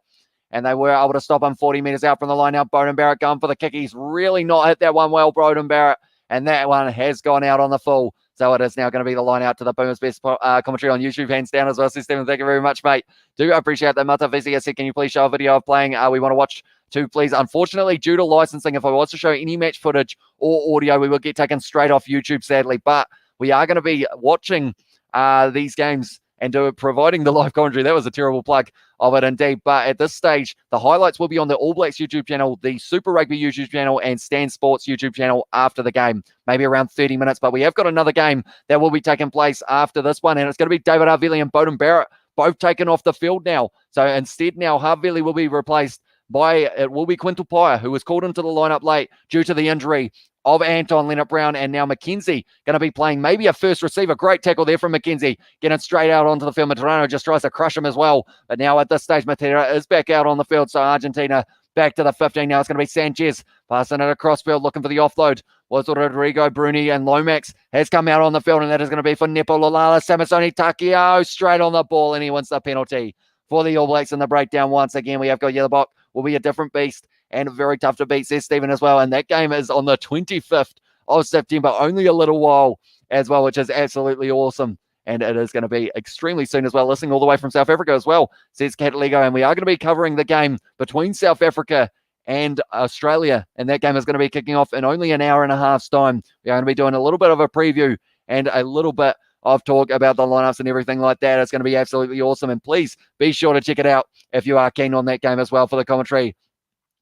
And they were able to stop him 40 metres out from the line. Now Beauden Barrett going for the kick. He's really not hit that one well, Beauden Barrett. And that one has gone out on the full. So it is now going to be the line out to the Pumas Best commentary on YouTube. Hands down as well. So Stephen, thank you very much, mate. Do appreciate that. Mata Vizia said, can you please show a video of playing? We want to watch too, please. Unfortunately, due to licensing, if I was to show any match footage or audio, we will get taken straight off YouTube, sadly. But we are going to be watching these games and providing the live commentary. That was a terrible plug of it indeed. But at this stage, the highlights will be on the All Blacks YouTube channel, the Super Rugby YouTube channel, and Stan Sports YouTube channel after the game, maybe around 30 minutes. But we have got another game that will be taking place after this one, and it's going to be David Havili and Beauden Barrett, both taken off the field now. So instead now, Havili will be replaced by, it will be Quintal Pyer, who was called into the lineup late due to the injury of Anton Leonard-Brown, and now McKenzie going to be playing maybe a first receiver. Great tackle there from McKenzie, getting straight out onto the field. Materano just tries to crush him as well. But now at this stage, Matera is back out on the field. So Argentina back to the 15. Now it's going to be Sanchez passing it across field, looking for the offload. Was Rodrigo Bruni, and Lomax has come out on the field, and that is going to be for Nepo Lalala. Samasoni Takiao straight on the ball, and he wins the penalty for the All Blacks in the breakdown. Once again, we have got Yellowbok, will be a different beast and very tough to beat, says Stephen as well. And that game is on the 25th of September, only a little while as well, which is absolutely awesome. And it is going to be extremely soon as well. Listening all the way from South Africa as well, says Cataligo. And we are going to be covering the game between South Africa and Australia. And that game is going to be kicking off in only an hour and a half's time. We are going to be doing a little bit of a preview and a little bit of talk about the lineups and everything like that. It's going to be absolutely awesome. And please be sure to check it out if you are keen on that game as well for the commentary.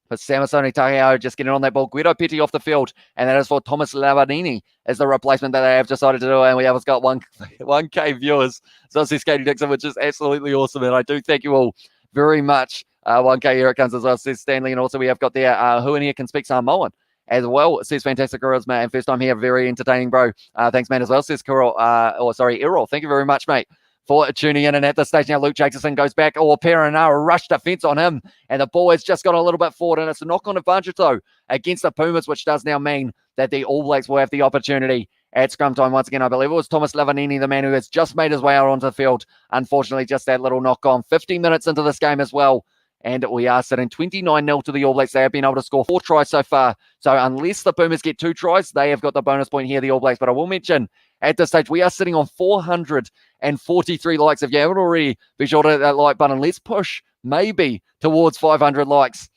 But Samasoni Takiao just getting on that ball. Guido Petty off the field. And that is for Thomas Lavanini as the replacement that they have decided to do. And we have got 1K viewers. So it's Katie Dixon, which is absolutely awesome. And I do thank you all very much. 1K, here it comes as well, says Stanley. And also we have got there, who in here can speak Samoan as well, says Fantastic Charisma. And first time here, very entertaining, bro. Thanks, man, as well, says Errol. Thank you very much, mate, for tuning in. And at this stage now, Luke Jacobson goes back. Perenara rushed defense on him, and the ball has just got a little bit forward, and it's a knock-on advantage, though, against the Pumas, which does now mean that the All Blacks will have the opportunity at scrum time once again. I believe it was Thomas Lavanini, the man who has just made his way out onto the field. Unfortunately, just that little knock-on. 15 minutes into this game as well, and we are sitting 29-0 to the All Blacks. They have been able to score 4 tries so far. So unless the Pumas get 2 tries, they have got the bonus point here, the All Blacks. But I will mention, at this stage, we are sitting on 443 likes. If you haven't already, be sure to hit that like button. Let's push maybe towards 500 likes.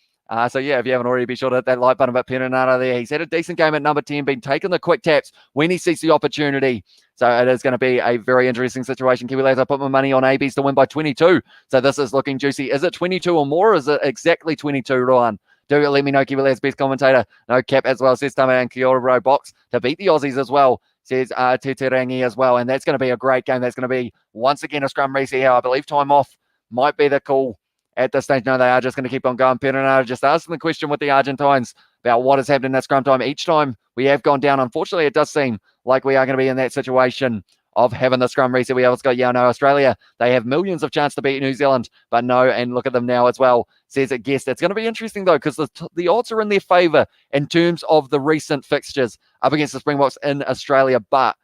So yeah, if you haven't already, be sure to hit that like button. But Perenara there, he's had a decent game at number 10, been taking the quick taps when he sees the opportunity. So it is going to be a very interesting situation. Kiwi lads, I put my money on ABs to win by 22. So this is looking juicy. Is it 22 or more? Or is it exactly 22, Ryan? Do let me know, Kiwi lads, best commentator. No cap as well, says Tama, and Kia ora, bro. Box to beat the Aussies as well, says Teterangi as well. And that's going to be a great game. That's going to be, once again, a scrum race here. I believe time off might be the call at this stage. No, they are just going to keep on going. Perenara just asking the question with the Argentines about what has happened at scrum time. Each time we have gone down, unfortunately, it does seem like we are going to be in that situation of having the scrum reset. We always got, yeah, no, Australia, they have millions of chance to beat New Zealand, but no, and look at them now as well, says a guest. It's going to be interesting, though, because the odds are in their favour in terms of the recent fixtures up against the Springboks in Australia, but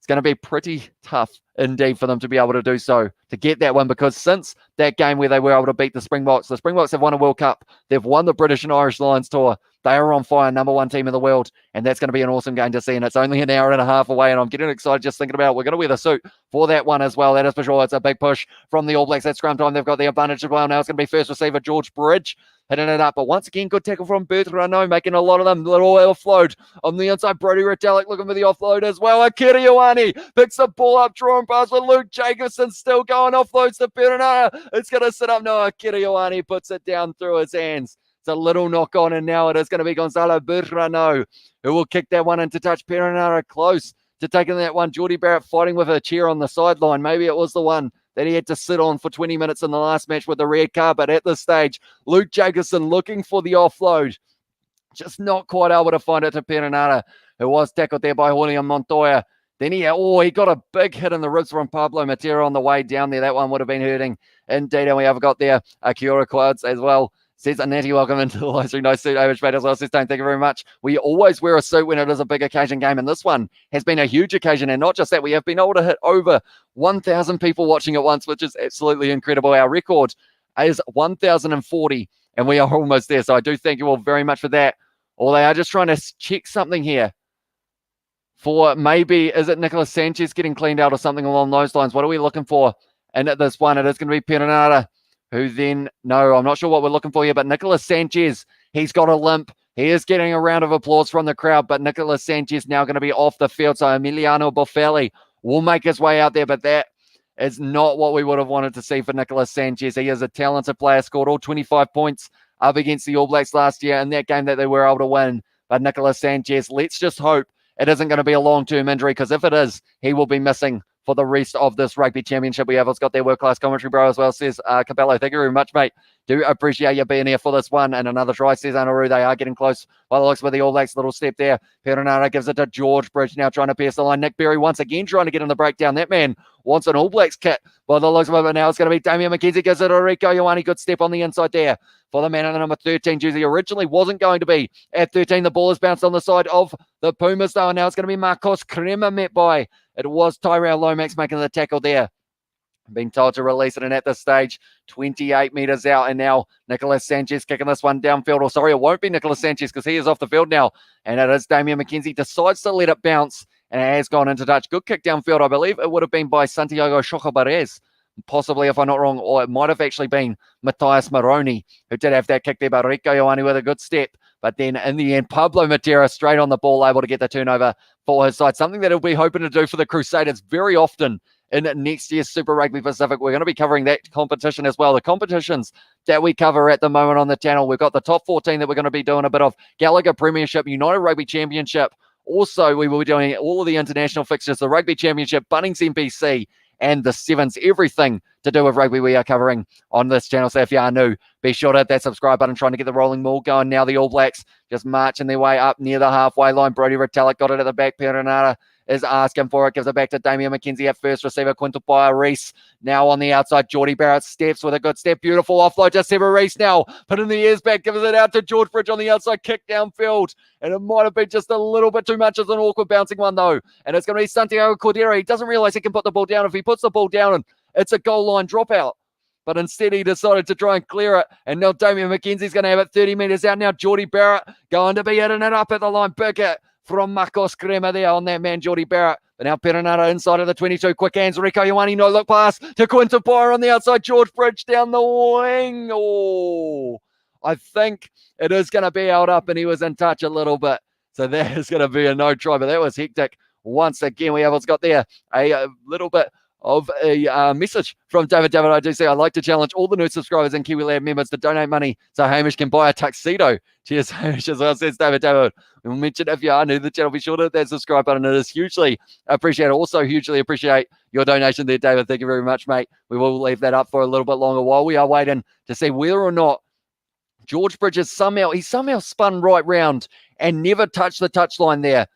it's going to be pretty tough indeed for them to be able to do so, to get that one, because since that game where they were able to beat the Springboks have won a World Cup, they've won the British and Irish Lions Tour, they are on fire, #1 team in the world, and that's going to be an awesome game to see, and it's only an hour and a half away, and I'm getting excited just thinking about it. We're going to wear the suit for that one as well, that is for sure. It's a big push from the All Blacks at scrum time. They've got the advantage as well. Now it's going to be first receiver George Bridge hitting it up, but once again, good tackle from Bertrand, making a lot of them little offload on the inside. Brody Retallick looking for the offload as well. Akira Ioane picks the ball up, drawing past with Luke Jacobson still going, offloads to Perenara. It's going to sit up. No, Akira Ioane puts it down through his hands. It's a little knock on, and now it is going to be Gonzalo Bertrand who will kick that one into touch. Perenara close to taking that one. Geordie Barrett fighting with a chair on the sideline. Maybe it was the one that he had to sit on for 20 minutes in the last match with the red card. But at this stage, Luke Jacobson looking for the offload. Just not quite able to find it to Perenara, who was tackled there by Julian Montoya. Then he got a big hit in the ribs from Pablo Matera on the way down there. That one would have been hurting indeed. And we have got there Akiura Quads as well. Says Natty, welcome into the live stream. No suit, Average Mate as well. Says, thank you very much. We always wear a suit when it is a big occasion game, and this one has been a huge occasion. And not just that, we have been able to hit over 1,000 people watching at once, which is absolutely incredible. Our record is 1,040, and we are almost there. So I do thank you all very much for that. Or they are just trying to check something here for maybe, is it Nicolas Sanchez getting cleaned out or something along those lines? What are we looking for? And at this one, it is going to be Perenara, who then, no, I'm not sure what we're looking for here, but Nicolas Sanchez, he's got a limp. He is getting a round of applause from the crowd, but Nicolas Sanchez now going to be off the field. So Emiliano Boffelli will make his way out there, but that is not what we would have wanted to see for Nicolas Sanchez. He is a talented player, scored all 25 points up against the All Blacks last year in that game that they were able to win. But Nicolas Sanchez, let's just hope it isn't going to be a long-term injury, because if it is, he will be missing for the rest of this Rugby Championship. We have got their world-class commentary, bro, as well, says Cabello. Thank you very much, mate. Do appreciate you being here for this one. And another try, says Anaru. They are getting close by the looks of the All Blacks. Little step there. Perenara gives it to George Bridge, now trying to pierce the line. Nick Berry once again trying to get in the breakdown. That man wants an All Blacks kit by the looks of it, but now it's going to be Damian McKenzie. Gives it to Rico Ioane. Good step on the inside there for the man in the number 13 jersey. Originally wasn't going to be at 13. The ball is bounced on the side of the Pumas, though, and now it's going to be Marcos Crema met by, it was Tyrell Lomax making the tackle there. Being told to release it, and at this stage, 28 meters out, and now Nicolas Sanchez kicking this one downfield. Or sorry, it won't be Nicolas Sanchez, because he is off the field now, and it is Damian McKenzie. Decides to let it bounce, and it has gone into touch. Good kick downfield. I believe it would have been by Santiago Chocobarez, possibly, if I'm not wrong, or it might have actually been Matthias Moroni who did have that kick there, but Rico Ioane with a good step. But then in the end, Pablo Matera straight on the ball, able to get the turnover for his side. Something that he'll be hoping to do for the Crusaders very often in next year's Super Rugby Pacific. We're going to be covering that competition as well. The competitions that we cover at the moment on the channel, we've got the top 14 that we're going to be doing a bit of. Gallagher Premiership, United Rugby Championship. Also, we will be doing all of the international fixtures, the Rugby Championship, Bunnings NPC, and the Sevens. Everything to do with rugby we are covering on this channel. So if you are new, be sure to hit that subscribe button, trying to get the rolling maul going. Now the All Blacks just marching their way up near the halfway line. Brody Retallick got it at the back. Perenara is asking for it. Gives it back to Damian McKenzie at first receiver. Quintupaya Reese now on the outside. Geordie Barrett steps with a good step. Beautiful offload to Seba Reese now. Putting the ears back. Gives it out to George Bridge on the outside. Kick downfield. And it might have been just a little bit too much as an awkward bouncing one, though. And it's going to be Santiago Cordero. He doesn't realize he can put the ball down. If he puts the ball down, it's a goal line dropout. But instead, he decided to try and clear it. And now Damian McKenzie's going to have it 30 meters out. Now Geordie Barrett going to be hitting it up at the line. Big hit from Marcos Crema there on that man, Geordie Barrett. But now Perenara inside of the 22. Quick hands. Rico Ioane, no look pass to Quintupaya on the outside. George Bridge down the wing. Oh, I think it is going to be held up, and he was in touch a little bit. So that is going to be a no try, but that was hectic. Once again, we have what's got there a little bit of a message from David. I do say I'd like to challenge all the new subscribers and Kiwi Lab members to donate money so Hamish can buy a tuxedo. Cheers, Hamish, as well, says David. We'll mention if you are new to the channel, be sure to hit that subscribe button. It is hugely appreciated. Also, hugely appreciate your donation there, David. Thank you very much, mate. We will leave that up for a little bit longer while we are waiting to see whether or not George Bridges somehow spun right round and never touched the touchline there.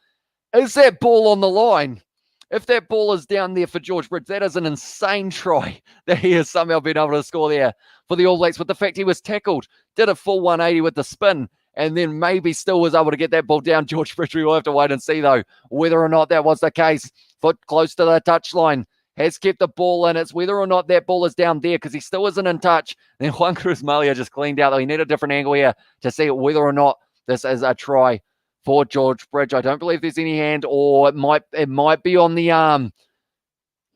Is that ball on the line? If that ball is down there for George Bridge, that is an insane try that he has somehow been able to score there for the All Blacks. With the fact he was tackled, did a full 180 with the spin, and then maybe still was able to get that ball down. George Bridge, we'll have to wait and see, though, whether or not that was the case. Foot close to the touchline. Has kept the ball in. It's whether or not that ball is down there because he still isn't in touch. And then Juan Cruz Malia just cleaned out, though. He needed a different angle here to see whether or not this is a try for George Bridge. I don't believe there's any hand, or it might be on the arm.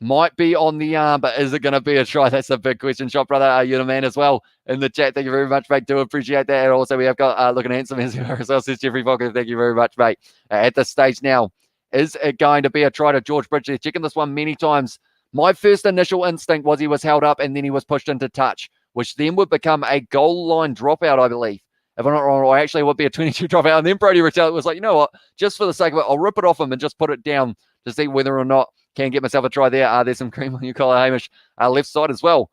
Might be on the arm, but is it going to be a try? That's a big question. Shot brother, are you the man as well in the chat? Thank you very much, mate. Do appreciate that. And also, we have got looking handsome as well, says Jeffrey Fokker. Thank you very much, mate. At this stage now, is it going to be a try to George Bridge? They're checking this one many times. My first initial instinct was he was held up and then he was pushed into touch, which then would become a goal line dropout, I believe. If I'm not wrong, or actually it would be a 22 dropout. And then Brody Retallick was like, you know what? Just for the sake of it, I'll rip it off him and just put it down to see whether or not can get myself a try there. There's some cream on your collar, Hamish. Left side as well.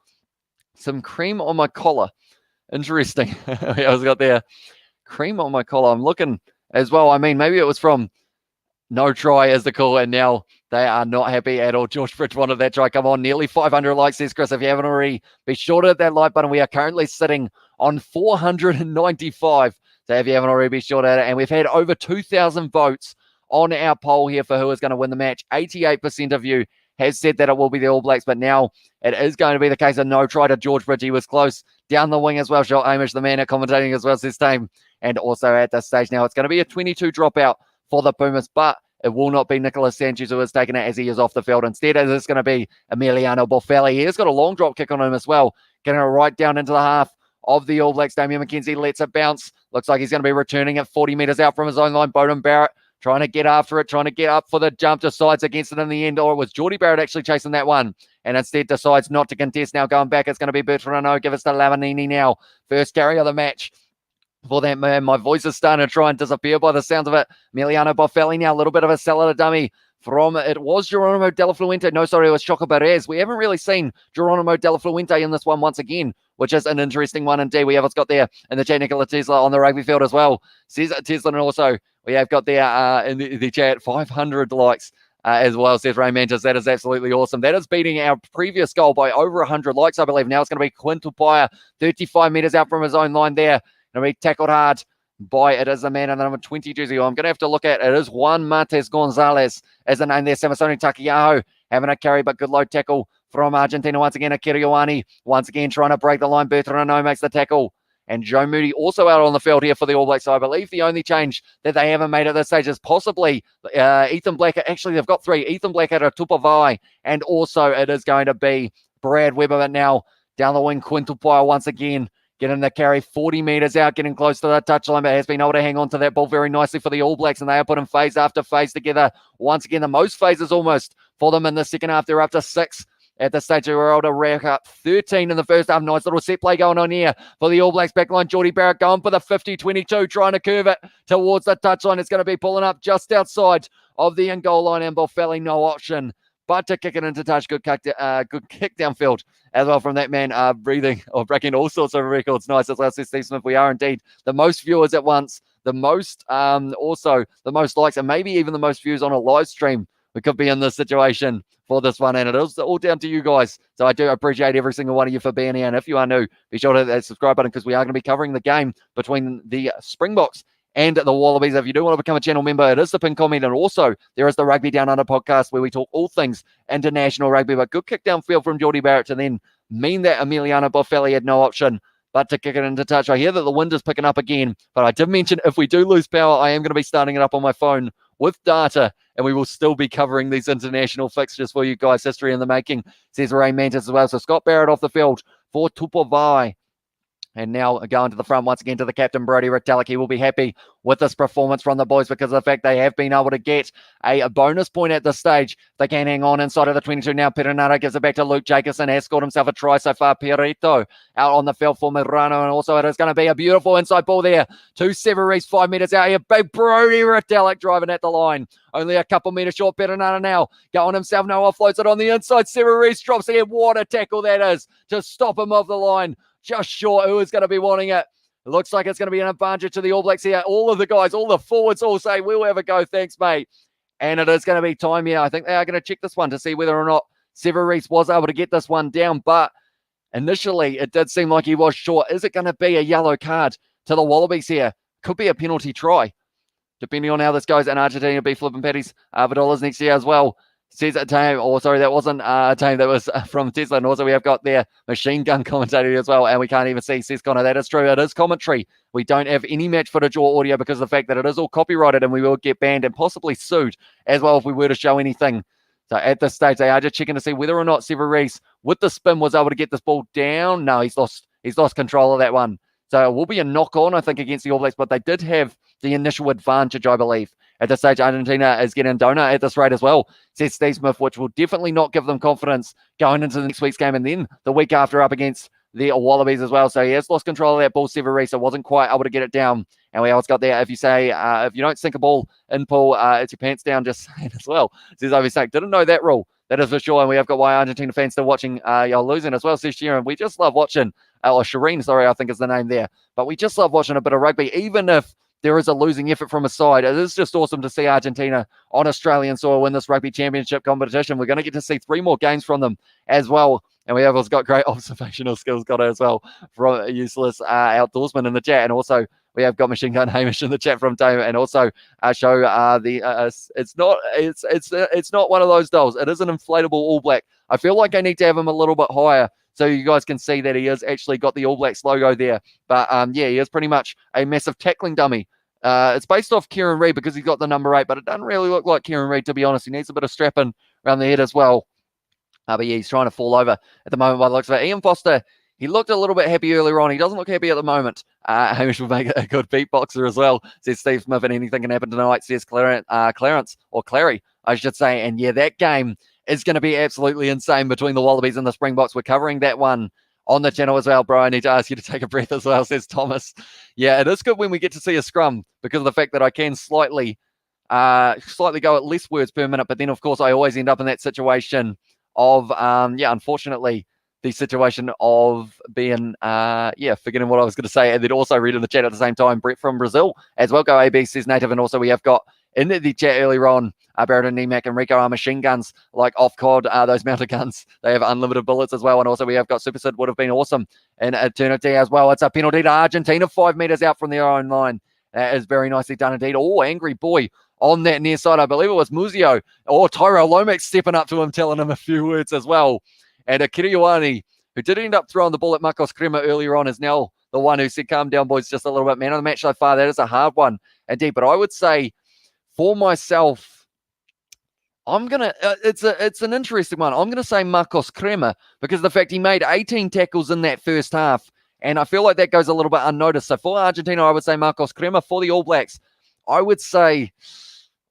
Some cream on my collar. Interesting. I was got there. Cream on my collar. I'm looking as well. I mean, maybe it was from no try as the call, and now they are not happy at all. George Bridge wanted that try. Come on, nearly 500 likes, says Chris. If you haven't already, be sure to hit that like button. We are currently sitting on 495. So if you haven't already, be sure to hit it. And we've had over 2,000 votes on our poll here for who is going to win the match. 88% of you has said that it will be the All Blacks, but now it is going to be the case of no try to George Bridge. He was close down the wing as well. Shot Hamish, the man at commentating as well, says team. And also at this stage now, it's going to be a 22 dropout for the Pumas, but it will not be Nicholas Sanchez who has taken it as he is off the field. Instead, it is going to be Emiliano Boffelli. He has got a long drop kick on him as well, getting it right down into the half of the All Blacks. Damien McKenzie lets it bounce. Looks like he's going to be returning it 40 metres out from his own line. Bowden Barrett trying to get after it, trying to get up for the jump, decides against it in the end, or it was Geordie Barrett actually chasing that one, and instead decides not to contest. Now going back, it's going to be Bertrand. Give us to Lavanini now. First carry of the match for that man. My voice is starting to try and disappear by the sounds of it. Emiliano Boffelli now, a little bit of a cellar dummy from, it was Geronimo De La Fuente. No, sorry, it was Choco Perez. We haven't really seen Geronimo De La Fuente in this one once again, which is an interesting one indeed. We have what's got there in the chat, Nikola Tesla on the rugby field as well. Says Tesla, and also we have got there in the chat 500 likes as well, says Ray Mantis. That is absolutely awesome. That is beating our previous goal by over 100 likes, I believe. Now it's going to be Quinn Tupaia, 35 metres out from his own line there. Going to be tackled hard by, it is the man in the number 20 jersey. I'm going to have to look at, it is Juan Martes Gonzalez as the name there. Samasoni Takiyaho having a carry, but good low tackle from Argentina once again. Akira Ioane once again trying to break the line. Bertrand makes the tackle. And Joe Moody also out on the field here for the All Blacks. So I believe the only change that they haven't made at this stage is possibly Ethan Blackett. Actually, they've got three. Ethan Blackett, Tupavai, and also it is going to be Brad Webber. But now down the wing, Quinn Tupaia once again getting the carry 40 metres out, getting close to the touchline, but has been able to hang on to that ball very nicely for the All Blacks, and they are putting phase after phase together. Once again, the most phases almost for them in the second half. They're up to 6. At the stage, they were able to rack up 13 in the first half. Nice little set play going on here for the All Blacks backline. Geordie Barrett going for the 50-22, trying to curve it towards the touchline. It's going to be pulling up just outside of the in-goal line, and Boffelli no option but to kick it into touch. Good kick downfield as well from that man, breathing or breaking all sorts of records. Nice as well, says Steve Smith. We are indeed the most viewers at once, the most, also the most likes, and maybe even the most views on a live stream. We could be in this situation for this one, and it is all down to you guys. So I do appreciate every single one of you for being here. And if you are new, be sure to hit that subscribe button, because we are going to be covering the game between the Springboks and the Wallabies. If you do want to become a channel member, it is the pin comment. And also, there is the Rugby Down Under podcast where we talk all things international rugby. But good kick downfield from Geordie Barrett to then mean that Emiliano Boffelli had no option but to kick it into touch. I hear that the wind is picking up again, but I did mention if we do lose power, I am going to be starting it up on my phone with data, and we will still be covering these international fixtures for you guys. History in the making, says Ray Mantis as well. So Scott Barrett off the field for Tupovai. And now going to the front once again to the captain, Brody Retallick. He will be happy with this performance from the boys because of the fact they have been able to get a bonus point at this stage. They can hang on inside of the 22 now. Perenara gives it back to Luke Jacobson. Has scored himself a try so far. Pierito out on the field for Mirano. And also it is going to be a beautiful inside ball there to Severis, 5 metres out here. Big Brody Retallick driving at the line. Only a couple metres short. Perenara now going himself. No, offloads it on the inside. Severis drops again. What a tackle that is to stop him off the line. Just short. Who is going to be wanting it? It looks like it's going to be an advantage to the All Blacks here. All of the guys, all the forwards all say, we'll have a go. Thanks, mate. And it is going to be time here. I think they are going to check this one to see whether or not Severis was able to get this one down. But initially, it did seem like he was short. Is it going to be a yellow card to the Wallabies here? could be a penalty try, depending on how this goes. And Argentina be flipping patties for dollars next year as well. Says a team, or sorry, that wasn't a team, that was from Tesla. And also we have got their machine gun commentator as well. And we can't even see, says Connor. That is true. It is commentary. We don't have any match footage or audio because of the fact that it is all copyrighted, and we will get banned and possibly sued as well if we were to show anything. So at this stage, they are just checking to see whether or not Severis, with the spin, was able to get this ball down. No, he's lost control of that one. So it will be a knock-on, I think, against the All Blacks, but they did have the initial advantage, I believe. At this stage, Argentina is getting donut at this rate as well, says Steve Smith, which will definitely not give them confidence going into the next week's game, and then the week after up against the Wallabies as well. So he has lost control of that ball, Severis, so wasn't quite able to get it down. And we else got there, if you say, if you don't sink a ball in pool, it's your pants down, just saying as well. Says Ivy Snake, didn't know that rule. That is for sure. And we have got why Argentina fans still watching y'all losing as well, says Sharon. We just love watching, or Shireen, sorry, I think is the name there. But we just love watching a bit of rugby, even if there is a losing effort from a side. It is just awesome to see Argentina on Australian soil win this Rugby Championship competition. We're going to get to see 3 more games from them as well. And we have also got great observational skills, got it as well, from Useless Outdoorsman in the chat. And also we have got Machine Gun Hamish in the chat from Dame, and also show it's not one of those dolls. It is an inflatable All Black. I feel like I need to have him a little bit higher so you guys can see that he has actually got the All Blacks logo there. But yeah, he is pretty much a massive tackling dummy. It's based off Kieran Reid because he's got the number 8, but it doesn't really look like Kieran Reid, to be honest. He needs a bit of strapping around the head as well. But yeah, he's trying to fall over at the moment by the looks of it. Ian Foster, he looked a little bit happy earlier on. He doesn't look happy at the moment. Hamish will make a good beatboxer as well, says Steve Smith, and anything can happen tonight, says Clarence, or Clary, I should say. And yeah, that game is going to be absolutely insane between the Wallabies and the Springboks. We're covering that one on the channel as well, bro. I need to ask you to take a breath as well, says Thomas. Yeah, it is good when we get to see a scrum because of the fact that I can slightly go at less words per minute. But then, of course, I always end up in that situation of, unfortunately, the situation of being, forgetting what I was going to say. And then also read in the chat at the same time, Brett from Brazil as well. Go AB, says Native. And also we have got in the chat earlier on, Barrett, Nemac, and Rico are machine guns like off-cod, those mounted guns. They have unlimited bullets as well. And also we have got Super Sid, would have been awesome in eternity as well. It's a penalty to Argentina, 5 meters out from their own line. That is very nicely done indeed. Oh, angry boy on that near side. I believe it was Muzio or Tyrell Lomax stepping up to him, telling him a few words as well. And Akira Ioane, who did end up throwing the ball at Marcos Crema earlier on, is now the one who said, calm down, boys, just a little bit. Man of the match so far, that is a hard one indeed. But I would say for myself, I'm going to, it's an interesting one. I'm going to say Marcos Crema because of the fact he made 18 tackles in that first half. And I feel like that goes a little bit unnoticed. So for Argentina, I would say Marcos Crema. For the All Blacks, I would say,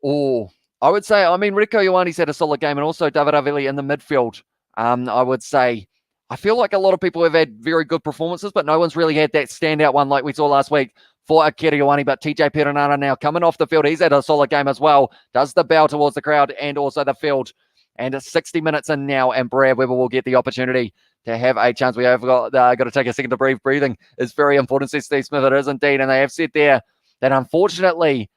Rico Ioane's had a solid game, and also David Avili in the midfield. I would say, I feel like a lot of people have had very good performances, but no one's really had that standout one like we saw last week for Akira Ioane. But TJ Perenara now coming off the field. He's had a solid game as well. Does the bow towards the crowd and also the field. And it's 60 minutes in now, and Brad Weber will get the opportunity to have a chance. We have got to take a second to breathe. Breathing is very important, says Steve Smith. It is indeed. And they have said there that unfortunately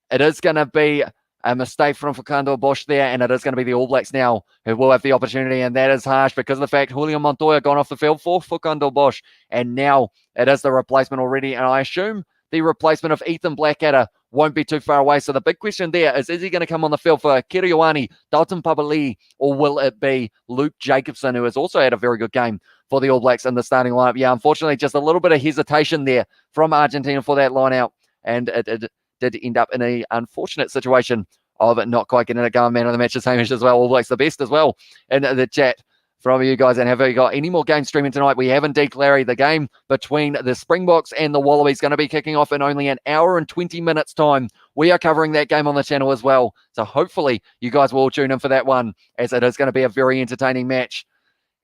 it is going to be a mistake from Facundo Bosch there, and it is going to be the All Blacks now who will have the opportunity, and that is harsh because of the fact Julian Montoya gone off the field for Facundo Bosch, and now it is the replacement already, and I assume the replacement of Ethan Blackadder won't be too far away. So the big question there is he going to come on the field for Akira Ioane, Dalton Papali, or will it be Luke Jacobson, who has also had a very good game for the All Blacks in the starting lineup? Yeah, unfortunately, just a little bit of hesitation there from Argentina for that line out, and it did end up in an unfortunate situation of it not quite getting it going. Man of the match is Hamish as well. All Blacks the best as well in the chat from you guys. And have you got any more games streaming tonight? We have indeed, Larry. The game between the Springboks and the Wallabies going to be kicking off in only an hour and 20 minutes time. We are covering that game on the channel as well. So hopefully you guys will tune in for that one, as it is going to be a very entertaining match.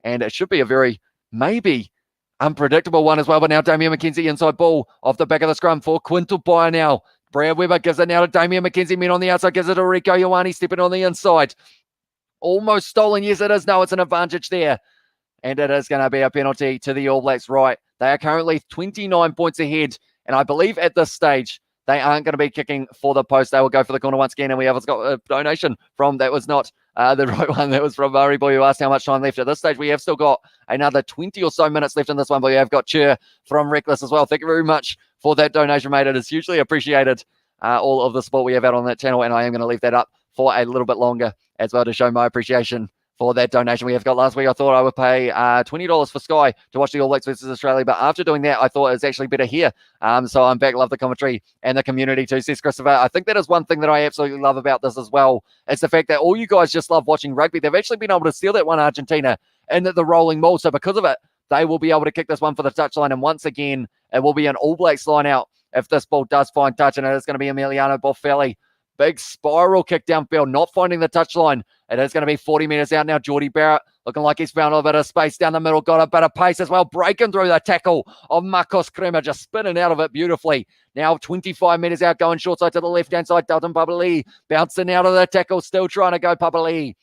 And it should be a very, maybe, unpredictable one as well. But now Damian McKenzie inside ball off the back of the scrum for Quintal Byer now. Brad Weber gives it now to Damian McKenzie. Men on the outside, gives it to Rico Ioane, stepping on the inside. Almost stolen. Yes, it is. No, it's an advantage there. And it is going to be a penalty to the All Blacks. Right. They are currently 29 points ahead. And I believe at this stage, They aren't going to be kicking for the post. They will go for the corner once again. And we have got a donation from, that was not the right one. That was from Murray Boy, who asked how much time left. At this stage, we have still got another 20 or so minutes left in this one, but we have got cheer from Reckless as well. Thank you very much for that donation, mate. It is hugely appreciated, all of the support we have out on that channel, and I am going to leave that up for a little bit longer as well to show my appreciation for that donation we have got last week. I thought I would pay $20 for Sky to watch the All Blacks versus Australia, but after doing that, I thought it was actually better here. So I'm back. Love the commentary and the community too, says Christopher. I think that is one thing that I absolutely love about this as well. It's the fact that all you guys just love watching rugby. They've actually been able to steal that one Argentina in the rolling maul. So because of it, they will be able to kick this one for the touchline. And once again, it will be an All Blacks line out if this ball does find touch, and it is going to be Emiliano Boffelli. Big spiral kick downfield, not finding the touchline. It is going to be 40 metres out now. Jordy Barrett looking like he's found a bit of space down the middle. Got a bit of pace as well. Breaking through the tackle of Marcos Crema, just spinning out of it beautifully. Now 25 metres out, going short side to the left-hand side. Dalton Papali bouncing out of the tackle, still trying to go Papali.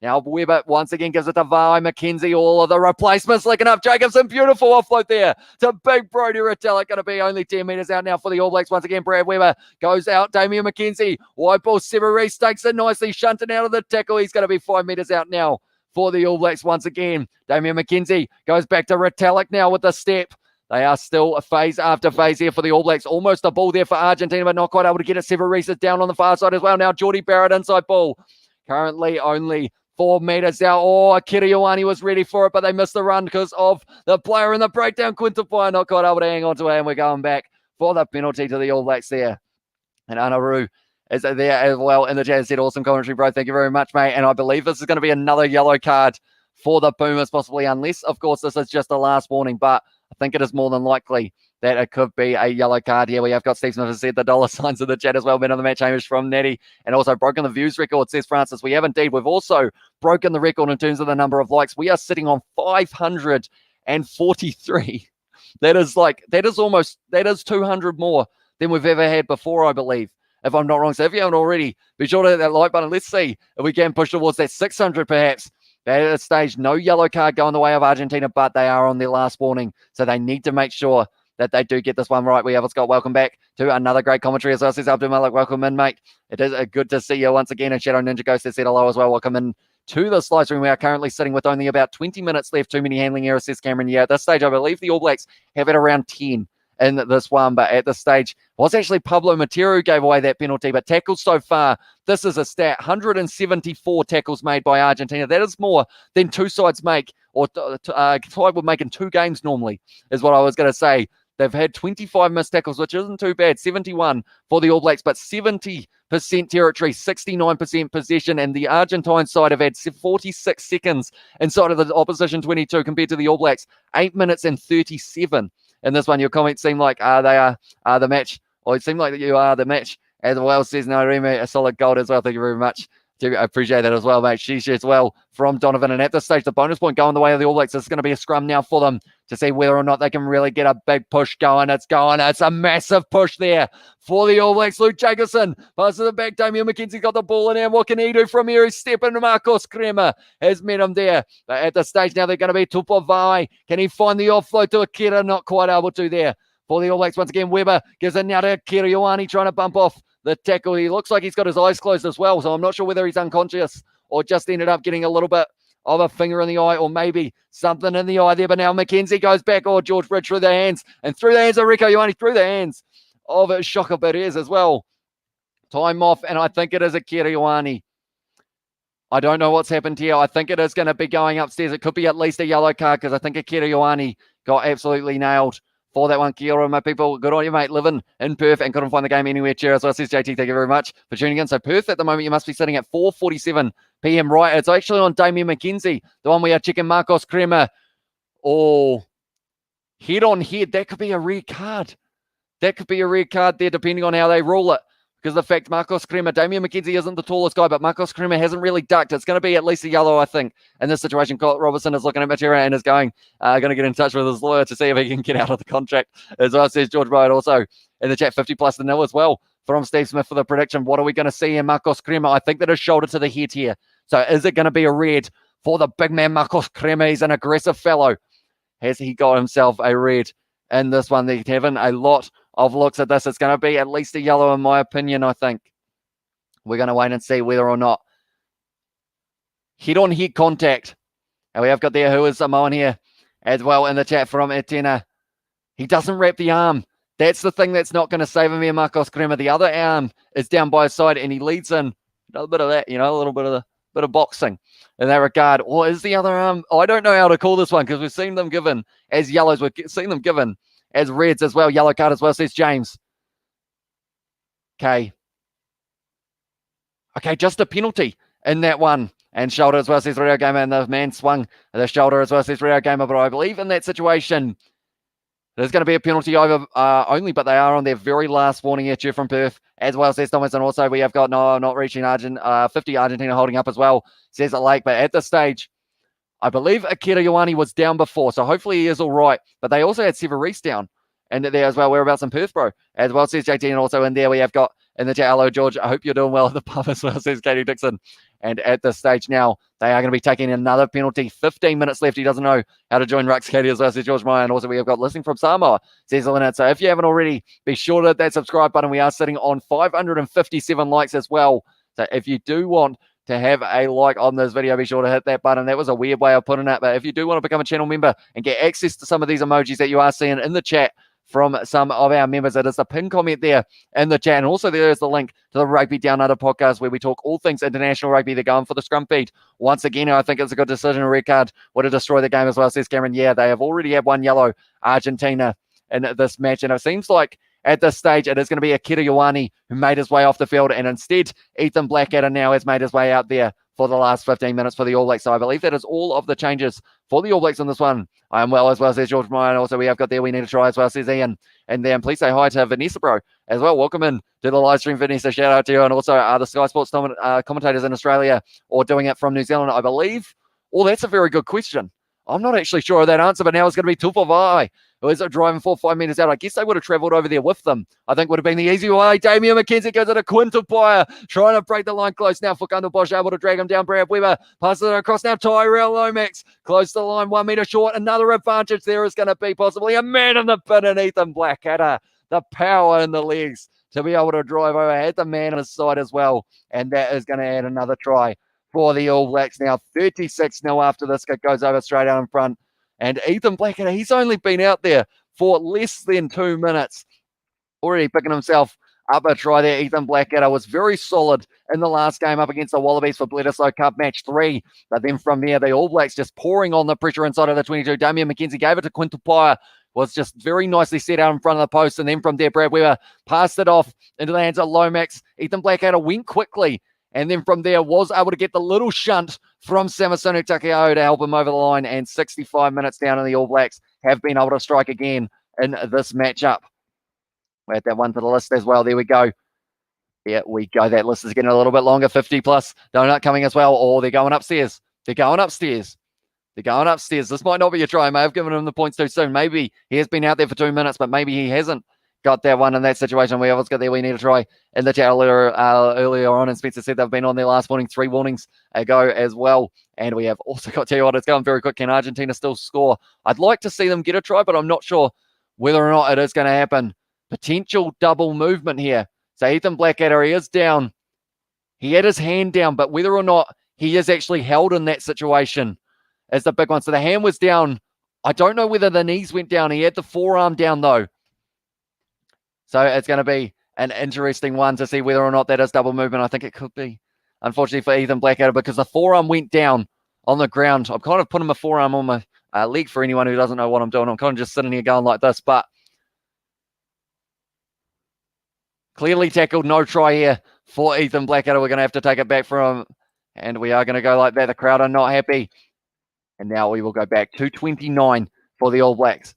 Now Webber once again gives it to Vai McKenzie. All of the replacements linking up. Jacobson, beautiful offload there to big Brody Retallick. Going to be only 10 metres out now for the All Blacks. Once again, Brad Webber goes out. Damian McKenzie, wide ball. Severies takes it nicely, shunting out of the tackle. He's going to be 5 metres out now for the All Blacks once again. Damian McKenzie goes back to Retallick now with the step. They are still a phase after phase here for the All Blacks. Almost a ball there for Argentina, but not quite able to get it. Severies is down on the far side as well. Now Jordy Barrett inside ball. Currently only 4 metres out. Oh, Akira Ioane was ready for it, but they missed the run because of the player in the breakdown. Quintafire not quite able to hang on to it, and we're going back for the penalty to the All Blacks there. And Anaru is there as well in the chat. Said, awesome commentary, bro. Thank you very much, mate. And I believe this is going to be another yellow card for the Pumas, possibly, unless, of course, this is just the last warning. But I think it is more than likely that it could be a yellow card here. We have got Steve Smith has said the dollar signs in the chat as well. Men of the match, Hamish from Natty, and also broken the views record, says Francis. We have indeed. We've also broken the record in terms of the number of likes. We are sitting on 543. That is 200 more than we've ever had before, I believe, if I'm not wrong. So if you haven't already, be sure to hit that like button. Let's see if we can push towards that 600 perhaps. At this stage, no yellow card going the way of Argentina, but they are on their last warning. So they need to make sure that they do get this one right. We have Scott. Welcome back to another great commentary as well. Says Abdul Malik, welcome in, mate. It is good to see you once again. And Shadow Ninja Ghost has said hello as well. Welcome in to the slice room. We are currently sitting with only about 20 minutes left. Too many handling errors, says Cameron. Yeah, at this stage, I believe the All Blacks have it around 10 in this one, but at this stage, it was actually Pablo Matero who gave away that penalty. But tackles so far, this is a stat: 174 tackles made by Argentina. That is more than two sides make, or side would make in 2 games normally, is what I was going to say. They've had 25 missed tackles, which isn't too bad. 71 for the All Blacks, but 70% territory, 69% possession, and the Argentine side have had 46 seconds inside of the opposition 22 compared to the All Blacks, 8 minutes and 37. In this one, your comments seem like they are the match, or it seemed like that you are the match as well, says Narime, a solid gold as well. Thank you very much. Do appreciate that as well, mate. Sheesh as well from Donovan. And at this stage, the bonus point going the way of the All Blacks. It's going to be a scrum now for them to see whether or not they can really get a big push going. It's going. It's a massive push there for the All Blacks. Luke Jacobson passes it back. Damian McKenzie got the ball in there. What can he do from here? He's stepping. Marcos Crema has met him there. But at the stage now, they're going to be Tupovai. Can he find the offload to Akira? Not quite able to there for the All Blacks. Once again, Weber gives it now to Akira Ioane, trying to bump off the tackle. He looks like he's got his eyes closed as well, so I'm not sure whether he's unconscious or just ended up getting a little bit of a finger in the eye, or maybe something in the eye there. But now McKenzie goes back, or George Bridge through the hands, and through the hands of Rico Ioane, through the hands of Shaka Perez as well. Time off, and I think it is Akira Ioane. I don't know what's happened here. I think it is going to be going upstairs. It could be at least a yellow card, because I think Akira Ioane got absolutely nailed for that one. Kia ora, my people. Good on you, mate. Living in Perth and couldn't find the game anywhere. Cheers. So says JT, thank you very much for tuning in. So Perth at the moment, you must be sitting at 4:47 p.m. right. It's actually on Damian McKenzie, the one we are checking. Marcos Crema. Oh, head on head. That could be a red card. That could be a red card there, depending on how they rule it. Because the fact Marcos Crema, Damian McKenzie isn't the tallest guy, but Marcos Crema hasn't really ducked. It's going to be at least a yellow, I think, in this situation. Colt Robertson is looking at Matera and is going to get in touch with his lawyer to see if he can get out of the contract. As well, says George Bryant also in the chat, 50 plus the nil as well from Steve Smith for the prediction. What are we going to see in Marcos Crema? I think that is shoulder to the head here. So is it going to be a red for the big man Marcos Crema? He's an aggressive fellow. Has he got himself a red in this one. They're having a lot of looks at this. It's going to be at least a yellow, in my opinion, I think. We're going to wait and see whether or not. Head-on-head contact. And we have got there who is Samoan here as well in the chat from Etienne. He doesn't wrap the arm. That's the thing that's not going to save him here, Marcos Crema. The other arm is down by his side, and he leads in a bit of that, a little bit of boxing in that regard. Or is the other arm? I don't know how to call this one because we've seen them given as yellows. We've seen them given as reds as well. Yellow card as well, says James. Okay, just a penalty in that one. And shoulder as well, says Rio Gamer, and the man swung the shoulder as well, says Rio Gamer. But I believe in that situation, there's going to be a penalty over only, but they are on their very last warning here, from Perth, as well, says Thomas. And also we have got not reaching 50 Argentina holding up as well, says Lake. But at this stage, I believe Akira Ioane was down before, so hopefully he is all right. But they also had Severis down and there as well. Whereabouts in Perth, bro? As well, says JT. And also in there we have got in the chat, hello, George. I hope you're doing well at the pub as well, says Katie Dixon. And at this stage now, they are going to be taking another penalty. 15 minutes left. He doesn't know how to join Rux Katie as well, says George Meyer. And also we have got listening from Samoa, says Lynette. So if you haven't already, be sure to hit that subscribe button. We are sitting on 557 likes as well. So if you do want to have a like on this video, be sure to hit that button. That was a weird way of putting it. But if you do want to become a channel member and get access to some of these emojis that you are seeing in the chat from some of our members, it is the pin comment there in the chat. And also there is the link to the Rugby Down Under podcast where we talk all things international rugby. They're going for the scrum feed. Once again, I think it's a good decision. A red card would have destroyed the game as well, says Cameron. Yeah, they have already had one yellow, Argentina, in this match. And it seems like at this stage, it is going to be Akira Ioane who made his way off the field. And instead, Ethan Blackadder now has made his way out there for the last 15 minutes for the All Blacks. So I believe that is all of the changes for the All Blacks on this one. I am well as well, says George Meyer. And also we have got there, we need to try as well, says Ian. And then please say hi to Vanessa, bro, as well. Welcome in to the live stream, Vanessa. Shout out to you. And also the Sky Sports commentators in Australia or doing it from New Zealand, I believe. Oh, that's a very good question. I'm not actually sure of that answer, but now it's going to be Tupavai, who is driving 4-5 meters out. I guess they would have travelled over there with them. I think would have been the easy way. Damian McKenzie goes into Quintupire, trying to break the line close now. Fukando Bosch able to drag him down. Brad Weber passes it across now. Tyrell Lomax close to the line, 1 meter short. Another advantage there is going to be possibly a man in the pin and Ethan Blackadder. The power in the legs to be able to drive over. Had the man on his side as well. And that is going to add another try for the All Blacks now. 36-0 after this kick goes over straight out in front. And Ethan Blackadder, he's only been out there for less than 2 minutes. Already picking himself up a try there. Ethan Blackadder was very solid in the last game up against the Wallabies for Bledisloe Cup match 3. But then from there, the All Blacks just pouring on the pressure inside of the 22. Damian McKenzie gave it to Quintupire. Was just very nicely set out in front of the post. And then from there, Brad Weber passed it off into the hands of Lomax. Ethan Blackadder went quickly. And then from there was able to get the little shunt from Samasunu Takeao to help him over the line. And 65 minutes down, and the All Blacks have been able to strike again in this matchup. We add that one to the list as well. There we go. There we go. That list is getting a little bit longer. 50 plus. Donut coming as well. Oh, they're going upstairs. They're going upstairs. They're going upstairs. This might not be a try. I may have given him the points too soon. Maybe he has been out there for 2 minutes, but maybe he hasn't got that one in that situation. We always got there. We need to try in the chat earlier on. And Spencer said they've been on their last warning 3 warnings ago as well. And we have also got, tell you what, it's going very quick. Can Argentina still score? I'd like to see them get a try, but I'm not sure whether or not it is going to happen. Potential double movement here. So Ethan Blackadder, he is down. He had his hand down, but whether or not he is actually held in that situation is the big one. So the hand was down. I don't know whether the knees went down. He had the forearm down though. So it's going to be an interesting one to see whether or not that is double movement. I think it could be, unfortunately, for Ethan Blackadder, because the forearm went down on the ground. I'm kind of putting my forearm on my leg for anyone who doesn't know what I'm doing. I'm kind of just sitting here going like this, but clearly tackled. No try here for Ethan Blackadder. We're going to have to take it back from him, and we are going to go like that. The crowd are not happy. And now we will go back to 29 for the All Blacks.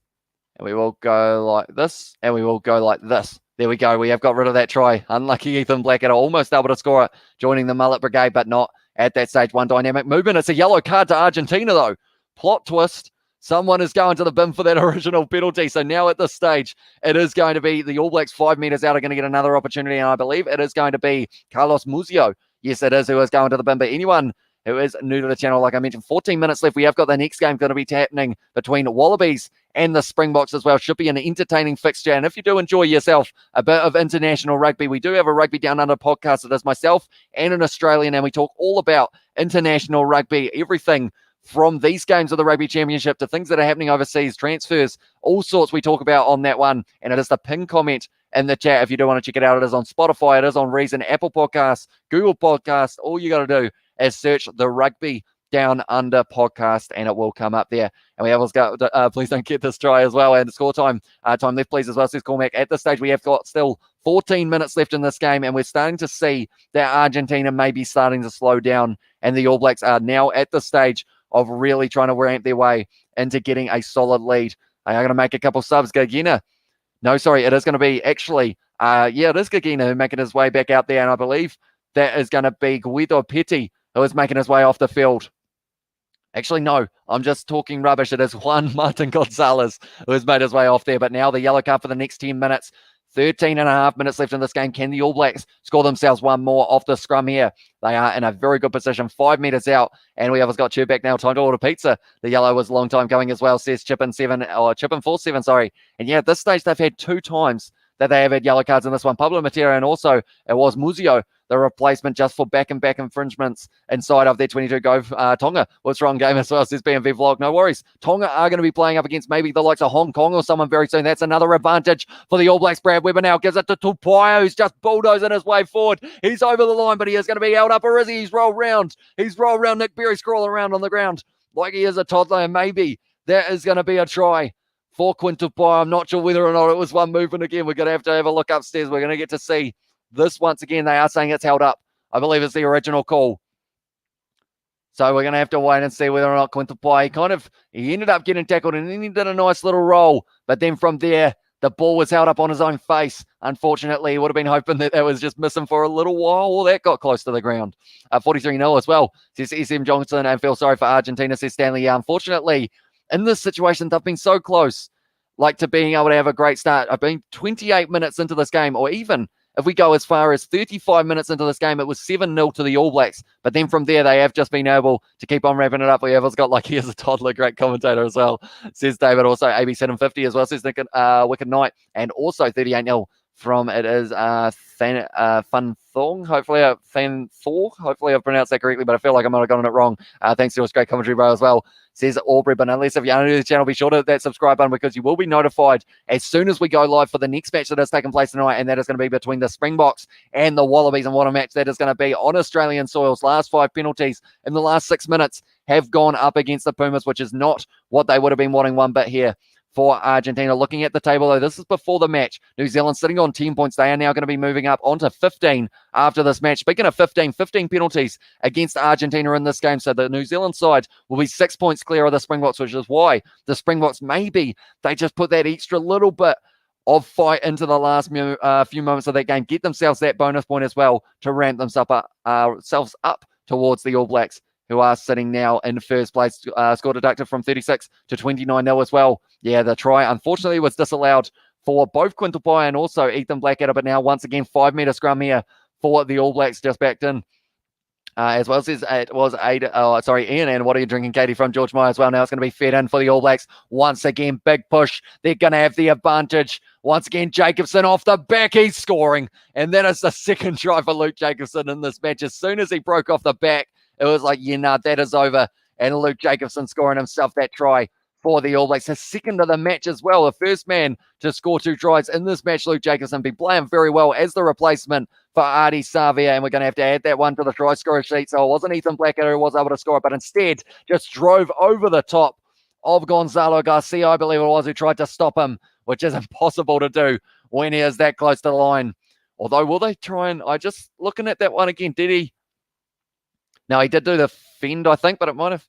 And we will go like this, and we will go like this. There we go. We have got rid of that try. Unlucky Ethan Blackadder, almost able to score it, joining the Mullet Brigade, but not at that stage. One dynamic movement. It's a yellow card to Argentina, though. Plot twist. Someone is going to the bin for that original penalty. So now at this stage, it is going to be the All Blacks 5 meters out are going to get another opportunity, and I believe it is going to be Carlos Muzio. Yes, it is, who is going to the bin. But anyone who is new to the channel, like I mentioned, 14 minutes left. We have got the next game going to be happening between Wallabies and the Springboks as well. Should be an entertaining fixture. And if you do enjoy yourself a bit of international rugby, we do have a Rugby Down Under podcast. It is myself and an Australian, and we talk all about international rugby, everything from these games of the Rugby Championship to things that are happening overseas, transfers, all sorts we talk about on that one. And it is the pin comment in the chat if you do want to check it out. It is on Spotify, it is on Reason, Apple Podcasts, Google Podcasts. All you got to do is search the Rugby Down Under podcast and it will come up there. And we have got, please don't get this try as well. And the score time left, please, as well, says Cormac. At this stage, we have got still 14 minutes left in this game, and we're starting to see that Argentina may be starting to slow down, and the All Blacks are now at the stage of really trying to ramp their way into getting a solid lead. They are going to make a couple subs. Gagina. No, sorry, it is going to be actually, it is Gagina who making his way back out there, and I believe that is going to be Guido Petty who is making his way off the field. Actually, no, I'm just talking rubbish. It is Juan Martin Gonzalez who has made his way off there, but now the yellow card for the next 10 minutes. 13 and a half minutes left in this game. Can the All Blacks score themselves one more off the scrum here? They are in a very good position, 5 meters out, and we have got Chew back now. Time to order pizza. The yellow was a long time going as well, says Chip and 4-7, sorry. And yeah, at this stage, they've had 2 times that they have had yellow cards in this one. Pablo Matera, and also it was Muzio, the replacement just for back-and-back infringements inside of their 22 go. Tonga was wrong game as well, says BMV Vlog. No worries. Tonga are going to be playing up against maybe the likes of Hong Kong or someone very soon. That's another advantage for the All Blacks. Brad Weber now gives it to Tupaia, who's just bulldozing his way forward. He's over the line, but he is going to be held up, or is he? He's rolled round. He's rolled round. Nick Berry scrolling around on the ground like he is a toddler, and maybe that is going to be a try for Quinn Tupaia. I'm not sure whether or not it was one movement again. We're going to have a look upstairs. We're going to get to see this once again. They are saying it's held up. I believe it's the original call. So we're going to have to wait and see whether or not Quinton Tupaia, he ended up getting tackled and then he did a nice little roll. But then from there, the ball was held up on his own face. Unfortunately, he would have been hoping that was just missing for a little while. Well, that got close to the ground. 43-0 as well, says SM Johnson, and feel sorry for Argentina, says Stanley. Yeah, unfortunately, in this situation, they've been so close, to being able to have a great start. I've been 28 minutes into this game, or even if we go as far as 35 minutes into this game, it was 7-0 to the All Blacks. But then from there, they have just been able to keep on wrapping it up. We have got he is a toddler, great commentator as well, says David. Also, AB750 as well, says Nick, Wicked Knight. And also 38-0 from it is Fun Thong. Hopefully I've pronounced that correctly, but I feel like I might have gotten it wrong. Thanks to us, great commentary, bro, as well. Says Aubrey, but unless if you're new to the channel, be sure to hit that subscribe button because you will be notified as soon as we go live for the next match that is taking place tonight, and that is going to be between the Springboks and the Wallabies. And what a match that is going to be on Australian soils. Last 5 penalties in the last 6 minutes have gone up against the Pumas, which is not what they would have been wanting one bit here for Argentina. Looking at the table, though, this is before the match. New Zealand sitting on 10 points. They are now going to be moving up onto 15 after this match. Speaking of 15 penalties against Argentina in this game. So the New Zealand side will be 6 points clear of the Springboks, which is why the Springboks maybe they just put that extra little bit of fight into the last few moments of that game. Get themselves that bonus point as well to ramp themselves up towards the All Blacks, who are sitting now in first place. Score deducted from 36 to 29-0 as well. Yeah, the try, unfortunately, was disallowed for both Quinn Tupaia and also Ethan Blackadder, but now once again, 5 meter scrum here for the All Blacks just backed in. As well as it was Ian, and what are you drinking, Katie, from George Meyer as well. Now it's going to be fed in for the All Blacks. Once again, big push. They're going to have the advantage. Once again, Jacobson off the back. He's scoring. And then it's the second try for Luke Jacobson in this match. As soon as he broke off the back, it was like, that is over. And Luke Jacobson scoring himself that try for the All Blacks. His second of the match as well. The first man to score 2 tries in this match, Luke Jacobson, been playing very well as the replacement for Artie Savia. And we're going to have to add that one to the try scorer sheet. So it wasn't Ethan Blackadder who was able to score it, but instead just drove over the top of Gonzalo Garcia, I believe it was, who tried to stop him, which is impossible to do when he is that close to the line. Although, will they try and... I just looking at that one again, did he... No, he did do the fend, I think, but it might have...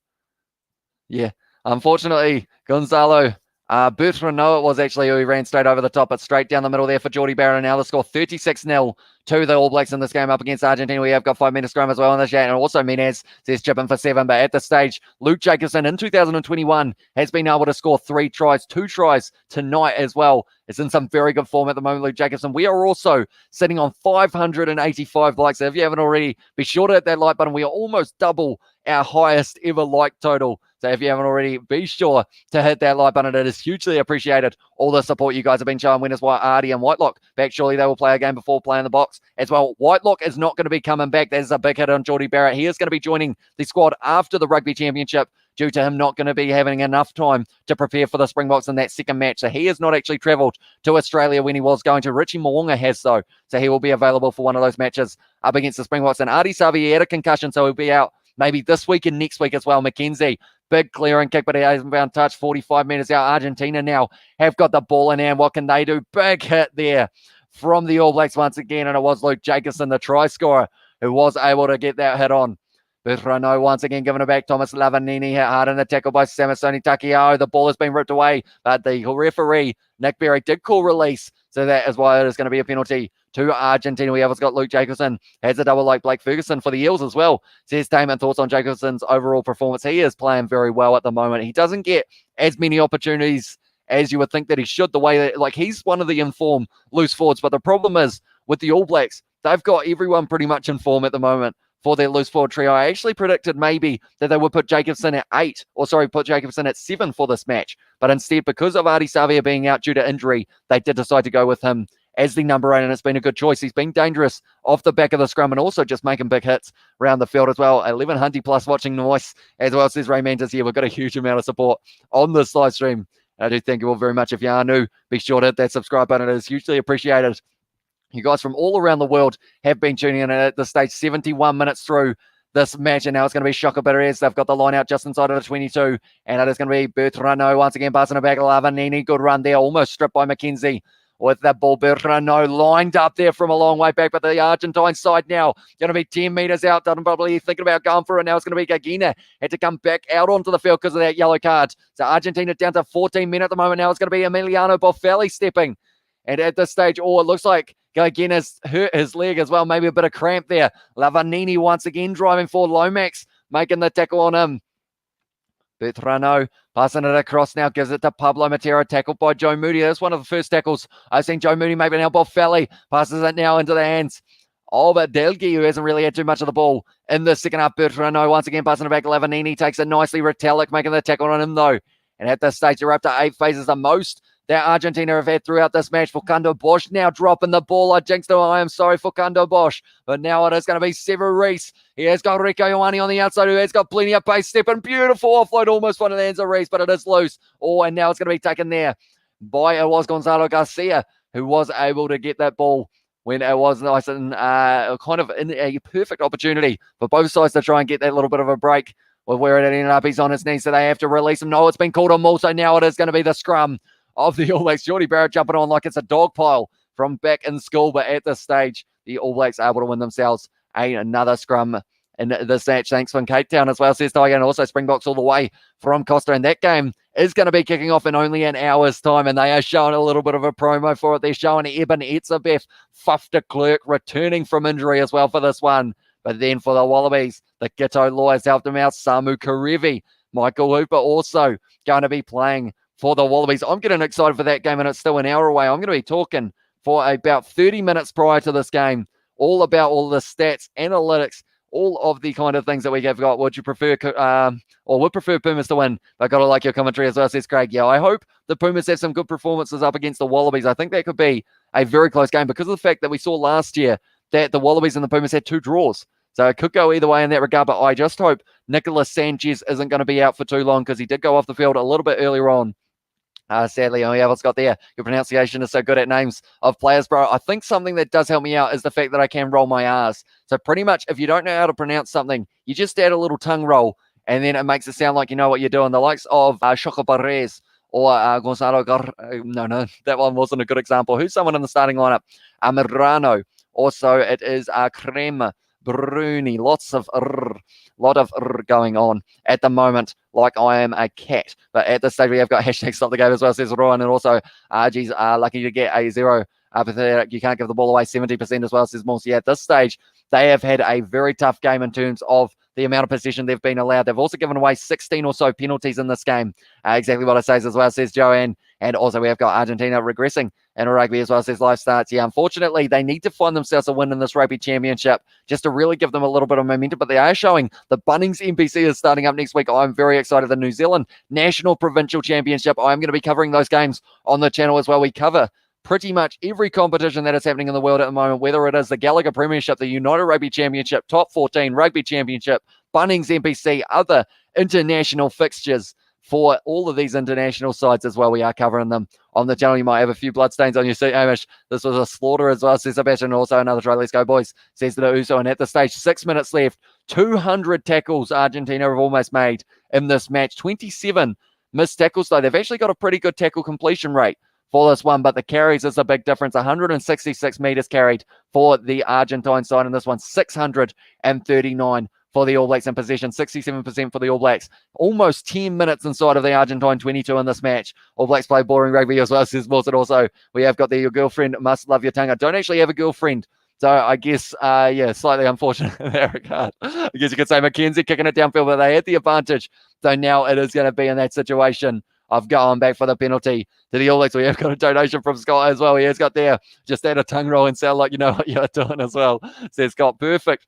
Yeah, unfortunately, Gonzalo Bertrand, no, it was actually who he ran straight over the top, but straight down the middle there for Geordie Barron. Now the score 36-0 to the All Blacks in this game up against Argentina. We have got 5 meter scrum as well in the chat, and also Menez says chipping for 7. But at this stage, Luke Jacobson in 2021 has been able to score 3 tries, 2 tries tonight as well. It's in some very good form at the moment, Luke Jacobson. We are also sitting on 585 likes. So if you haven't already, be sure to hit that like button. We are almost double our highest ever like total So if you haven't already, be sure to hit that like button. It is hugely appreciated. All the support you guys have been showing winners Artie and Whitelock back. Surely they will play a game before playing the box as well. Whitelock is not going to be coming back. There's a big hit on Geordie Barrett. He is going to be joining the squad after the Rugby Championship due to him not going to be having enough time to prepare for the Springboks in that second match. So he has not actually travelled to Australia when he was going to. Richie Mo'unga has, though. So he will be available for one of those matches up against the Springboks. And Artie Savi had a concussion, so he'll be out maybe this week and next week as well. Mackenzie, big clearing kick, but he hasn't found touch. 45 metres out. Argentina now have got the ball in hand. What can they do? Big hit there from the All Blacks once again. And it was Luke Jacobson, the try scorer, who was able to get that hit on. Bertrano once again giving it back. Thomas Lavanini hit hard in the tackle by Samasoni Takiao. The ball has been ripped away, but the referee, Nick Berry, did call release. So that is why it is going to be a penalty to Argentina. We have got Luke Jacobson, has a double like Blake Ferguson for the Eels as well. Says Damon, thoughts on Jacobson's overall performance? He is playing very well at the moment. He doesn't get as many opportunities as you would think that he should, the way that, like, he's one of the informed loose forwards. But the problem is with the All Blacks, they've got everyone pretty much in form at the moment for their loose forward trio. I actually predicted maybe that they would put Jacobson at 8, put Jacobson at 7 for this match. But instead, because of Artie Savia being out due to injury, they did decide to go with him as the number 8, and it's been a good choice. He's been dangerous off the back of the scrum and also just making big hits around the field as well. 11 Hunty plus watching noise as well, says Ray Mantis here. We've got a huge amount of support on this live stream. I do thank you all very much. If you are new, be sure to hit that subscribe button. It is hugely appreciated. You guys from all around the world have been tuning in at this stage, 71 minutes through this match, and now it's going to be Shaka Perez. They've got the line out just inside of the 22, and it is going to be Bertrano once again passing it back. Lavanini, good run there, almost stripped by Mackenzie with that ball. Bertrano lined up there from a long way back, but the Argentine side now going to be 10 metres out. Doesn't probably thinking about going for it. Now it's going to be Gagina. Had to come back out onto the field because of that yellow card. So Argentina down to 14 men at the moment. Now it's going to be Emiliano Boffelli stepping. And at this stage, it looks like Gagina's hurt his leg as well. Maybe a bit of cramp there. Lavanini once again driving forward. Lomax making the tackle on him. Bertrano passing it across now, gives it to Pablo Matera, tackled by Joe Moody. That's one of the first tackles I've seen Joe Moody make. Now Boffelli passes it now into the hands of Delgi, who hasn't really had too much of the ball in the second half. Bertrano once again passing it back. Lavanini takes it nicely. Retallick making the tackle on him though. And at this stage, they're up to 8 phases, the most that Argentina have had throughout this match. Facundo Bosch now dropping the ball. I jinxed him. I am sorry, Facundo Bosch. But now it is going to be Sever Reese. He has got Rico Ioane on the outside, who has got plenty of pace. Stepping, beautiful offload, almost one of the hands of Reese, but it is loose. And now it's going to be taken there by Gonzalo Garcia, who was able to get that ball when it was nice and kind of in a perfect opportunity for both sides to try and get that little bit of a break. With where it ended up, he's on his knees, so they have to release him. No, it's been called on Maul, so now it is going to be the scrum of the All Blacks. Geordie Barrett jumping on like it's a dog pile from back in school, but at this stage, the All Blacks are able to win themselves another scrum in this match. Thanks from Cape Town as well, says Tiger, and also Springboks all the way from Costa. And that game is going to be kicking off in only an hour's time, and they are showing a little bit of a promo for it. They're showing Eben Etzebeth, Faf de Klerk returning from injury as well for this one. But then for the Wallabies, the Ghetto Lawyers helped him out. Samu Karevi, Michael Hooper also going to be playing for the Wallabies. I'm getting excited for that game, and it's still an hour away. I'm going to be talking for about 30 minutes prior to this game, all about all the stats, analytics, all of the kind of things that we have got. Would you prefer, or would prefer Pumas to win? I got to like your commentary as well, says Craig. Yeah, I hope the Pumas have some good performances up against the Wallabies. I think that could be a very close game because of the fact that we saw last year that the Wallabies and the Pumas had 2 draws. So it could go either way in that regard, but I just hope Nicolas Sanchez isn't going to be out for too long because he did go off the field a little bit earlier on. Sadly, yeah, what's got there? Your pronunciation is so good at names of players, bro. I think something that does help me out is the fact that I can roll my R's. So pretty much, if you don't know how to pronounce something, you just add a little tongue roll, and then it makes it sound like you know what you're doing. The likes of Shaka Perez or Gonzalo no, that one wasn't a good example. Who's someone in the starting lineup? Mirano. Also, it is Crema Bruni. Lot of going on at the moment, like I am a cat. But at this stage, we have got hashtag stop the game as well, says Rowan, and also RG's lucky to get a 0. Pathetic. You can't give the ball away 70% as well, says Morsi. At this stage, they have had a very tough game in terms of the amount of possession they've been allowed. They've also given away 16 or so penalties in this game. Exactly what it says as well, says Joanne. And also we have got Argentina regressing and Rugby as well, says live starts. Yeah, unfortunately, they need to find themselves a win in this Rugby Championship just to really give them a little bit of momentum, but they are showing the Bunnings NPC is starting up next week. I'm very excited. The New Zealand National Provincial Championship, I'm going to be covering those games on the channel as well. We cover pretty much every competition that is happening in the world at the moment, whether it is the Gallagher Premiership, the United Rugby Championship, Top 14 Rugby Championship, Bunnings NPC, other international fixtures for all of these international sides as well. We are covering them on the channel. You might have a few bloodstains on your suit, Hamish. This was a slaughter as well, says Sebastian. Also another try. Let's go, boys, says the Uso. And at the stage, 6 minutes left. 200 tackles Argentina have almost made in this match. 27 missed tackles, though. They've actually got a pretty good tackle completion rate for this one, but the carries is a big difference. 166 meters carried for the Argentine side in this one. 639 for the All Blacks in possession, 67% for the All Blacks. Almost 10 minutes inside of the Argentine 22 in this match. All Blacks play boring rugby as well, says Wilson. Also, we have got your girlfriend must love your tongue. I don't actually have a girlfriend, so I guess, yeah, slightly unfortunate in that regard. I guess you could say Mackenzie kicking it downfield, but they had the advantage. So now it is going to be in that situation of going back for the penalty to the All Blacks. We have got a donation from Scott as well. He has got there, just add a tongue roll and sound like you know what you're doing as well, says Scott. Perfect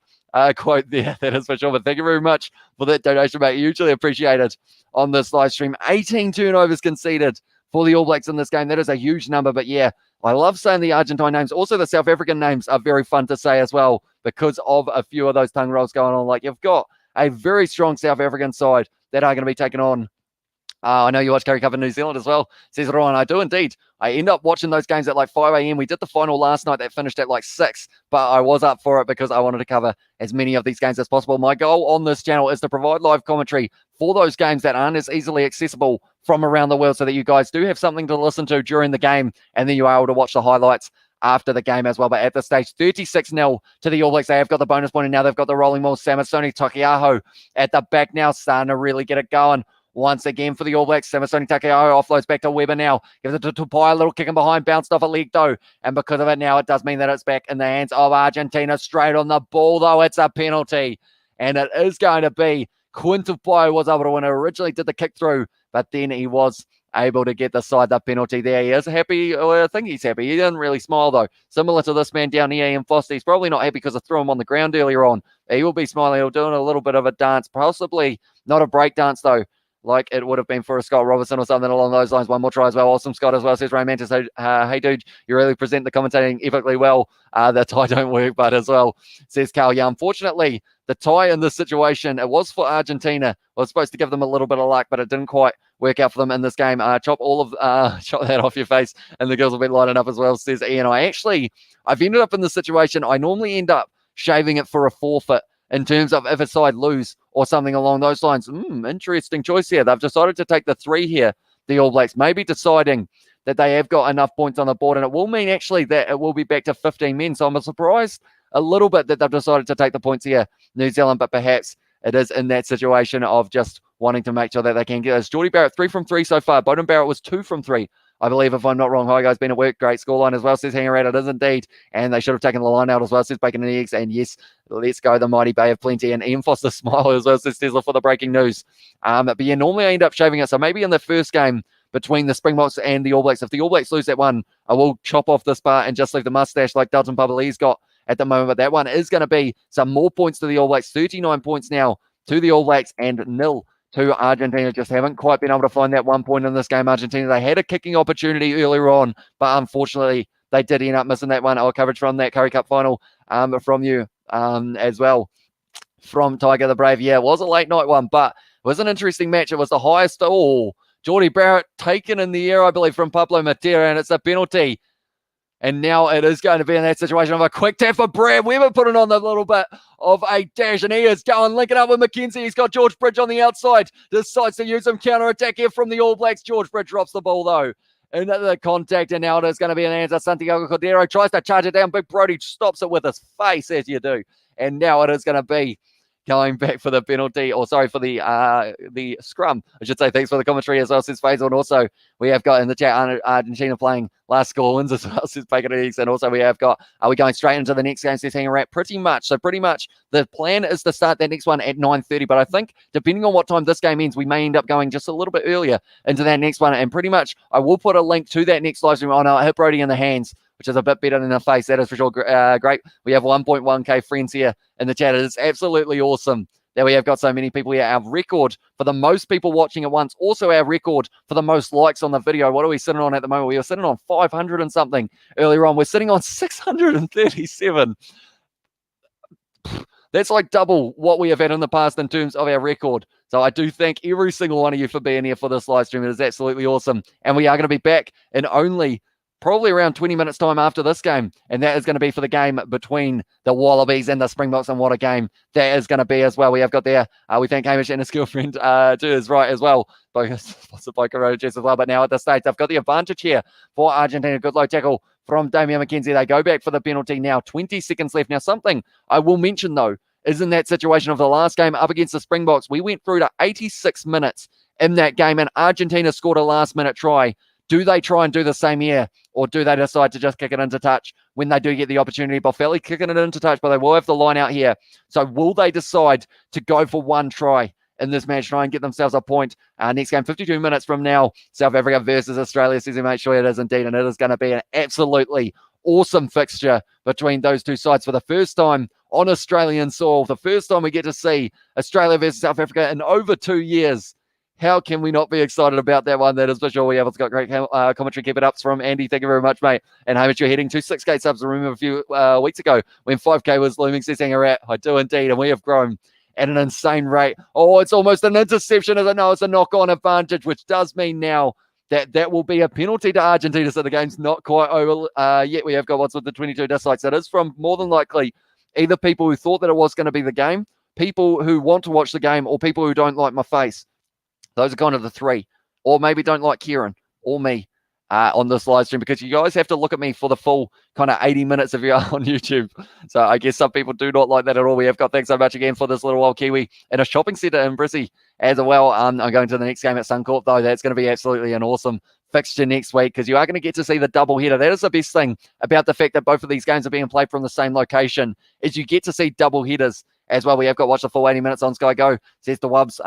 quote there, that is for sure. But thank you very much for that donation, mate. Hugely appreciated on this live stream. 18 turnovers conceded for the All Blacks in this game. That is a huge number, but yeah, I love saying the Argentine names. Also, the South African names are very fun to say as well because of a few of those tongue rolls going on. Like, you've got a very strong South African side that are going to be taken on. I know you watch Curry Cup in New Zealand as well, says Ryan. I do indeed. I end up watching those games at like 5 a.m. We did the final last night that finished at like 6, but I was up for it because I wanted to cover as many of these games as possible. My goal on this channel is to provide live commentary for those games that aren't as easily accessible from around the world so that you guys do have something to listen to during the game and then you are able to watch the highlights after the game as well. But at this stage, 36-0 to the All Blacks. They have got the bonus point and now they've got the rolling ball. Samasoni Takiaho at the back now, starting to really get it going. Once again for the All Blacks, Samasoni Takeao offloads back to Weber now. Gives it to Tupai, a little kick in behind, bounced off a leg though. And because of it now, it does mean that it's back in the hands of Argentina. Straight on the ball though, it's a penalty. And it is going to be Quinn Tupai was able to win. Originally did the kick through, but then he was able to get the side up penalty there. He is happy. Well, I think he's happy. He didn't really smile though. Similar to this man down here, Ian Foster. He's probably not happy because I threw him on the ground earlier on. He will be smiling. He'll doing a little bit of a dance, possibly not a break dance though, like it would have been for a Scott Robertson or something along those lines. One more try as well. Awesome Scott as well, says Ray Mantis. Hey, dude, you really present the commentating epically well. The tie don't work, but as well, says Carl. Yeah, unfortunately, the tie in this situation, it was for Argentina. It was supposed to give them a little bit of luck, but it didn't quite work out for them in this game. Chop that off your face, and the girls will be lining up as well, says Ian. I've ended up in this situation. I normally end up shaving it for a forfeit in terms of if a side lose or something along those lines. Interesting choice here. They've decided to take the 3 here, the All Blacks, maybe deciding that they have got enough points on the board, and it will mean actually that it will be back to 15 men. So I'm surprised a little bit that they've decided to take the points here, New Zealand, but perhaps it is in that situation of just wanting to make sure that they can get this. Geordie Barrett, 3 from 3 so far. Bowden Barrett was 2 from 3. I believe, if I'm not wrong. Hi, guys. Been at work. Great scoreline as well, says Hang Around. It is indeed. And they should have taken the line out as well, says Bacon and Eggs. And yes, let's go. The mighty Bay of Plenty. And Ian Foster smile as well, says Tesla, for the breaking news. But yeah, normally I end up shaving it. So maybe in the first game between the Springboks and the All Blacks, if the All Blacks lose that one, I will chop off this part and just leave the mustache like Dalton Pabali's got at the moment. But that one is going to be some more points to the All Blacks. 39 points now to the All Blacks and 0 to Argentina. Just haven't quite been able to find that 1 point in this game. Argentina, they had a kicking opportunity earlier on, but unfortunately they did end up missing that one. Our coverage from that Curry Cup final from you as well, from Tiger the Brave. Yeah, it was a late night one, but it was an interesting match. It was the highest. Geordie Barrett taken in the air, I believe, from Pablo Matera, and it's a penalty. And now it is going to be in that situation of a quick tap for Brad Weber, putting on a little bit of a dash, and he is going, linking up with Mackenzie. He's got George Bridge on the outside. Decides to use some counter-attack here from the All Blacks. George Bridge drops the ball, though, into the contact, and now it is going to be in the hands of Santiago Cordero. Tries to charge it down. Big Brody stops it with his face, as you do. And now it is going to be going back for the penalty, or sorry, for the scrum. I should say thanks for the commentary as well, says Faisal. And also we have got in the chat Argentina playing last score wins as well, says Bacon Eggs. And also we have got, are we going straight into the next game, says Hanging Rat? Pretty much. So pretty much the plan is to start that next one at 9:30. But I think depending on what time this game ends, we may end up going just a little bit earlier into that next one. And pretty much I will put a link to that next live stream on our Hit Brody in the hands, which is a bit better than the face. That is for sure great. We have 1.1k friends here in the chat. It is absolutely awesome that we have got so many people here. Our record for the most people watching at once, also our record for the most likes on the video. What are we sitting on at the moment? We were sitting on 500 and something earlier on. We're sitting on 637. That's like double what we have had in the past in terms of our record. So I do thank every single one of you for being here for this live stream. It is absolutely awesome. And we are going to be back in only probably around 20 minutes time after this game. And that is going to be for the game between the Wallabies and the Springboks. And what a game that is going to be as well. We have got there, we thank Hamish and his girlfriend too is right as well. Lots of Boca as well. But now at the stage, they've got the advantage here for Argentina. Good low tackle from Damian McKenzie. They go back for the penalty now. 20 seconds left. Now something I will mention though, is in that situation of the last game up against the Springboks. We went through to 86 minutes in that game and Argentina scored a last minute try. Do they try and do the same here, or do they decide to just kick it into touch when they do get the opportunity? Boffelli kicking it into touch, but they will have the line out here. So will they decide to go for one try in this match, try and get themselves a point? Next game, 52 minutes from now, South Africa versus Australia. Says he, make sure it is indeed, and it is going to be an absolutely awesome fixture between those two sides for the first time on Australian soil. The first time we get to see Australia versus South Africa in over 2 years. How can we not be excited about that one? That is for sure. We have. It's got great commentary. Keep it up from Andy. Thank you very much, mate. And Hamish, you're heading to 6K subs. I remember a few weeks ago when 5K was looming, says Hanger Rat. I do indeed. And we have grown at an insane rate. Oh, it's almost an interception, is it? No, it's a knock-on advantage, which does mean now that will be a penalty to Argentina. So the game's not quite over yet. We have got what's with the 22 dislikes. That is from more than likely either people who thought that it was going to be the game, people who want to watch the game, or people who don't like my face. Those are kind of the three. Or maybe don't like Kieran or me on this live stream, because you guys have to look at me for the full kind of 80 minutes if you are on YouTube. So I guess some people do not like that at all. We have got, thanks so much again for this little old Kiwi in a shopping centre in Brizzy as well. I'm going to the next game at Suncorp, though. That's going to be absolutely an awesome fixture next week, because you are going to get to see the double header. That is the best thing about the fact that both of these games are being played from the same location, is you get to see double headers as well. We have got watch the full 80 minutes on Sky Go, says the Wubs,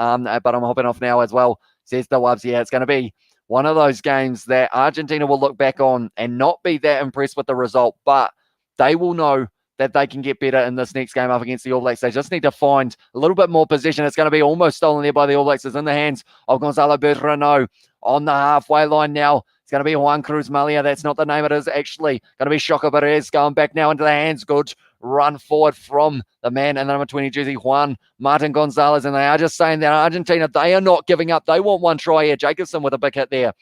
but I'm hopping off now as well, says the Wubs. Yeah, it's going to be one of those games that Argentina will look back on and not be that impressed with the result, but they will know that they can get better in this next game up against the All Blacks. They just need to find a little bit more possession. It's going to be almost stolen there by the All Blacks. It's in the hands of Gonzalo Bertrano on the halfway line now. It's going to be Juan Cruz Malia. That's not the name. It is actually going to be Shaka Perez going back now into the hands. Good run forward from the man in the number 20 jersey, Juan Martin Gonzalez. And they are just saying that Argentina, they are not giving up. They want one try here. Jacobson with a big hit there.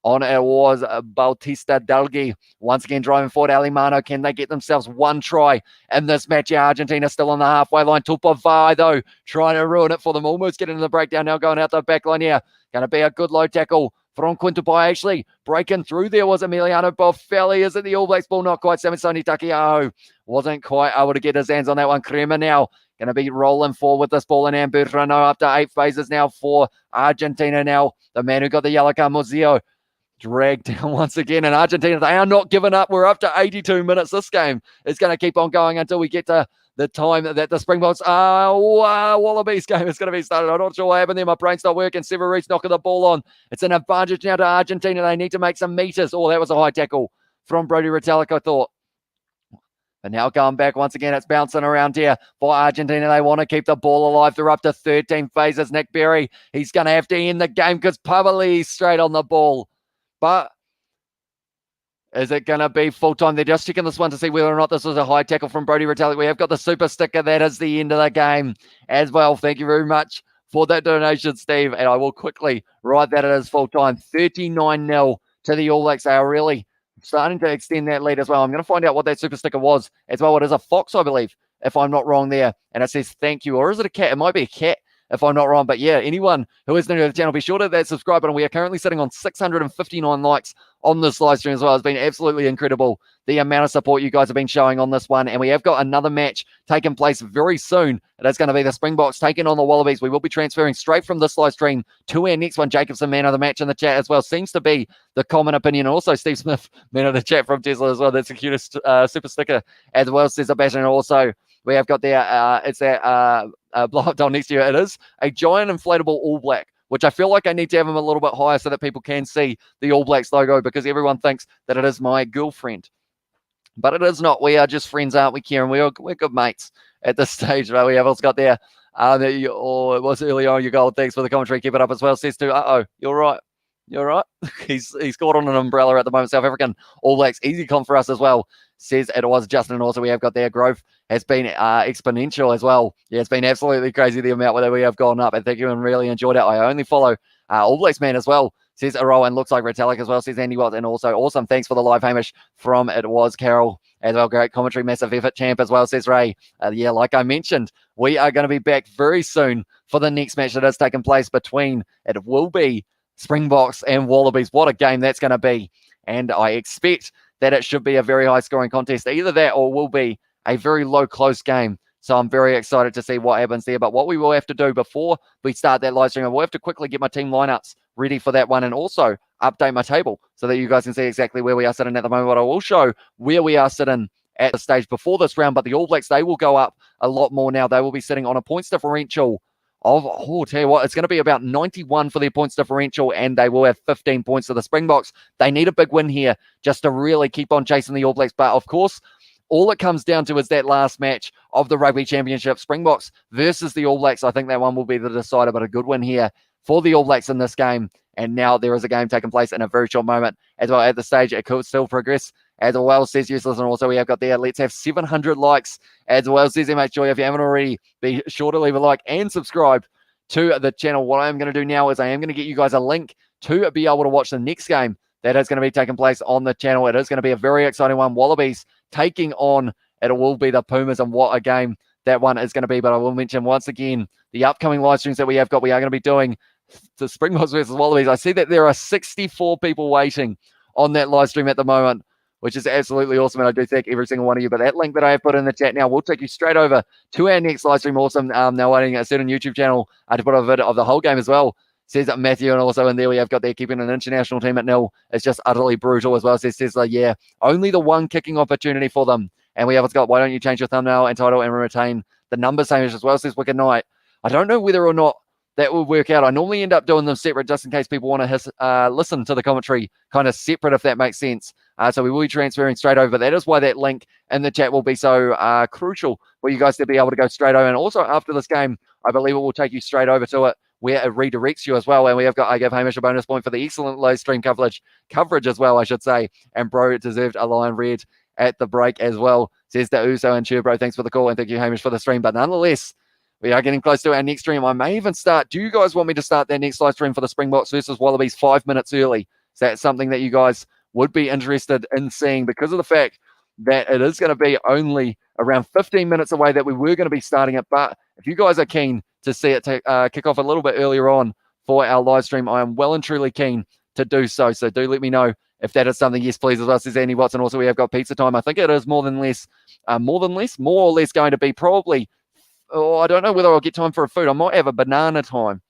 On it was Bautista Dalgi once again driving forward. Alimano, can they get themselves one try in this match? Yeah, Argentina still on the halfway line. Tupavai, though, trying to ruin it for them. Almost getting the breakdown now, going out the back line here. Going to be a good low tackle from Quintupai. Actually, breaking through there was Emiliano Boffelli. Is it the All Blacks ball? Not quite. Samisoni Takiaho wasn't quite able to get his hands on that one. Crema now going to be rolling forward with this ball in hand. Bertrano up to 8 phases now for Argentina now. The man who got the yellow card, Muzio, dragged down once again. And Argentina, they are not giving up. We're up to 82 minutes. This game is going to keep on going until we get to the time that the Springboks Wallabies game is going to be started. I'm not sure what happened there. My brain's not working. Severeid's knocking the ball on. It's an advantage now to Argentina. They need to make some meters. Oh, that was a high tackle from Brody Retallick, I thought. But now going back once again, it's bouncing around here for Argentina. They want to keep the ball alive. They're up to 13 phases. Nick Berry, he's going to have to end the game because Pavali's straight on the ball. But is it going to be full-time? They're just checking this one to see whether or not this was a high tackle from Brody Retallick. We have got the super sticker. That is the end of the game as well. Thank you very much for that donation, Steve. And I will quickly write that it is full-time. 39-0 to the All Blacks. They are really starting to extend that lead as well. I'm going to find out what that super sticker was as well. It is a fox, I believe, if I'm not wrong there. And it says thank you. Or is it a cat? It might be a cat if I'm not wrong. But yeah, anyone who is new to the channel, be sure to hit that subscribe button. We are currently sitting on 659 likes on this live stream as well. It's been absolutely incredible, the amount of support you guys have been showing on this one. And we have got another match taking place very soon. It is going to be the Springboks taking on the Wallabies. We will be transferring straight from this live stream to our next one. Jacobson, man of the match in the chat as well, seems to be the common opinion. Also, Steve Smith, man of the chat from Tesla as well. That's the cutest super sticker as well, says a passion. And also, we have got there, it's that blow up doll next to you. It is a giant inflatable All Black, which I feel like I need to have them a little bit higher so that people can see the All Blacks logo, because everyone thinks that it is my girlfriend. But it is not. We are just friends, aren't we, Kieran? We're good mates at this stage. Right? We have also got there, it was early on, your goal. Thanks for the commentary. Keep it up as well. Says to, you're right. You're right. He's caught on an umbrella at the moment. South African All Blacks, easy comp for us as well. Says it was Justin. And also we have got there, growth has been exponential as well. Yeah, it's been absolutely crazy the amount that we have gone up. And thank you, and really enjoyed it. I only follow All Blacks man as well. Says Aro, and looks like Retallic as well. Says Andy Watts. And also awesome. Thanks for the live, Hamish, from It Was Carol as well. Great commentary, massive effort, champ as well, says Ray. Yeah, like I mentioned, we are going to be back very soon for the next match that has taken place between, it will be Springboks and Wallabies. What a game that's going to be. And I expect that it should be a very high scoring contest. Either that or will be a very low close game. So I'm very excited to see what happens there. But what we will have to do before we start that live stream, we'll have to quickly get my team lineups ready for that one, and also update my table so that you guys can see exactly where we are sitting at the moment. But I will show where we are sitting at the stage before this round. But the All Blacks, they will go up a lot more now. They will be sitting on a points differential of, tell you what, it's going to be about 91 for their points differential, and they will have 15 points to the Springboks. They need a big win here just to really keep on chasing the All Blacks. But of course, all it comes down to is that last match of the Rugby Championship, Springboks versus the All Blacks. I think that one will be the decider, but a good win here for the All Blacks in this game. And now there is a game taking place in a very short moment as well. At the stage, it could still progress as well, says Useless. And also we have got there, let's have 700 likes as well, says MH Joy. If you haven't already, be sure to leave a like and subscribe to the channel. What I'm going to do now is I am going to get you guys a link to be able to watch the next game that is going to be taking place on the channel. It is going to be a very exciting one. Wallabies taking on, it will be the Pumas, and what a game that one is going to be. But I will mention once again, the upcoming live streams that we have got, we are going to be doing the Springboks versus Wallabies. I see that there are 64 people waiting on that live stream at the moment, which is absolutely awesome. And I do thank every single one of you. But that link that I have put in the chat now will take you straight over to our next live stream. Awesome. Now waiting a certain YouTube channel to put a video of the whole game as well, says Matthew. And also in there we have got there, keeping an international team at nil. It's just utterly brutal as well, says Tesla. Yeah, only the one kicking opportunity for them. And we have got, why don't you change your thumbnail and title and retain the numbers same as well, says Wicked Knight. I don't know whether or not that will work out. I normally end up doing them separate just in case people want to listen to the commentary kind of separate, if that makes sense. So we will be transferring straight over. That is why that link in the chat will be so crucial for you guys to be able to go straight over. And also after this game, I believe it will take you straight over to it, where it redirects you as well. And we have got, I give Hamish a bonus point for the excellent live stream coverage as well, I should say. And bro deserved a lion red at the break as well, says the Uso and Cheer, bro. Thanks for the call, and thank you, Hamish, for the stream. But nonetheless, we are getting close to our next stream. I may even start. Do you guys want me to start that next live stream for the Springboks versus Wallabies 5 minutes early? Is that something that you guys would be interested in seeing, because of the fact that it is going to be only around 15 minutes away that we were going to be starting it? But if you guys are keen to see it kick off a little bit earlier on for our live stream, I am well and truly keen to do so. So do let me know if that is something. Yes, please, as well, says Andy Watson. Also, we have got pizza time. I think it is more or less going to be probably, I don't know whether I'll get time for a food. I might have a banana time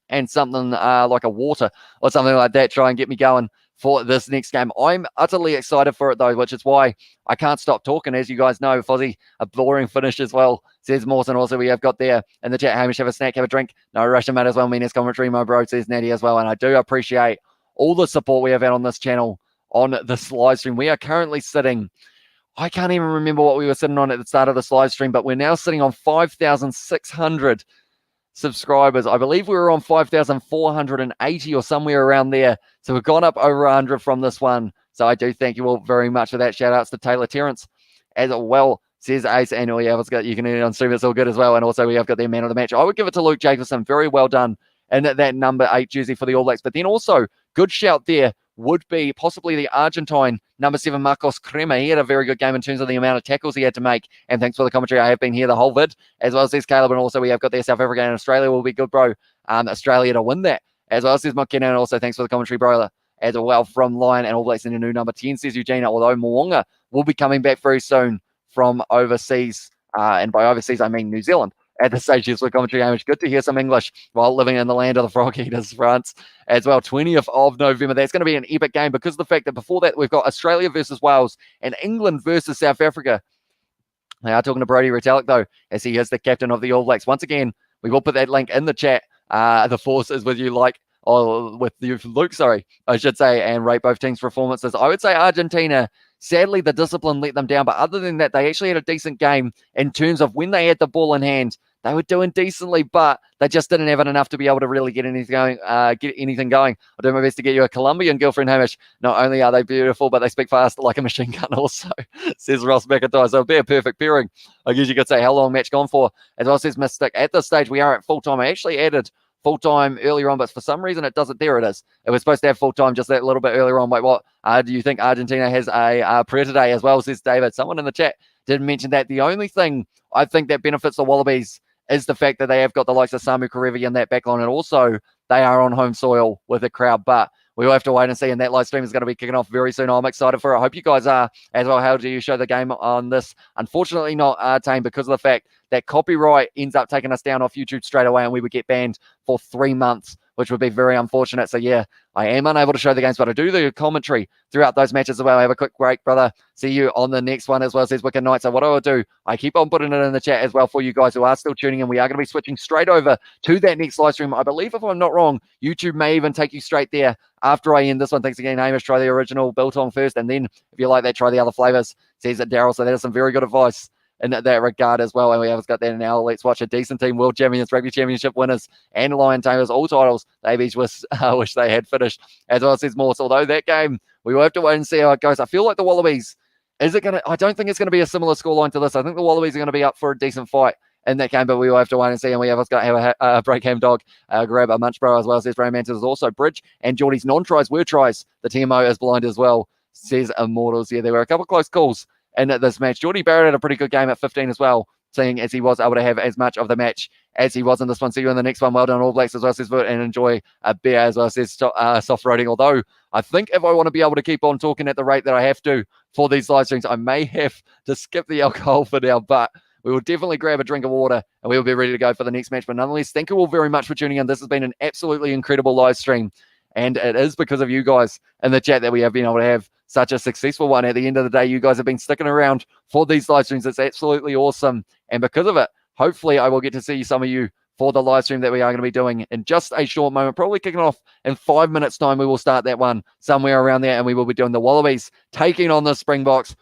and something like a water or something like that, try and get me going for this next game. I'm utterly excited for it, though, which is why I can't stop talking. As you guys know, Fozzie, a boring finish as well, says Mawson. Also, we have got there in the chat, Hamish, have a snack, have a drink. No Russian, mate, as well. Meanest commentary, my bro, says Natty as well. And I do appreciate all the support we have had on this channel on this live stream. We are currently sitting, I can't even remember what we were sitting on at the start of this live stream, but we're now sitting on 5,600 subscribers. I believe we were on 5,480 or somewhere around there. So we've gone up over 100 from this one. So I do thank you all very much for that. Shout outs to Taylor Terrence as well, says Ace. And yeah, you can eat it on stream. It's all good as well. And also we have got their man of the match. I would give it to Luke Jacobson. Very well done. And that number 8 jersey for the All Blacks. But then also, good shout there would be possibly the Argentine number 7, Marcos Crema. He had a very good game in terms of the amount of tackles he had to make. And thanks for the commentary. I have been here the whole vid, as well as says Caleb. And also we have got there South Africa and Australia will be good, bro. Australia to win that, as well as says McKenna. And also thanks for the commentary, bro. As well from Lion and All Blacks in a new number 10, says Eugenia. Although Mo'unga will be coming back very soon from overseas. And by overseas, I mean New Zealand. At this stage, yes, for commentary, Hamish. Good to hear some English while living in the land of the frog eaters, France, as well. 20th of November. That's going to be an epic game because of the fact that before that, we've got Australia versus Wales and England versus South Africa. They are talking to Brodie Retallick, though, as he is the captain of the All Blacks. Once again, we will put that link in the chat. The force is with you, with you, Luke, I should say, and rate both teams' performances. I would say Argentina, sadly, the discipline let them down, but other than that, they actually had a decent game in terms of when they had the ball in hand. They were doing decently, but they just didn't have it enough to be able to really get anything going. I'll do my best to get you a Colombian girlfriend, Hamish. Not only are they beautiful, but they speak fast like a machine gun also, says Ross McIntyre. So it'll be a perfect pairing. I guess you could say how long match gone for. As well, says Mystic. At this stage, we are at full-time. I actually added full-time earlier on, but for some reason it doesn't. There it is. It was supposed to have full-time just that little bit earlier on. Wait, what? Do you think Argentina has a prayer today as well, says David? Someone in the chat didn't mention that. The only thing I think that benefits the Wallabies is the fact that they have got the likes of Samu Karevi in that backline, and also they are on home soil with a crowd. But we will have to wait and see, and that live stream is going to be kicking off very soon. I'm excited for it. I hope you guys are as well. How do you show the game on this? Unfortunately, not Tame, because of the fact that copyright ends up taking us down off YouTube straight away, and we would get banned for 3 months, which would be very unfortunate. So yeah, I am unable to show the games, but I do the commentary throughout those matches as well. Have a quick break, brother. See you on the next one as well, says Wicked Knight. So what I will do, I keep on putting it in the chat as well for you guys who are still tuning in. We are going to be switching straight over to that next live stream. I believe, if I'm not wrong, YouTube may even take you straight there after I end this one. Thanks again, Hamish. Try the original biltong first, and then if you like that, try the other flavors, says Daryl. So that is some very good advice in that regard as well. And we have got that now. Let's watch a decent team, world champions, rugby championship winners, and lion tamers, all titles they each wish they had finished, as well as says Morse. Although that game, we will have to wait and see how it goes. I feel like the Wallabies, I don't think it's going to be a similar scoreline to this. I think the Wallabies are going to be up for a decent fight in that game, but we will have to wait and see. And we have got to have a breakham dog grab a munch bro as well, says Brayman. There's also Bridge and Geordie's non-tries were tries. The TMO is blind as well, says Immortals. Yeah, there were a couple of close calls in this match. Geordie Barrett had a pretty good game at 15 as well, seeing as he was able to have as much of the match as he was in this one. See you in the next one. Well done, All Blacks, as well, says Vert, and enjoy a beer, as well, says soft roading. Although I think if I want to be able to keep on talking at the rate that I have to for these live streams, I may have to skip the alcohol for now, but we will definitely grab a drink of water and we will be ready to go for the next match. But nonetheless, thank you all very much for tuning in. This has been an absolutely incredible live stream, and it is because of you guys in the chat that we have been able to have such a successful one. At the end of the day, you guys have been sticking around for these live streams. It's absolutely awesome. And because of it, hopefully I will get to see some of you for the live stream that we are going to be doing in just a short moment, probably kicking off in 5 minutes time. We will start that one somewhere around there, and we will be doing the Wallabies taking on the Springboks.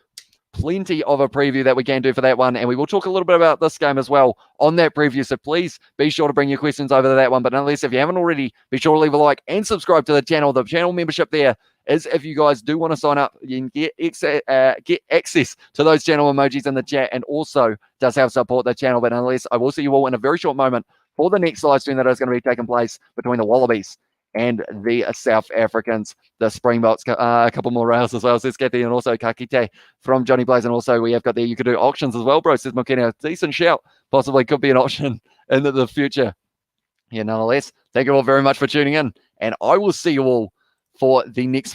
Plenty of a preview that we can do for that one, and we will talk a little bit about this game as well on that preview, so please be sure to bring your questions over to that one. But nonetheless, if you haven't already, be sure to leave a like and subscribe to the channel. The channel membership there is if you guys do want to sign up, you can get access to those channel emojis in the chat, and also does help support the channel. But nonetheless, I will see you all in a very short moment for the next live stream that is going to be taking place between the Wallabies and the South Africans, the Springboks. A couple more rails as well, says Kathy, and also Kakite from Johnny Blaze. And also we have got there, you could do auctions as well, bro, says McKenna. Decent shout. Possibly could be an option in the future. Yeah, nonetheless, thank you all very much for tuning in, and I will see you all for the next